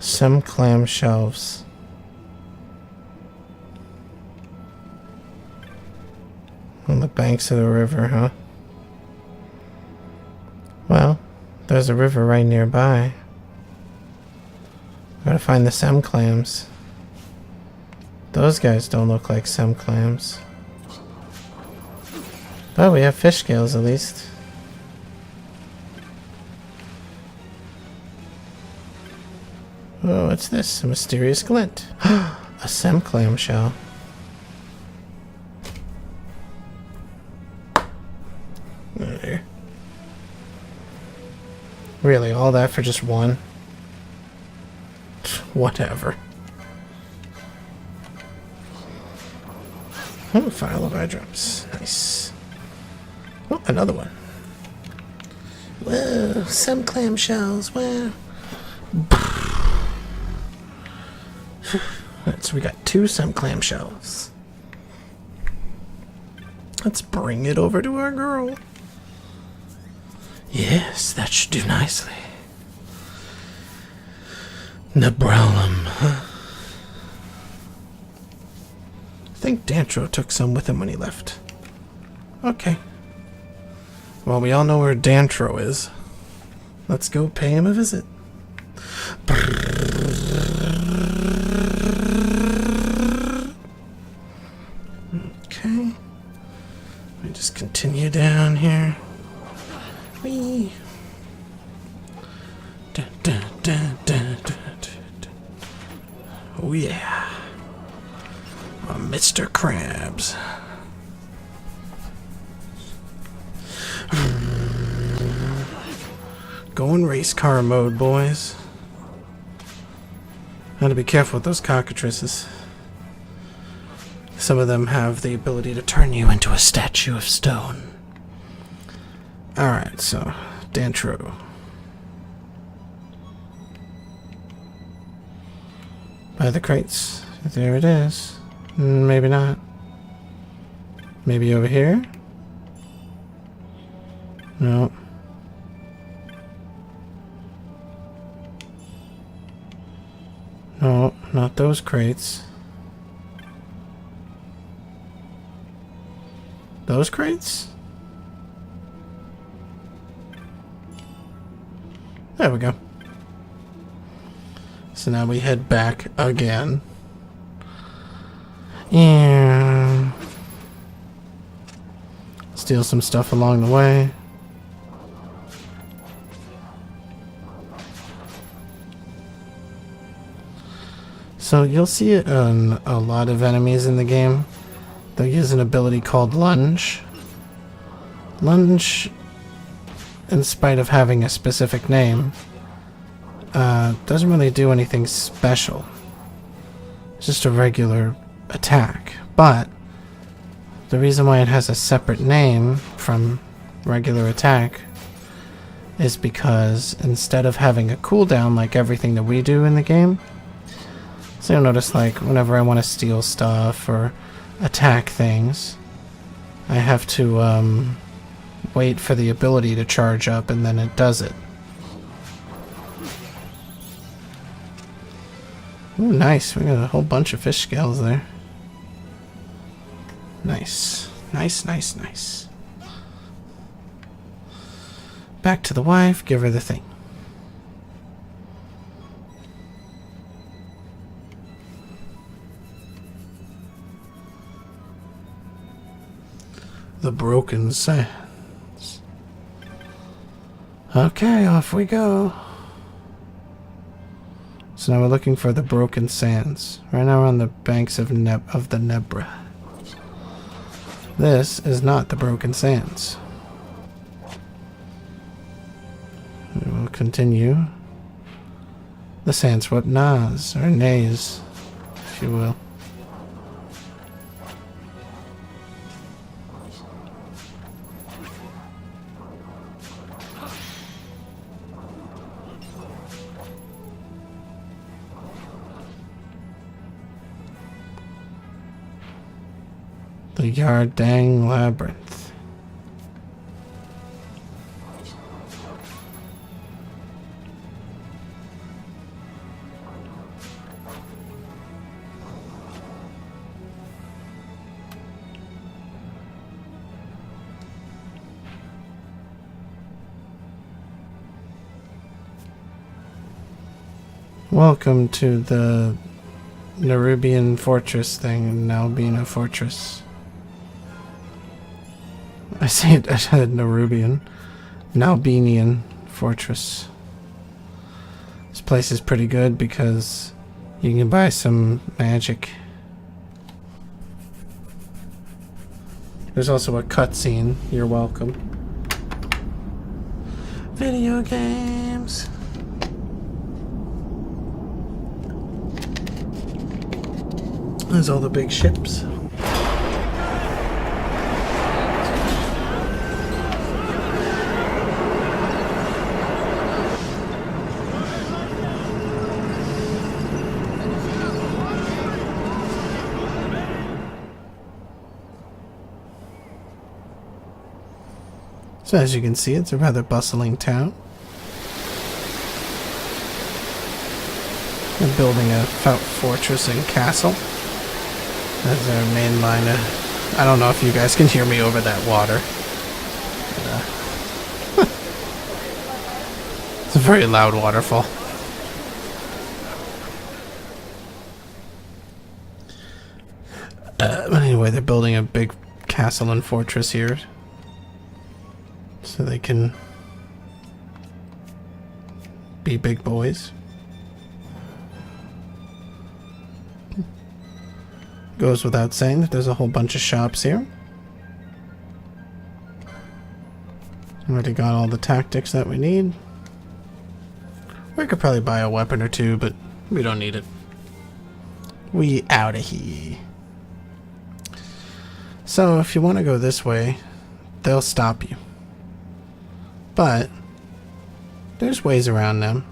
Some clam shelves. On the banks of the river, huh? Well, there's a river right nearby. Gotta find the sem clams. Those guys don't look like sem clams. But we have fish scales at least. Oh, what's this? A mysterious glint. A sem clam shell. There. Really, all that for just one? Whatever. Oh, file of eye drops. Nice. Oh, another one. Whoa, some clam shells. Wow. So we got 2 some clam shells. Let's bring it over to our girl. Yes, that should do nicely. Nebrellum, huh? I think Dantro took some with him when he left. Okay. Well, we all know where Dantro is. Let's go pay him a visit. Okay. Let me just continue down here. Whee. Dun, dun, dun, dun, dun, dun. Oh yeah. Mr. Krabs. Going race car mode, boys. Gotta be careful with those cockatrices. Some of them have the ability to turn you into a statue of stone. Alright, so, Dantro. By the crates. There it is. Maybe not. Maybe over here? No. No, not those crates. Those crates? There we go. So now we head back again. And steal some stuff along the way. So you'll see it on a lot of enemies in the game. They'll use an ability called Lunge. Lunge, in spite of having a specific name, doesn't really do anything special. It's just a regular attack. But the reason why it has a separate name from regular attack is because instead of having a cooldown like everything that we do in the game, so you'll notice like whenever I want to steal stuff or attack things, I have to wait for the ability to charge up and then it does it. Ooh, nice. We got a whole bunch of fish scales there. Nice. Nice, nice, nice. Back to the wife, give her the thing. The broken sands. Okay, off we go. So now we're looking for the broken sands. Right now we're on the banks of the Nebra. This is not the broken sands. We will continue the Sandswept Nas, or Nays, if you will. The Yardang Labyrinth. Welcome to the Nerubian Fortress thing, Nalbina Fortress. I said Nerubian. Nalbinian Fortress. This place is pretty good because you can buy some magic. There's also a cutscene. You're welcome. Video games. There's all the big ships. So as you can see, it's a rather bustling town. We're building a fortress and castle. That's our main line of... I don't know if you guys can hear me over that water. But, it's a very loud waterfall. But anyway, they're building a big castle and fortress here. So they can be big boys. Goes without saying that there's a whole bunch of shops here. Already got all the tactics that we need. We could probably buy a weapon or two, but we don't need it. We outta here. So if you want to go this way, they'll stop you. But there's ways around them.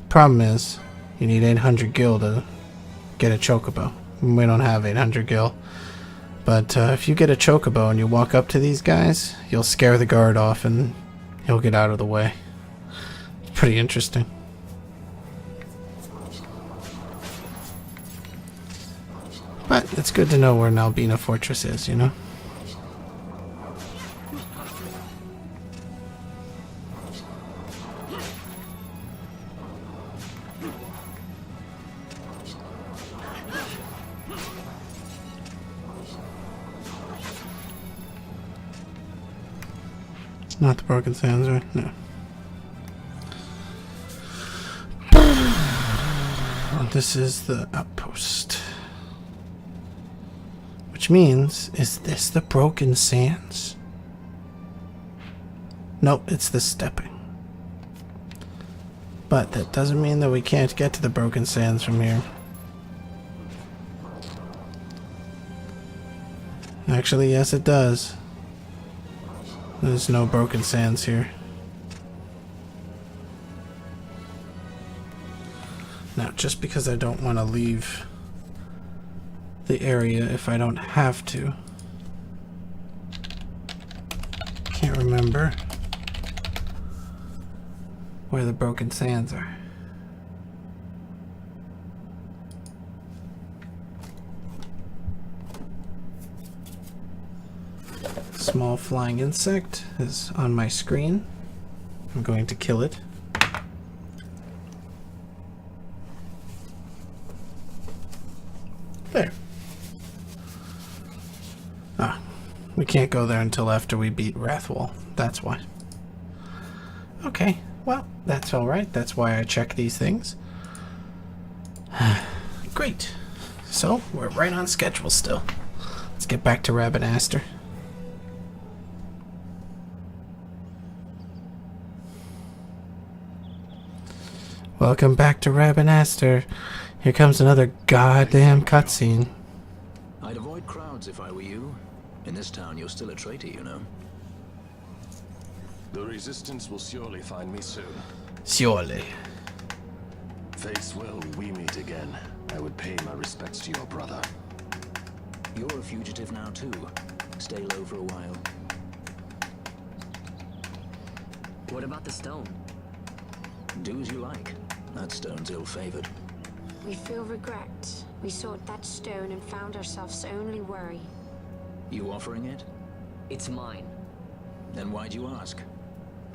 Problem is, you need 800 gil to get a chocobo. We don't have 800 gil. But if you get a chocobo and you walk up to these guys, you'll scare the guard off and he'll get out of the way. It's pretty interesting. But it's good to know where Nalbina Fortress is, you know? Not the broken sands, right? No. This is the outpost. Which means, is this the broken sands? Nope, it's the stepping. But that doesn't mean that we can't get to the broken sands from here. Actually, yes it does. There's no broken sands here. Now, just because I don't want to leave the area if I don't have to. Can't remember where the broken sands are. Small flying insect is on my screen. I'm going to kill it. There. Ah, we can't go there until after we beat Wrathwall. That's why. Okay, well, that's alright. That's why I check these things. Great. So, we're right on schedule still. Let's get back to Rabanaster. Welcome back to Rabanaster. Here comes another goddamn cutscene. I'd avoid crowds if I were you. In this town, you're still a traitor, you know. The Resistance will surely find me soon. Surely. Fate's will, we meet again. I would pay my respects to your brother. You're a fugitive now, too. Stay low for a while. What about the stone? Do as you like. That stone's ill-favored. We feel regret. We sought that stone and found ourselves only worry. You offering it? It's mine. Then why'd you ask?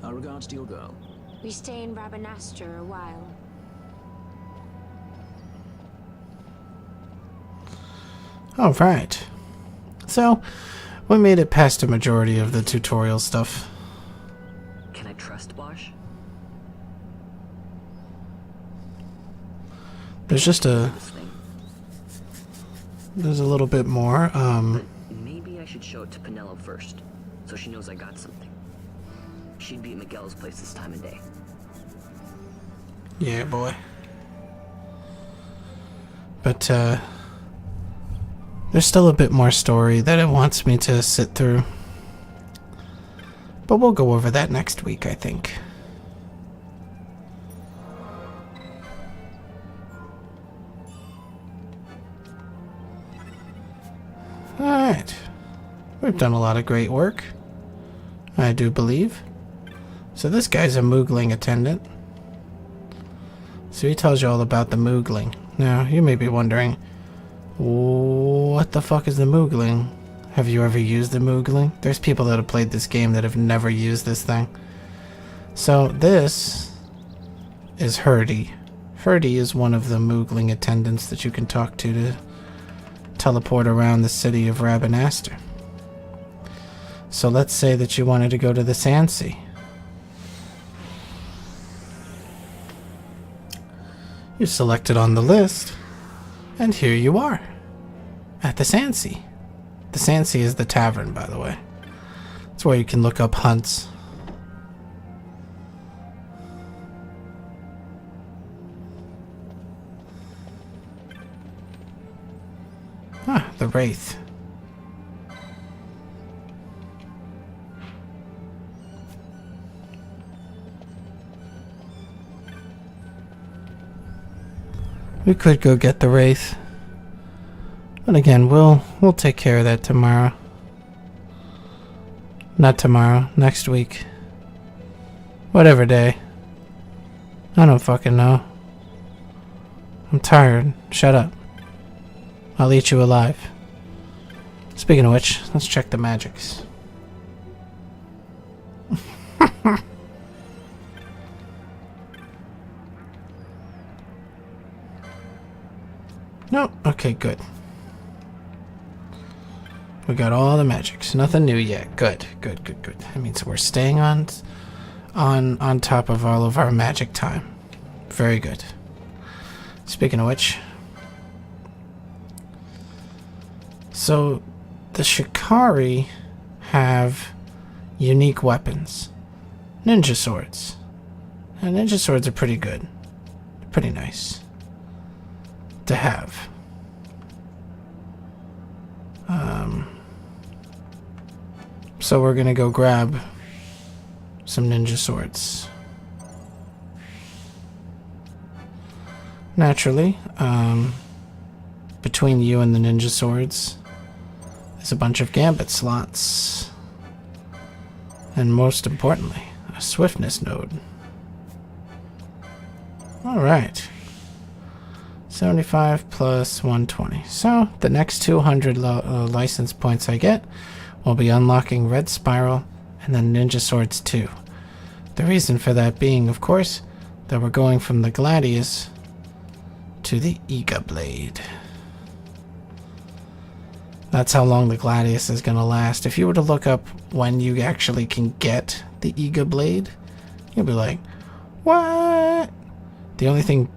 Our regards to your girl. We stay in Rabanaster a while. Alright. So, we made it past a majority of the tutorial stuff. Can I trust Bosch? There's just a... There's a little bit more. Maybe I should show it to Penelope first, so she knows I got something. She'd be at Miguel's place this time of day. Yeah, boy. But, there's still a bit more story that it wants me to sit through. But we'll go over that next week, I think. Alright. We've done a lot of great work, I do believe. So this guy's a Moogling attendant. So he tells you all about the Moogling. Now, you may be wondering, what the fuck is the Moogling? Have you ever used the Moogling? There's people that have played this game that have never used this thing. So this is Hurdy. Hurdy is one of the Moogling attendants that you can talk to teleport around the city of Rabanaster. So let's say that you wanted to go to the Sandsea. You select it on the list, and here you are, at the Sandsea. The Sandsea is the tavern, by the way. It's where you can look up hunts. Ah, the Wraith. We could go get the Wraith. But again, we'll take care of that tomorrow. Not tomorrow, next week. Whatever day. I don't fucking know. I'm tired. Shut up. I'll eat you alive. Speaking of which, let's check the magics. No, okay, good. We got all the magics. Nothing new yet. Good, good, good, good. That means we're staying on top of all of our magic time. Very good. Speaking of which, so the Shikari have unique weapons. Ninja swords. And ninja swords are pretty good. They're pretty nice to have. So we're gonna go grab some ninja swords. Naturally, between you and the ninja swords, there's a bunch of gambit slots. And most importantly, a swiftness node. Alright. 75 plus 120. So, the next 200 license points I get we'll be unlocking Red Spiral and then Ninja Swords 2. The reason for that being, of course, that we're going from the Gladius to the Iga Blade. That's how long the Gladius is going to last. If you were to look up when you actually can get the Iga Blade, you'll be like, what? The only thing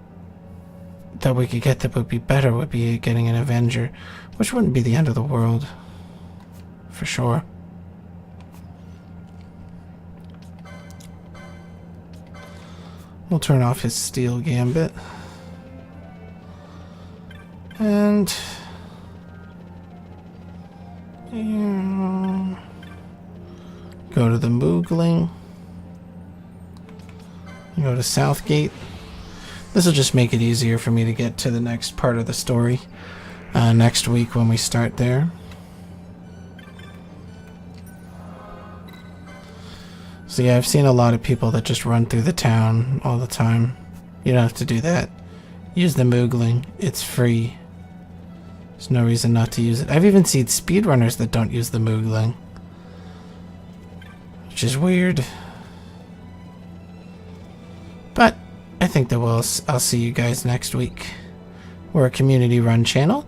that we could get that would be better would be getting an Avenger, which wouldn't be the end of the world, for sure. We'll turn off his Steel Gambit. And go to the Moogling. Go to Southgate. This will just make it easier for me to get to the next part of the story next week when we start there. So yeah, I've seen a lot of people that just run through the town all the time. You don't have to do that. Use the Moogling. It's free. There's no reason not to use it. I've even seen speedrunners that don't use the Moogling, which is weird. But I think that I'll see you guys next week. We're a community-run channel.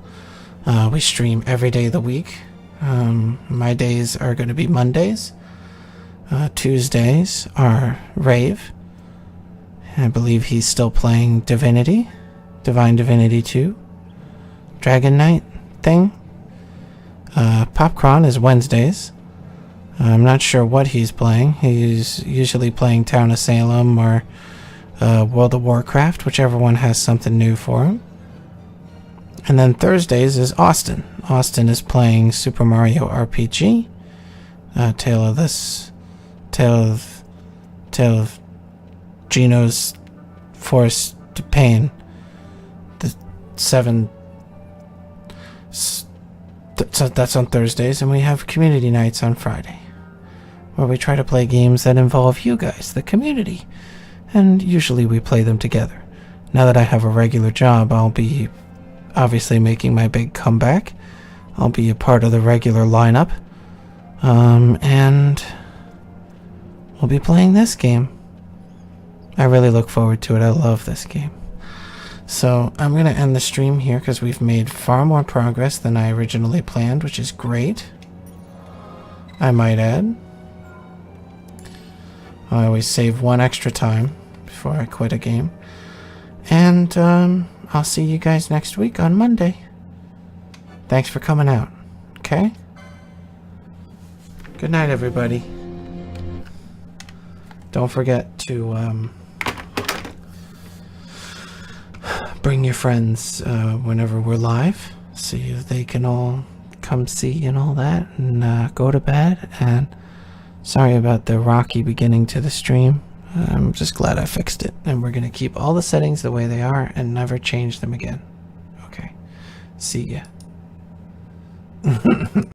We stream every day of the week. My days are going to be Mondays. Tuesdays are Rave. I believe he's still playing Divinity. Divine Divinity 2. Dragon Knight thing. Popcron is Wednesdays. I'm not sure what he's playing. He's usually playing Town of Salem or World of Warcraft, whichever one has something new for him. And then Thursdays is Austin. Austin is playing Super Mario RPG. Tale of Gino's Forest to Pain. That's on Thursdays, and we have community nights on Friday, where we try to play games that involve you guys, the community, and usually we play them together. Now that I have a regular job, I'll be obviously making my big comeback. I'll be a part of the regular lineup, and we'll be playing this game. I really look forward to it. I love this game. So I'm going to end the stream here because we've made far more progress than I originally planned, which is great, I might add. I always save one extra time before I quit a game. And I'll see you guys next week on Monday. Thanks for coming out. Okay? Good night, everybody. Don't forget to bring your friends whenever we're live, so they can all come see and all that, and go to bed. And sorry about the rocky beginning to the stream. I'm just glad I fixed it, and we're gonna keep all the settings the way they are and never change them again. Okay, see ya.